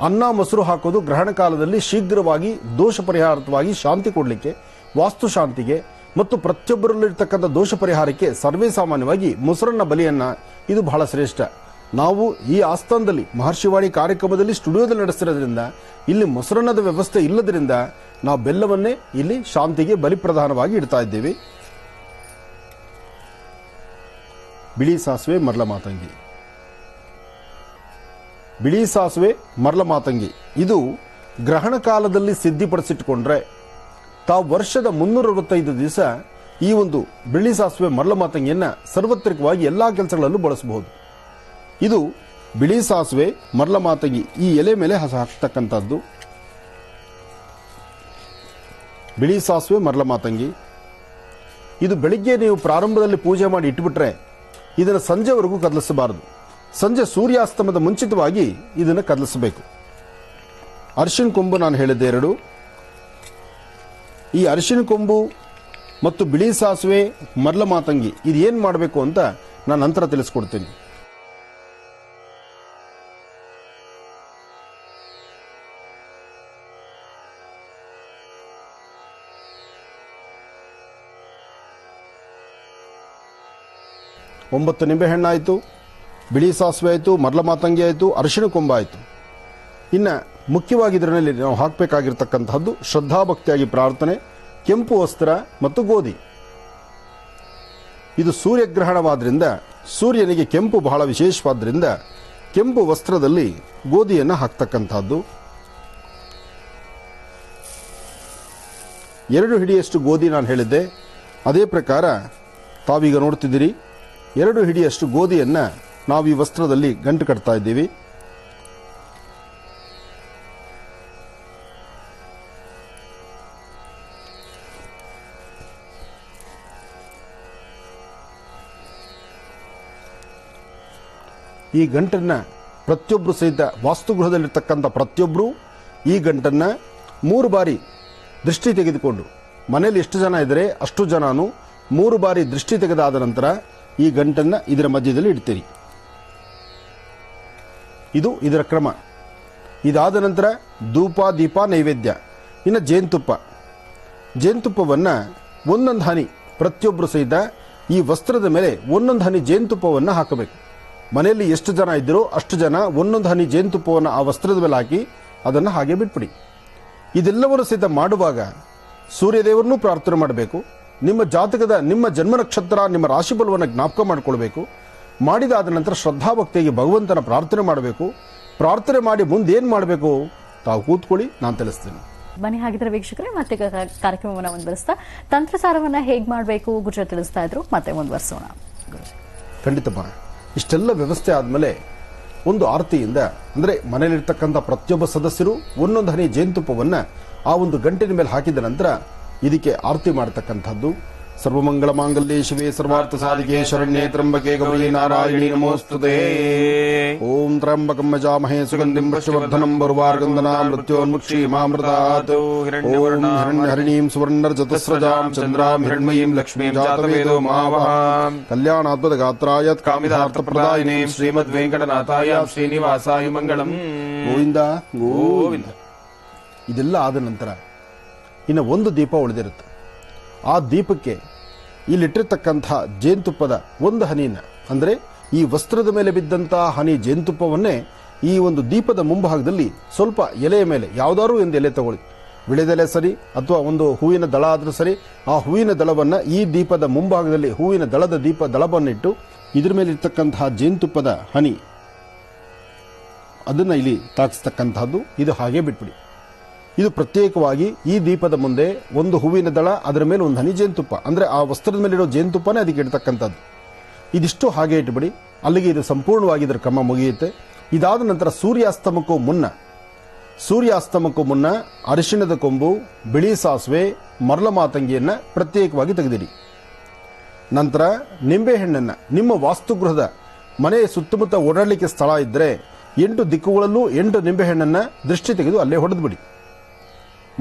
ಅನ್ನ ಮೊಸರು ಹಾಕೋದು ಗ್ರಹಣ ಕಾಲದಲ್ಲಿ ಶೀಘ್ರವಾಗಿ ದೋಷ ಪರಿಹಾರವಾಗಿ ಶಾಂತಿ ಕೊಡಲಿಕ್ಕೆ, ವಾಸ್ತು ಶಾಂತಿಗೆ ಮತ್ತು ಪ್ರತಿಯೊಬ್ಬರಲ್ಲಿರ್ತಕ್ಕಂಥ ದೋಷ ಪರಿಹಾರಕ್ಕೆ ಸರ್ವೇ ಸಾಮಾನ್ಯವಾಗಿ ಮೊಸರನ್ನ ಬಲಿಯನ್ನ ಇದು ಬಹಳ ಶ್ರೇಷ್ಠ. ನಾವು ಈ ಆಸ್ಥಾನದಲ್ಲಿ ಮಹರ್ಷಿವಾಣಿ ಕಾರ್ಯಕ್ರಮದಲ್ಲಿ ಸ್ಟುಡಿಯೋದಲ್ಲಿ ನಡೆಸಿರೋದ್ರಿಂದ ಇಲ್ಲಿ ಮೊಸರನ್ನದ ವ್ಯವಸ್ಥೆ ಇಲ್ಲದ್ರಿಂದ ನಾವು ಬೆಲ್ಲವನ್ನೇ ಇಲ್ಲಿ ಶಾಂತಿಗೆ ಬಲಿಪ್ರಧಾನವಾಗಿ ಇಡ್ತಾ ಇದ್ದೇವೆ. ಬಿಳಿ ಸಾಸಿವೆ ಮರಳ ಮಾತಂಗಿ, ಬಿಳಿ ಸಾಸಿವೆ ಮರಳ ಮಾತಂಗಿ ಇದು ಗ್ರಹಣ ಕಾಲದಲ್ಲಿ ಸಿದ್ಧಿಪಡಿಸಿಟ್ಕೊಂಡ್ರೆ ತಾವು ವರ್ಷದ 365 ದಿವಸ ಈ ಒಂದು ಬಿಳಿ ಸಾಸಿವೆ ಮರಳ ಮಾತಂಗಿಯನ್ನ ಸಾರ್ವತ್ರಿಕವಾಗಿ ಎಲ್ಲಾ ಕೆಲಸಗಳಲ್ಲೂ ಬಳಸಬಹುದು. ಇದು ಬಿಳಿ ಸಾಸಿವೆ ಮರಳ ಮಾತಂಗಿ ಈ ಎಲೆ ಮೇಲೆ ಹಾಕ್ತಕ್ಕಂಥದ್ದು. ಬಿಳಿ ಸಾಸಿವೆ ಮರಳ ಮಾತಂಗಿ ಇದು ಬೆಳಿಗ್ಗೆ ನೀವು ಪ್ರಾರಂಭದಲ್ಲಿ ಪೂಜೆ ಮಾಡಿ ಇಟ್ಬಿಟ್ರೆ ಇದನ್ನು ಸಂಜೆವರೆಗೂ ಕದಲಿಸಬಾರದು. ಸಂಜೆ ಸೂರ್ಯಾಸ್ತಮದ ಮುಂಚಿತವಾಗಿ ಇದನ್ನು ಕದಲಿಸಬೇಕು. ಅರಿಶಿನ ಕೊಂಬು ನಾನು ಹೇಳಿದ್ದೆ 2. ಈ ಅರಿಶಿನ ಕೊಂಬು ಮತ್ತು ಬಿಳಿ ಸಾಸಿವೆ ಮರಳ ಮಾತಂಗಿ ಇದು ಏನು ಮಾಡಬೇಕು ಅಂತ ನಾನು ನಂತರ ತಿಳಿಸ್ಕೊಡ್ತೀನಿ. ಒಂಬತ್ತು ನಿಂಬೆಹಣ್ಣಾಯಿತು, ಬಿಳಿ ಸಾಸಿವೆ ಆಯಿತು, ಮರಳ ಮಾತಂಗಿ ಆಯಿತು, ಅರಿಶಿಣ ಕೊಂಬ ಆಯಿತು. ಇನ್ನು ಮುಖ್ಯವಾಗಿ ಇದರಲ್ಲಿ ನಾವು ಹಾಕಬೇಕಾಗಿರ್ತಕ್ಕಂಥದ್ದು ಶ್ರದ್ಧಾಭಕ್ತಿಯಾಗಿ ಪ್ರಾರ್ಥನೆ, ಕೆಂಪು ವಸ್ತ್ರ ಮತ್ತು ಗೋಧಿ. ಇದು ಸೂರ್ಯಗ್ರಹಣವಾದ್ರಿಂದ ಸೂರ್ಯನಿಗೆ ಕೆಂಪು ಬಹಳ ವಿಶೇಷವಾದ್ರಿಂದ ಕೆಂಪು ವಸ್ತ್ರದಲ್ಲಿ ಗೋಧಿಯನ್ನು ಹಾಕ್ತಕ್ಕಂಥದ್ದು. 2 ಹಿಡಿಯಷ್ಟು ಗೋಧಿ ನಾನು ಹೇಳಿದ್ದೆ. ಅದೇ ಪ್ರಕಾರ ತಾವೀಗ ನೋಡ್ತಿದ್ದೀರಿ, 2 ಹಿಡಿಯಷ್ಟು ಗೋಧಿಯನ್ನು ನಾವು ಈ ವಸ್ತ್ರದಲ್ಲಿ ಗಂಟು ಕಟ್ತಾ ಇದ್ದೀವಿ. ಈ ಗಂಟನ್ನು ಪ್ರತಿಯೊಬ್ಬರು ಸಹಿತ ವಾಸ್ತುಗೃಹದಲ್ಲಿರ್ತಕ್ಕಂಥ ಪ್ರತಿಯೊಬ್ಬರು ಈ ಗಂಟನ್ನು 3 ಬಾರಿ ದೃಷ್ಟಿ ತೆಗೆದುಕೊಂಡು, ಮನೆಯಲ್ಲಿ ಎಷ್ಟು ಜನ ಇದ್ದರೆ ಅಷ್ಟು ಜನನು 3 ಬಾರಿ ದೃಷ್ಟಿ ತೆಗೆದಾದ ನಂತರ ಈ ಗಂಟನ್ನು ಇದರ ಮಧ್ಯದಲ್ಲಿ ಇಡ್ತೀರಿ. ಇದು ಇದರ ಕ್ರಮ. ಇದಾದ ನಂತರ ಧೂಪ, ದೀಪ, ನೈವೇದ್ಯ. ಇನ್ನು ಜೇನುತುಪ್ಪವನ್ನು ಒಂದೊಂದು ಹನಿ ಪ್ರತಿಯೊಬ್ಬರು ಸಹಿತ ಈ ವಸ್ತ್ರದ ಮೇಲೆ ಒಂದೊಂದು ಹನಿ ಜೇನುತುಪ್ಪವನ್ನು ಹಾಕಬೇಕು. ಮನೆಯಲ್ಲಿ ಎಷ್ಟು ಜನ ಇದ್ದರೋ ಅಷ್ಟು ಜನ ಒಂದೊಂದು ಹನಿ ಜೇನುತುಪ್ಪವನ್ನು ಆ ವಸ್ತ್ರದ ಮೇಲೆ ಹಾಕಿ ಅದನ್ನು ಹಾಗೆ ಬಿಟ್ಬಿಡಿ. ಇದೆಲ್ಲವನ್ನು ಸಹಿತ ಮಾಡುವಾಗ ಸೂರ್ಯದೇವರನ್ನೂ ಪ್ರಾರ್ಥನೆ ಮಾಡಬೇಕು. ನಿಮ್ಮ ಜಾತಕದ ನಿಮ್ಮ ಜನ್ಮ ನಕ್ಷತ್ರ, ನಿಮ್ಮ ರಾಶಿಫಲವನ್ನು ಜ್ಞಾಪಕ ಮಾಡಿಕೊಳ್ಬೇಕು. ಮಾಡಿದಾದ ನಂತರ ಶ್ರದ್ಧಾಭಕ್ತಿಯಾಗಿ ಭಗವಂತನ ಪ್ರಾರ್ಥನೆ ಮಾಡಬೇಕು. ಪ್ರಾರ್ಥನೆ ಮಾಡಿ ಮುಂದೆ ಏನು ಮಾಡಬೇಕು ತಾವು ಕೂತ್ಕೊಳ್ಳಿ, ನಾನು ತಿಳಿಸ್ತೇನೆ. ಬನ್ನಿ ಹಾಗಿದ್ರೆ ವೀಕ್ಷಕರೇ, ಮತ್ತೆ ಕಾರ್ಯಕ್ರಮವನ್ನು ಮುಂದುವರಿಸ್ತಾ ತಂತ್ರಸಾರವನ್ನು ಹೇಗೆ ಮಾಡಬೇಕು ಗುರುಜಿ ತಿಳಿಸ್ತಾ ಇದ್ರು, ಮತ್ತೆ ಮುಂದುವರಿಸೋಣ. ಖಂಡಿತಮ್ಮ. ಇಷ್ಟೆಲ್ಲ ವ್ಯವಸ್ಥೆ ಆದಮೇಲೆ ಒಂದು ಆರತಿಯಿಂದ, ಅಂದರೆ ಮನೆಯಲ್ಲಿರ್ತಕ್ಕಂಥ ಪ್ರತಿಯೊಬ್ಬ ಸದಸ್ಯರು ಒಂದೊಂದು ಹನಿ ಜೇನುತುಪ್ಪವನ್ನು ಆ ಒಂದು ಗಂಟಿನ ಮೇಲೆ ಹಾಕಿದ ನಂತರ ಇದಕ್ಕೆ ಆರತಿ ಮಾಡತಕ್ಕಂಥದ್ದು. ಸರ್ವಮಂಗಳ ಮಾಂಗಲ್ಯೇ ಶಿವೆ ಸರ್ವಾರ್ಥ ಸಾಧಿಕೆ ಶರಣ್ಯೇ ತ್ರ್ಯಂಬಕೆ ಗೌರಿ ನಾರಾಯಣಿ ನಮೋಸ್ತುತೇ. ಓಂ ತ್ರ್ಯಂಬಕಂ ಯಜಾಮಹೇ ಸುಗಂಧಿಂ ಪುಷ್ಟಿವರ್ಧನಂ ಬರ್ವಾರ್ಗಂಧನಾ ಮೃತ್ಯೋನ್ಮುಕ್ಷೀಮಾಮೃತಾತ್. ಓಂ ಹಿರಣ್ಯಹರಿಣೀಂ ಸುವರ್ಣರ್ಜತಸ್ರಜಾಂ ಚಂದ್ರಾಂ ಹಿರಣ್ಮಯೀಂ ಲಕ್ಷ್ಮೀಂ ಜಾತವೇದೋ ಮಾವಹಾಂ. ಕಲ್ಯಾಣಾದ್ಭುತ ಗಾತ್ರಾಯ ಕಾಮಿತಾರ್ಥಪ್ರದಾಯಿನೇ ಶ್ರೀಮದ್ ವೆಂಕಟನಾಥಾಯ ಶ್ರೀನಿವಾಸಾಯ ಮಂಗಳಂ. ಗೋವಿಂದ ಗೋವಿಂದ. ಇದೆಲ್ಲ ಆದ ನಂತರ ಇನ್ನು ಒಂದು ದೀಪ ಉಳಿದಿರುತ್ತೆ. ಆ ದೀಪಕ್ಕೆ ಇಲ್ಲಿಟ್ಟಿರ್ತಕ್ಕಂಥ ಜೇನುತುಪ್ಪದ ಒಂದು ಹನಿಯನ್ನು, ಅಂದರೆ ಈ ವಸ್ತ್ರದ ಮೇಲೆ ಬಿದ್ದಂತಹ ಹನಿ ಜೇನುತುಪ್ಪವನ್ನೇ ಈ ಒಂದು ದೀಪದ ಮುಂಭಾಗದಲ್ಲಿ ಸ್ವಲ್ಪ ಎಲೆಯ ಮೇಲೆ, ಯಾವುದಾದ್ರೂ ಒಂದು ಎಲೆ ತಗೊಳ್ಳಿ, ವಿಳೆದೆಲೆ ಸರಿ ಅಥವಾ ಒಂದು ಹೂವಿನ ದಳ ಆದರೂ ಸರಿ, ಆ ಹೂವಿನ ದಳವನ್ನು ಈ ದೀಪದ ಮುಂಭಾಗದಲ್ಲಿ ಹೂವಿನ ದಳದ ದಳವನ್ನಿಟ್ಟು ಇದ್ರ ಮೇಲೆ ಇರ್ತಕ್ಕಂತಹ ಜೇನುತುಪ್ಪದ ಹನಿ ಅದನ್ನು ಇಲ್ಲಿ ತಾಕಿಸ್ತಕ್ಕಂಥದ್ದು. ಇದು ಹಾಗೆ ಬಿಟ್ಬಿಡಿ. ಇದು ಪ್ರತ್ಯೇಕವಾಗಿ ಈ ದೀಪದ ಮುಂದೆ ಒಂದು ಹೂವಿನ ದಳ, ಅದರ ಮೇಲೆ ಒಂದು ಹನಿ ಜೇನುತುಪ್ಪ, ಅಂದರೆ ಆ ವಸ್ತ್ರದ ಮೇಲಿರೋ ಜೇನುತುಪ್ಪನೇ ಅದಕ್ಕೆ ಇಡ್ತಕ್ಕಂಥದ್ದು. ಇದಿಷ್ಟು ಹಾಗೆ ಇಟ್ಬಿಡಿ. ಅಲ್ಲಿಗೆ ಇದು ಸಂಪೂರ್ಣವಾಗಿ ಇದರ ಕ್ರಮ ಮುಗಿಯುತ್ತೆ. ಇದಾದ ನಂತರ ಸೂರ್ಯಾಸ್ತಮಕ್ಕೂ ಮುನ್ನ ಅರಿಶಿಣದ ಕೊಂಬು, ಬಿಳಿ ಸಾಸಿವೆ, ಮರಳ ಮಾತಂಗಿಯನ್ನು ಪ್ರತ್ಯೇಕವಾಗಿ ತೆಗೆದಿಡಿ. ನಂತರ ನಿಂಬೆಹಣ್ಣನ್ನು ನಿಮ್ಮ ವಾಸ್ತುಗೃಹದ ಮನೆಯ ಸುತ್ತಮುತ್ತ ಓಡಾಡಲಿಕ್ಕೆ ಸ್ಥಳ ಇದ್ದರೆ 8 ದಿಕ್ಕುಗಳಲ್ಲೂ 8 ನಿಂಬೆಹಣ್ಣನ್ನು ದೃಷ್ಟಿ ತೆಗೆದು ಅಲ್ಲೇ ಹೊಡೆದ್ಬಿಡಿ.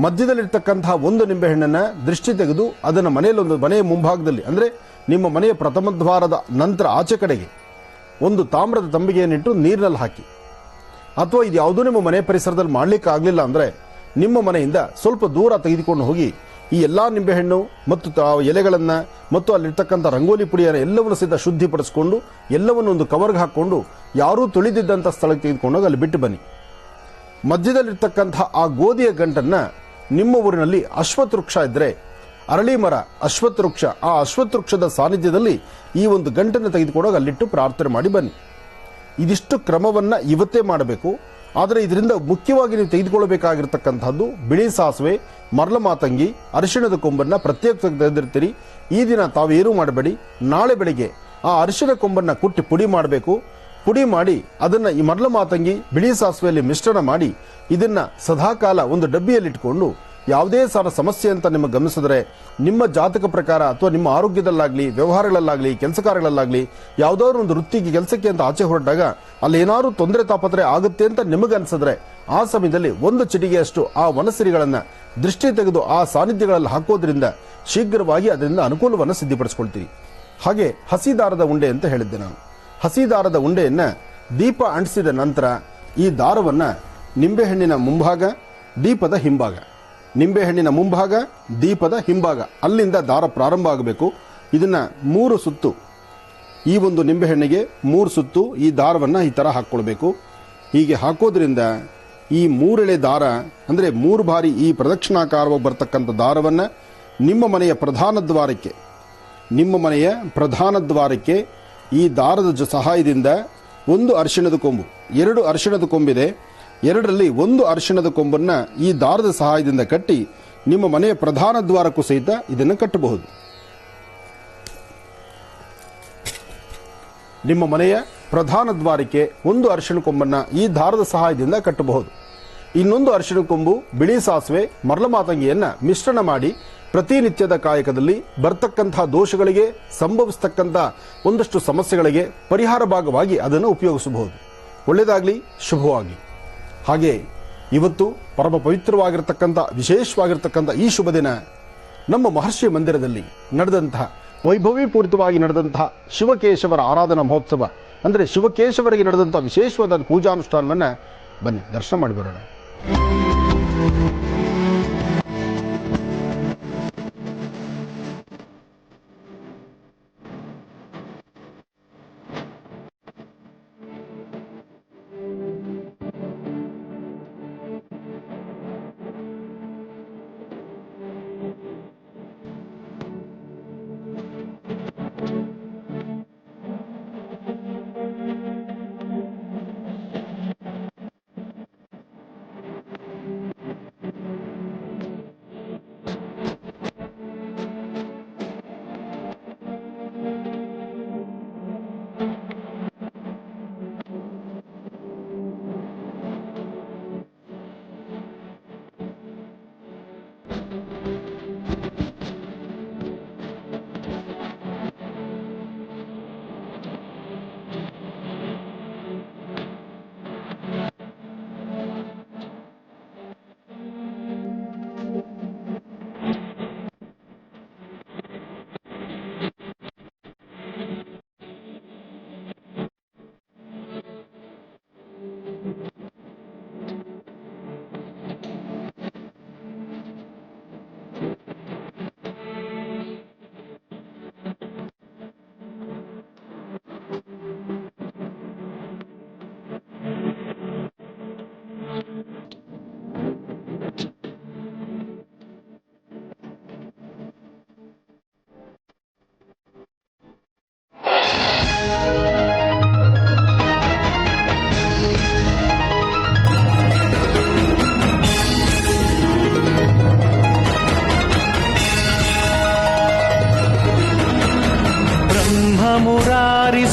ಮಧ್ಯದಲ್ಲಿರ್ತಕ್ಕಂತಹ ಒಂದು ನಿಂಬೆಹಣ್ಣನ್ನು ದೃಷ್ಟಿ ತೆಗೆದು ಅದನ್ನು ಮನೆಯ ಮುಂಭಾಗದಲ್ಲಿ, ಅಂದರೆ ನಿಮ್ಮ ಮನೆಯ ಪ್ರಥಮ ದ್ವಾರದ ನಂತರ ಆಚೆ ಕಡೆಗೆ ಒಂದು ತಾಮ್ರದ ತಂಬಿಗೆಯನ್ನಿಟ್ಟು ನೀರಿನಲ್ಲಿ ಹಾಕಿ. ಅಥವಾ ಇದು ಯಾವುದೂ ನಿಮ್ಮ ಮನೆ ಪರಿಸರದಲ್ಲಿ ಮಾಡಲಿಕ್ಕೆ ಆಗಲಿಲ್ಲ ಅಂದರೆ ನಿಮ್ಮ ಮನೆಯಿಂದ ಸ್ವಲ್ಪ ದೂರ ತೆಗೆದುಕೊಂಡು ಹೋಗಿ ಈ ಎಲ್ಲ ನಿಂಬೆಹಣ್ಣು ಮತ್ತು ಎಲೆಗಳನ್ನು ಮತ್ತು ಅಲ್ಲಿರ್ತಕ್ಕಂಥ ರಂಗೋಲಿ ಪುಡಿಯನ್ನು ಎಲ್ಲವನ್ನು ಸಹಿತ ಶುದ್ಧಿಪಡಿಸಿಕೊಂಡು ಎಲ್ಲವನ್ನು ಒಂದು ಕವರ್ಗೆ ಹಾಕ್ಕೊಂಡು ಯಾರೂ ತುಳಿದಿದ್ದಂಥ ಸ್ಥಳಕ್ಕೆ ತೆಗೆದುಕೊಂಡೋಗಿ ಅಲ್ಲಿ ಬಿಟ್ಟು ಬನ್ನಿ. ಮಧ್ಯದಲ್ಲಿರ್ತಕ್ಕಂಥ ಆ ಗೋಧಿಯ ಗಂಟನ್ನು ನಿಮ್ಮ ಊರಿನಲ್ಲಿ ಅಶ್ವತ್ಥ ವೃಕ್ಷ ಇದ್ದರೆ, ಅರಳಿ ಮರ, ಅಶ್ವತ್ಥ ವೃಕ್ಷ, ಆ ಅಶ್ವತ್ಥ ವೃಕ್ಷದ ಸಾನ್ನಿಧ್ಯದಲ್ಲಿ ಈ ಒಂದು ಗಂಟನ್ನು ತೆಗೆದುಕೊಂಡೋಗಿ ಅಲ್ಲಿಟ್ಟು ಪ್ರಾರ್ಥನೆ ಮಾಡಿ ಬನ್ನಿ. ಇದಿಷ್ಟು ಕ್ರಮವನ್ನು ಇವತ್ತೇ ಮಾಡಬೇಕು. ಆದರೆ ಇದರಿಂದ ಮುಖ್ಯವಾಗಿ ನೀವು ತೆಗೆದುಕೊಳ್ಳಬೇಕಾಗಿರ್ತಕ್ಕಂಥದ್ದು ಬಿಳಿ ಸಾಸಿವೆ, ಮರಳ ಮಾತಂಗಿ, ಅರಿಶಿಣದ ಕೊಂಬನ್ನು ಪ್ರತ್ಯೇಕ ತೆಗೆದಿರ್ತೀರಿ. ಈ ದಿನ ತಾವೇನೂ ಮಾಡಬೇಡಿ. ನಾಳೆ ಬೆಳಿಗ್ಗೆ ಆ ಅರಿಶಿಣ ಕೊಂಬನ್ನು ಕುಟ್ಟಿ ಪುಡಿ ಮಾಡಬೇಕು. ಪುಡಿ ಮಾಡಿ ಅದನ್ನು ಈ ಮರಳ ಮಾತಂಗಿ, ಬಿಳಿ ಸಾಸಿವೆಯಲ್ಲಿ ಮಿಶ್ರಣ ಮಾಡಿ ಇದನ್ನು ಸದಾಕಾಲ ಒಂದು ಡಬ್ಬಿಯಲ್ಲಿಟ್ಕೊಂಡು ಯಾವುದೇ ಸಾರ ಸಮಸ್ಯೆ ಅಂತ ನಿಮಗೆ ಗಮನಿಸಿದ್ರೆ ನಿಮ್ಮ ಜಾತಕ ಪ್ರಕಾರ ಅಥವಾ ನಿಮ್ಮ ಆರೋಗ್ಯದಲ್ಲಾಗಲಿ, ವ್ಯವಹಾರಗಳಲ್ಲಾಗಲಿ, ಕೆಲಸ ಕಾರ್ಯಗಳಲ್ಲಾಗಲಿ, ಯಾವುದಾದ್ರು ಒಂದು ವೃತ್ತಿಗೆ ಕೆಲಸಕ್ಕೆ ಅಂತ ಆಚೆ ಹೊರಟಾಗ ಅಲ್ಲಿ ಏನಾದ್ರು ತೊಂದರೆ ತಾಪತ್ರೆ ಆಗುತ್ತೆ ಅಂತ ನಿಮಗನ್ಸಿದ್ರೆ ಆ ಸಮಯದಲ್ಲಿ ಒಂದು ಚಿಟಿಗೆಯಷ್ಟು ಆ ವನಸಿರಿಗಳನ್ನು ದೃಷ್ಟಿ ತೆಗೆದು ಆ ಸಾನ್ನಿಧ್ಯಗಳಲ್ಲಿ ಹಾಕೋದ್ರಿಂದ ಶೀಘ್ರವಾಗಿ ಅದರಿಂದ ಅನುಕೂಲವನ್ನು ಸಿದ್ಧಪಡಿಸ್ಕೊಳ್ತೀರಿ. ಹಾಗೆ ಹಸಿ ದಾರದ ಉಂಡೆ ಅಂತ ಹೇಳಿದ್ದೆ ನಾನು. ಹಸಿ ದಾರದ ಉಂಡೆಯನ್ನು ದೀಪ ಅಂಟಿಸಿದ ನಂತರ ಈ ದಾರವನ್ನು ನಿಂಬೆಹಣ್ಣಿನ ಮುಂಭಾಗ, ದೀಪದ ಹಿಂಭಾಗ, ನಿಂಬೆಹಣ್ಣಿನ ಮುಂಭಾಗ, ದೀಪದ ಹಿಂಭಾಗ, ಅಲ್ಲಿಂದ ದಾರ ಪ್ರಾರಂಭ ಆಗಬೇಕು. ಇದನ್ನು 3 ಸುತ್ತು ಈ ಒಂದು ನಿಂಬೆಹಣ್ಣಿಗೆ 3 ಸುತ್ತು ಈ ದಾರವನ್ನು ಈ ಥರ ಹಾಕ್ಕೊಳ್ಬೇಕು. ಹೀಗೆ ಹಾಕೋದ್ರಿಂದ ಈ 3 ಎಳೆ ದಾರ ಅಂದರೆ 3 ಬಾರಿ ಈ ಪ್ರದಕ್ಷಿಣಾಕಾರವಾಗಿ ಬರ್ತಕ್ಕಂಥ ದಾರವನ್ನು ನಿಮ್ಮ ಮನೆಯ ಪ್ರಧಾನ ದ್ವಾರಕ್ಕೆ ಈ ದಾರದ ಸಹಾಯದಿಂದ 1 ಅರಿಶಿಣದ ಕೊಂಬು, 2 ಅರಿಶಿಣದ ಕೊಂಬಿದೆ, 2ರಲ್ಲಿ 1 ಅರಿಶಿಣದ ಕೊಂಬನ್ನು ಈ ದಾರದ ಸಹಾಯದಿಂದ ಕಟ್ಟಿ ನಿಮ್ಮ ಮನೆಯ ಪ್ರಧಾನ ದ್ವಾರಕ್ಕೂ ಸಹಿತ ಇದನ್ನು ಕಟ್ಟಬಹುದು. ನಿಮ್ಮ ಮನೆಯ ಪ್ರಧಾನ ದ್ವಾರಕ್ಕೆ 1 ಅರಿಶಿಣ ಕೊಂಬನ್ನು ಈ ದಾರದ ಸಹಾಯದಿಂದ ಕಟ್ಟಬಹುದು. ಇನ್ನೊಂದು ಅರಿಶಿಣ ಕೊಂಬು ಬಿಳಿ ಸಾಸಿವೆ ಮರಳಮಾತಂಗಿಯನ್ನ ಮಿಶ್ರಣ ಮಾಡಿ ಪ್ರತಿನಿತ್ಯದ ಕಾಯಕದಲ್ಲಿ ಬರ್ತಕ್ಕಂತಹ ದೋಷಗಳಿಗೆ, ಸಂಭವಿಸತಕ್ಕಂಥ ಒಂದಷ್ಟು ಸಮಸ್ಯೆಗಳಿಗೆ ಪರಿಹಾರ ಭಾಗವಾಗಿ ಅದನ್ನು ಉಪಯೋಗಿಸಬಹುದು. ಒಳ್ಳೆಯದಾಗಲಿ, ಶುಭವಾಗಲಿ. ಹಾಗೆ ಇವತ್ತು ಪರಮ ಪವಿತ್ರವಾಗಿರತಕ್ಕಂಥ ವಿಶೇಷವಾಗಿರ್ತಕ್ಕಂಥ ಈ ಶುಭ ದಿನ ನಮ್ಮ ಮಹರ್ಷಿ ಮಂದಿರದಲ್ಲಿ ನಡೆದಂತಹ ವೈಭವೀಪೂರಿತವಾಗಿ ನಡೆದಂತಹ ಶಿವಕೇಶವರ ಆರಾಧನಾ ಮಹೋತ್ಸವ ಅಂದರೆ ಶಿವಕೇಶವರಿಗೆ ನಡೆದಂತಹ ವಿಶೇಷವಾದ ಪೂಜಾನುಷ್ಠಾನವನ್ನು ಬನ್ನಿ ದರ್ಶನ ಮಾಡಿ ಬರೋಣ.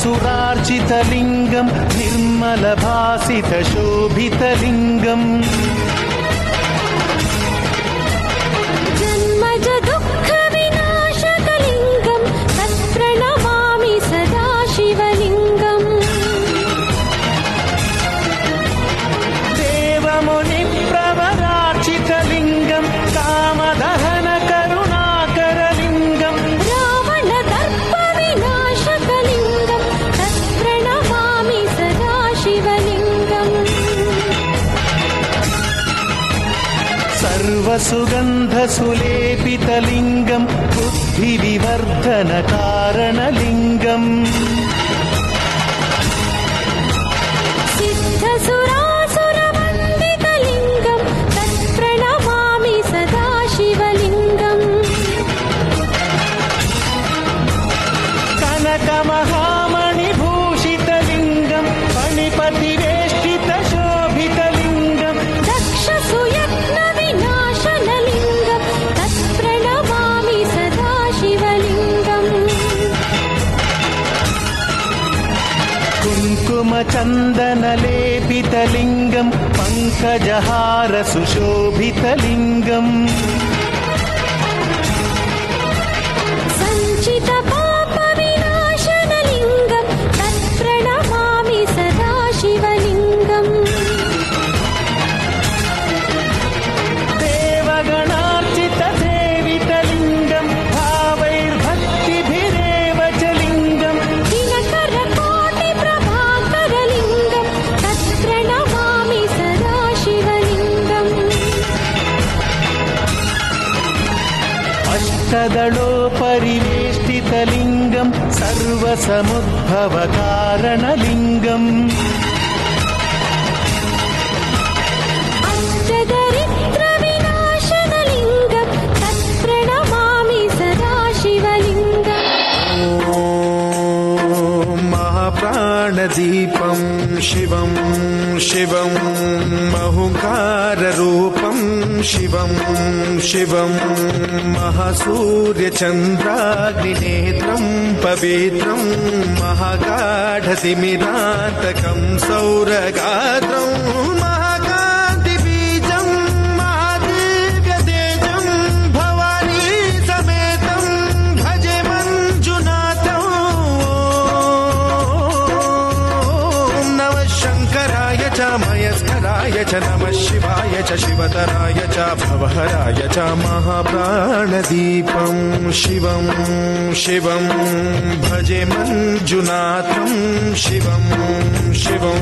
सुरार्चितलिङ्गं निर्मलभासितशोभितलिङ्गम् जन्मज दुःखविनाशकलिङ्गं तत्प्रणमामि सदा शिवलिङ्गम् देवमुनिप्रवरार्चितलिङ्गं कामदहनकरुणाकरलिङ्गम् रावणदर्पविनाशकलिङ्गं तत्प्रणमामि सदा शिवलिङ्गम् सर्वसुगन्धसुलेपितलिङ्गं बुद्धिविवर्धनकारणलिङ्गम् सिद्धसुरासुरवन्दितलिङ्गं तत्प्रणमामि सदा शिवलिङ्गम् कनकमहामणिभूषितलिङ्गं फणिपतिवेष्टितशोभितलिङ्गम् दक्षसुयत्नविनाशनलिङ्गं तत्प्रणमामि सदा शिवलिङ्गम् कुङ्कुमचन्दनलेपितलिङ्गं पङ्कजहारसुशोभितलिङ्गम् सञ्चितपापविनाशनलिङ्गं तत्प्रणमामि सदा शिवलिङ्गम् देवगणार्चितसेवितलिङ्गं भावैर्भक्तिभिरेव च लिङ्गम् दिनकरकोटिप्रभाकरलिङ्गं तत्प्रणमामि सदा शिवलिङ्गम् अष्टदलोपरिवेष्टितलिङ्गं सर्वसमुद्भवकारणलिङ्गम् अष्टदरिद्रविनाशनलिङ्गं तत्प्रणमामि सदा शिवलिङ्गम् महाप्राणदीपं शिवं शिवं महुकाररूपं शिवं शिवं महासूर्यचन्द्राग्निनेत्रं पवित्रं महागाढतिमिरान्तकं सौरगात्रं महाकान्तिबीजं महादिव्यतेजं भवानी समेतं भजे मञ्जुनाथं नमः शङ्कराय च मयस्कराय च नमः शिवाय च शिवतराय च भवहराय च महाप्राणदीपं शिवं शिवं भजे मञ्जुनाथं शिवं शिवं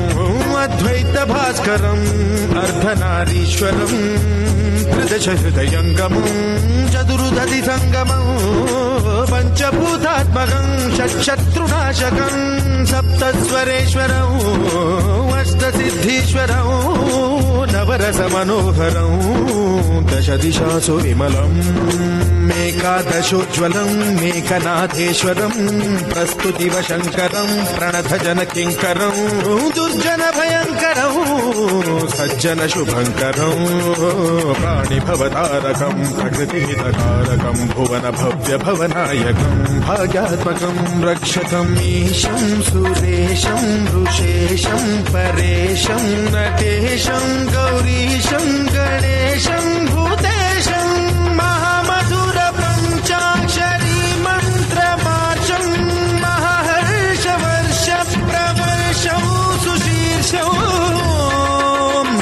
अद्वैतभास्करम् अर्धनारीश्वरं त्रिदशहृदयङ्गमं चतुर्दधिसङ्गमं पञ्चभूतात्मकं षट्शत्रुनाशकं सप्तस्वरेश्वरं अष्टसिद्धीश्वरं नवरसमनोहरं दशदिशासु विमलम् एकादशोज्ज्वलं मेकनाथेश्वरं प्रस्तुतिव शङ्करं प्रणतजनकिङ्करं दुर्जनभयङ्करं सज्जनशुभङ्करं प्राणिभवतारकं प्रकृतिहितकारकं भुवनभव्यभवनायकं भाग्यात्मकं रक्षकम् ईशं सुरेशं ऋषेशं परेशं नटेशं गौरीशं गणेशं भूतेशं महामधुरपञ्चाक्षरी मन्त्रमार्चं महाहर्षवर्षप्रवर्षं सुशीर्षं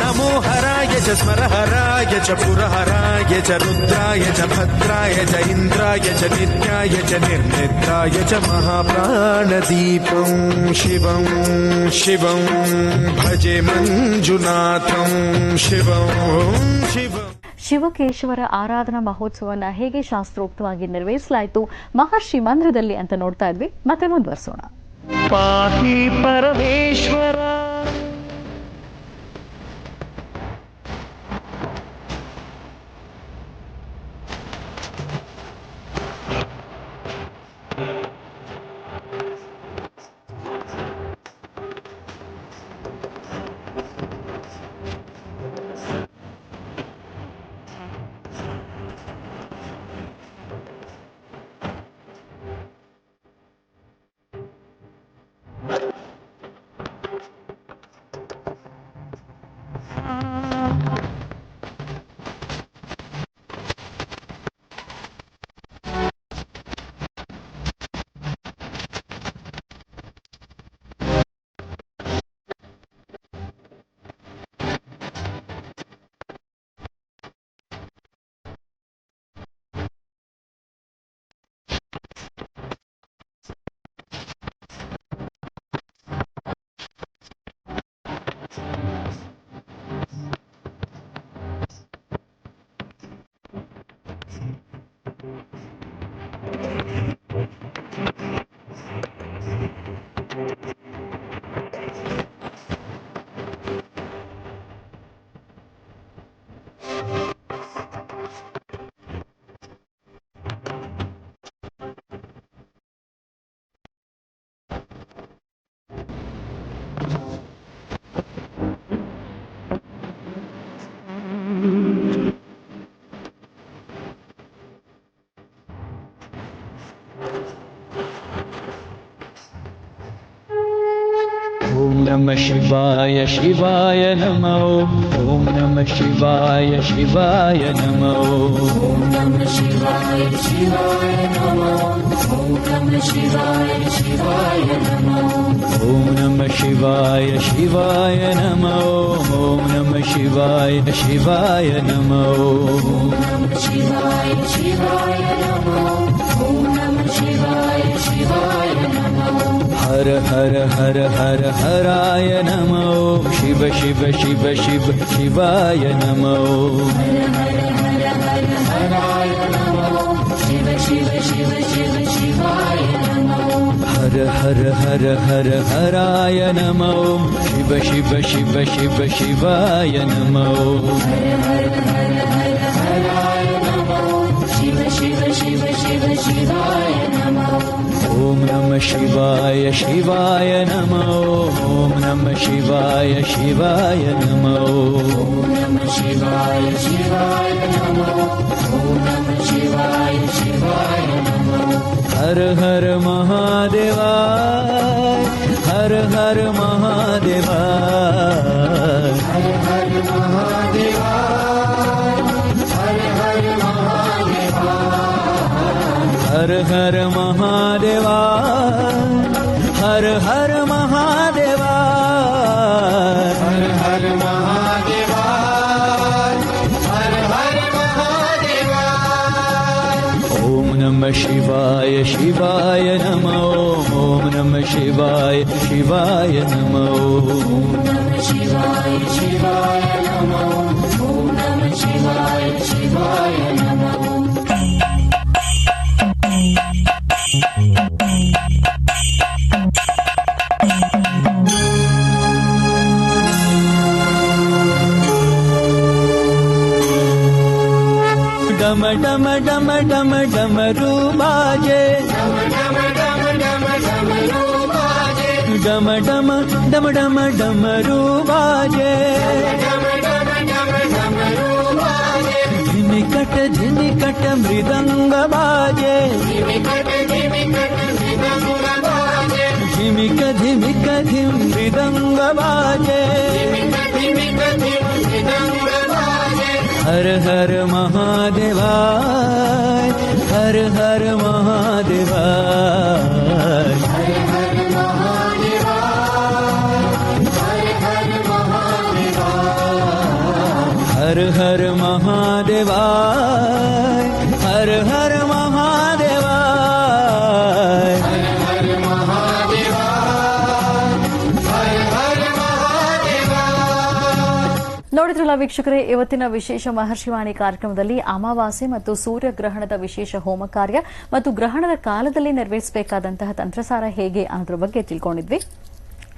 नमो हराय च स्मरहराय च पुरहराय च रुद्राय च भद्राय च इन्द्राय च नित्याय च निर्निद्राय च महाप्राणदीपं शिवं शिवं भजे मञ्जुनाथं शिवं शिवं ಶಿವಕೇಶವರ ಆರಾಧನಾ ಮಹೋತ್ಸವವನ್ನು ಹೇಗೆ ಶಾಸ್ತ್ರೋಕ್ತವಾಗಿ ನೆರವೇರಿಸಲಾಯಿತು ಮಹರ್ಷಿ ಮಂದಿರದಲ್ಲಿ ಅಂತ ನೋಡ್ತಾ ಇದ್ವಿ. ಮತ್ತೆ ಮುಂದುವರಿಸೋಣ. पाहि परमेश्वर नमः शिवाय शिवाय नमः ॐ नमः शिवाय शिवाय नमः ॐ नमः शिवाय शिवाय नमः ॐ नमः शिवाय शिवाय नमः ॐ नमः शिवाय शिवाय नमः ॐ नमः शिवाय शिवाय नमः ॐ नमः शिवाय शिवाय नमः ॐ नमः शिवाय शिवाय नमः हर हर हर हर हराय नमः शिव शिव शिव शिव शिवाय नमः हर हर हर हर हराय नमः शिव हर हर हराय नमो शिव शिव शिव शिव शिवाय नमो ॐ नमः शिवाय शिवाय नमो ॐ नमः शिवाय शिवाय नमो हर हर महादेवा हर हर महादेवा हर हर महादेवा हर हर महादेवा हर हर महादेवा हर हर महादेवा ॐ नमः शिवाय शिवाय नमो ॐ नमः शिवाय शिवाय नमो ॐ नमः शिवाय शिवाय नमो ॐ नमः शिवाय शिवाय नमो डम डम डम डम डमरू बाजे डम डम डम डम डमरू बाजे झिनिकट झिनिकट मृदंग बाजे झिमिक झिमिक झिम मृदंग बाजे हर हर महादेवा हर हर महादेवा हर हर महादेवा हर हर महादेवा हर हर महादेवा ನೋಡಿದ್ರಲ್ಲ ವೀಕ್ಷಕರೇ, ಇವತ್ತಿನ ವಿಶೇಷ ಮಹರ್ಷಿವಾಣಿ ಕಾರ್ಯಕ್ರಮದಲ್ಲಿ ಅಮಾವಾಸ್ಯೆ ಮತ್ತು ಸೂರ್ಯಗ್ರಹಣದ ವಿಶೇಷ ಹೋಮ ಕಾರ್ಯ ಮತ್ತು ಗ್ರಹಣದ ಕಾಲದಲ್ಲಿ ನೆರವೇರಿಸಬೇಕಾದಂತಹ ತಂತ್ರಸಾರ ಹೇಗೆ ಅನ್ನೋದ್ರ ಬಗ್ಗೆ ತಿಳ್ಕೊಂಡಿದ್ವಿ.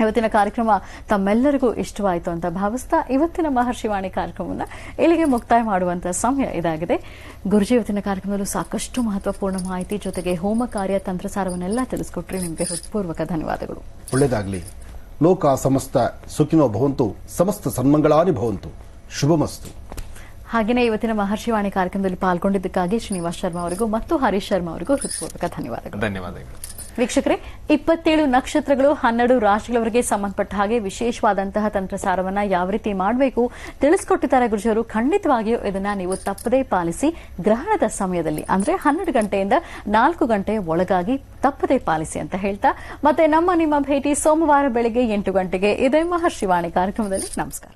ಇವತ್ತಿನ ಕಾರ್ಯಕ್ರಮ ತಮ್ಮೆಲ್ಲರಿಗೂ ಇಷ್ಟವಾಯಿತು ಅಂತ ಭಾವಿಸ್ತಾ ಇವತ್ತಿನ ಮಹರ್ಷಿವಾಣಿ ಕಾರ್ಯಕ್ರಮವನ್ನು ಇಲ್ಲಿಗೆ ಮುಕ್ತಾಯ ಮಾಡುವಂತಹ ಸಮಯ ಇದಾಗಿದೆ. ಗುರುಜಿ ಇವತ್ತಿನ ಕಾರ್ಯಕ್ರಮದಲ್ಲೂ ಸಾಕಷ್ಟು ಮಹತ್ವಪೂರ್ಣ ಮಾಹಿತಿ ಜೊತೆಗೆ ಹೋಮ ಕಾರ್ಯ ತಂತ್ರಸಾರವನ್ನೆಲ್ಲ ತಿಳಿಸಿಕೊಟ್ರಿ. ನಿಮಗೆ ಹೃತ್ಪೂರ್ವಕ ಧನ್ಯವಾದಗಳು. ಒಳ್ಳೆಯದಾಗಲಿ. ಲೋಕ ಸಮಸ್ತ ಸುಖಿನೋ ಭವಂತು, ಸಮಸ್ತ ಸನ್ಮಂಗಳಾನಿ ಭವಂತು. ಶುಭಮಸ್ತು. ಹಾಗೆಯೇ ಇವತ್ತಿನ ಮಹರ್ಷಿವಾಣಿ ಕಾರ್ಯಕ್ರಮದಲ್ಲಿ ಪಾಲ್ಗೊಂಡಿದ್ದಕ್ಕಾಗಿ ಶ್ರೀನಿವಾಸ್ ಶರ್ಮಾ ಅವರಿಗೂ ಮತ್ತು ಹರೀಶ್ ಶರ್ಮಾ ಅವರಿಗೂ ಹೃತ್ಪೂರ್ವಕ ಧನ್ಯವಾದಗಳು. ವೀಕ್ಷಕರೇ, 27 ನಕ್ಷತ್ರಗಳು 12 ರಾಶಿಗಳವರೆಗೆ ಸಂಬಂಧಪಟ್ಟ ಹಾಗೆ ವಿಶೇಷವಾದಂತಹ ತಂತ್ರಸಾರವನ್ನ ಯಾವ ರೀತಿ ಮಾಡಬೇಕು ತಿಳಿಸಿಕೊಟ್ಟಿದ್ದಾರೆ ಗುರುಜಿಯವರು. ಖಂಡಿತವಾಗಿಯೂ ಇದನ್ನ ನೀವು ತಪ್ಪದೇ ಪಾಲಿಸಿ. ಗ್ರಹಣದ ಸಮಯದಲ್ಲಿ ಅಂದ್ರೆ 12 ಗಂಟೆಯಿಂದ 4 ಗಂಟೆಯ ಒಳಗಾಗಿ ತಪ್ಪದೇ ಪಾಲಿಸಿ ಅಂತ ಹೇಳ್ತಾ ಮತ್ತೆ ನಿಮ್ಮ ಭೇಟಿ ಸೋಮವಾರ ಬೆಳಗ್ಗೆ 8 ಗಂಟೆಗೆ ಇದೇ ಮಹರ್ಷಿವಾಣಿ ಕಾರ್ಯಕ್ರಮದಲ್ಲಿ. ನಮಸ್ಕಾರ.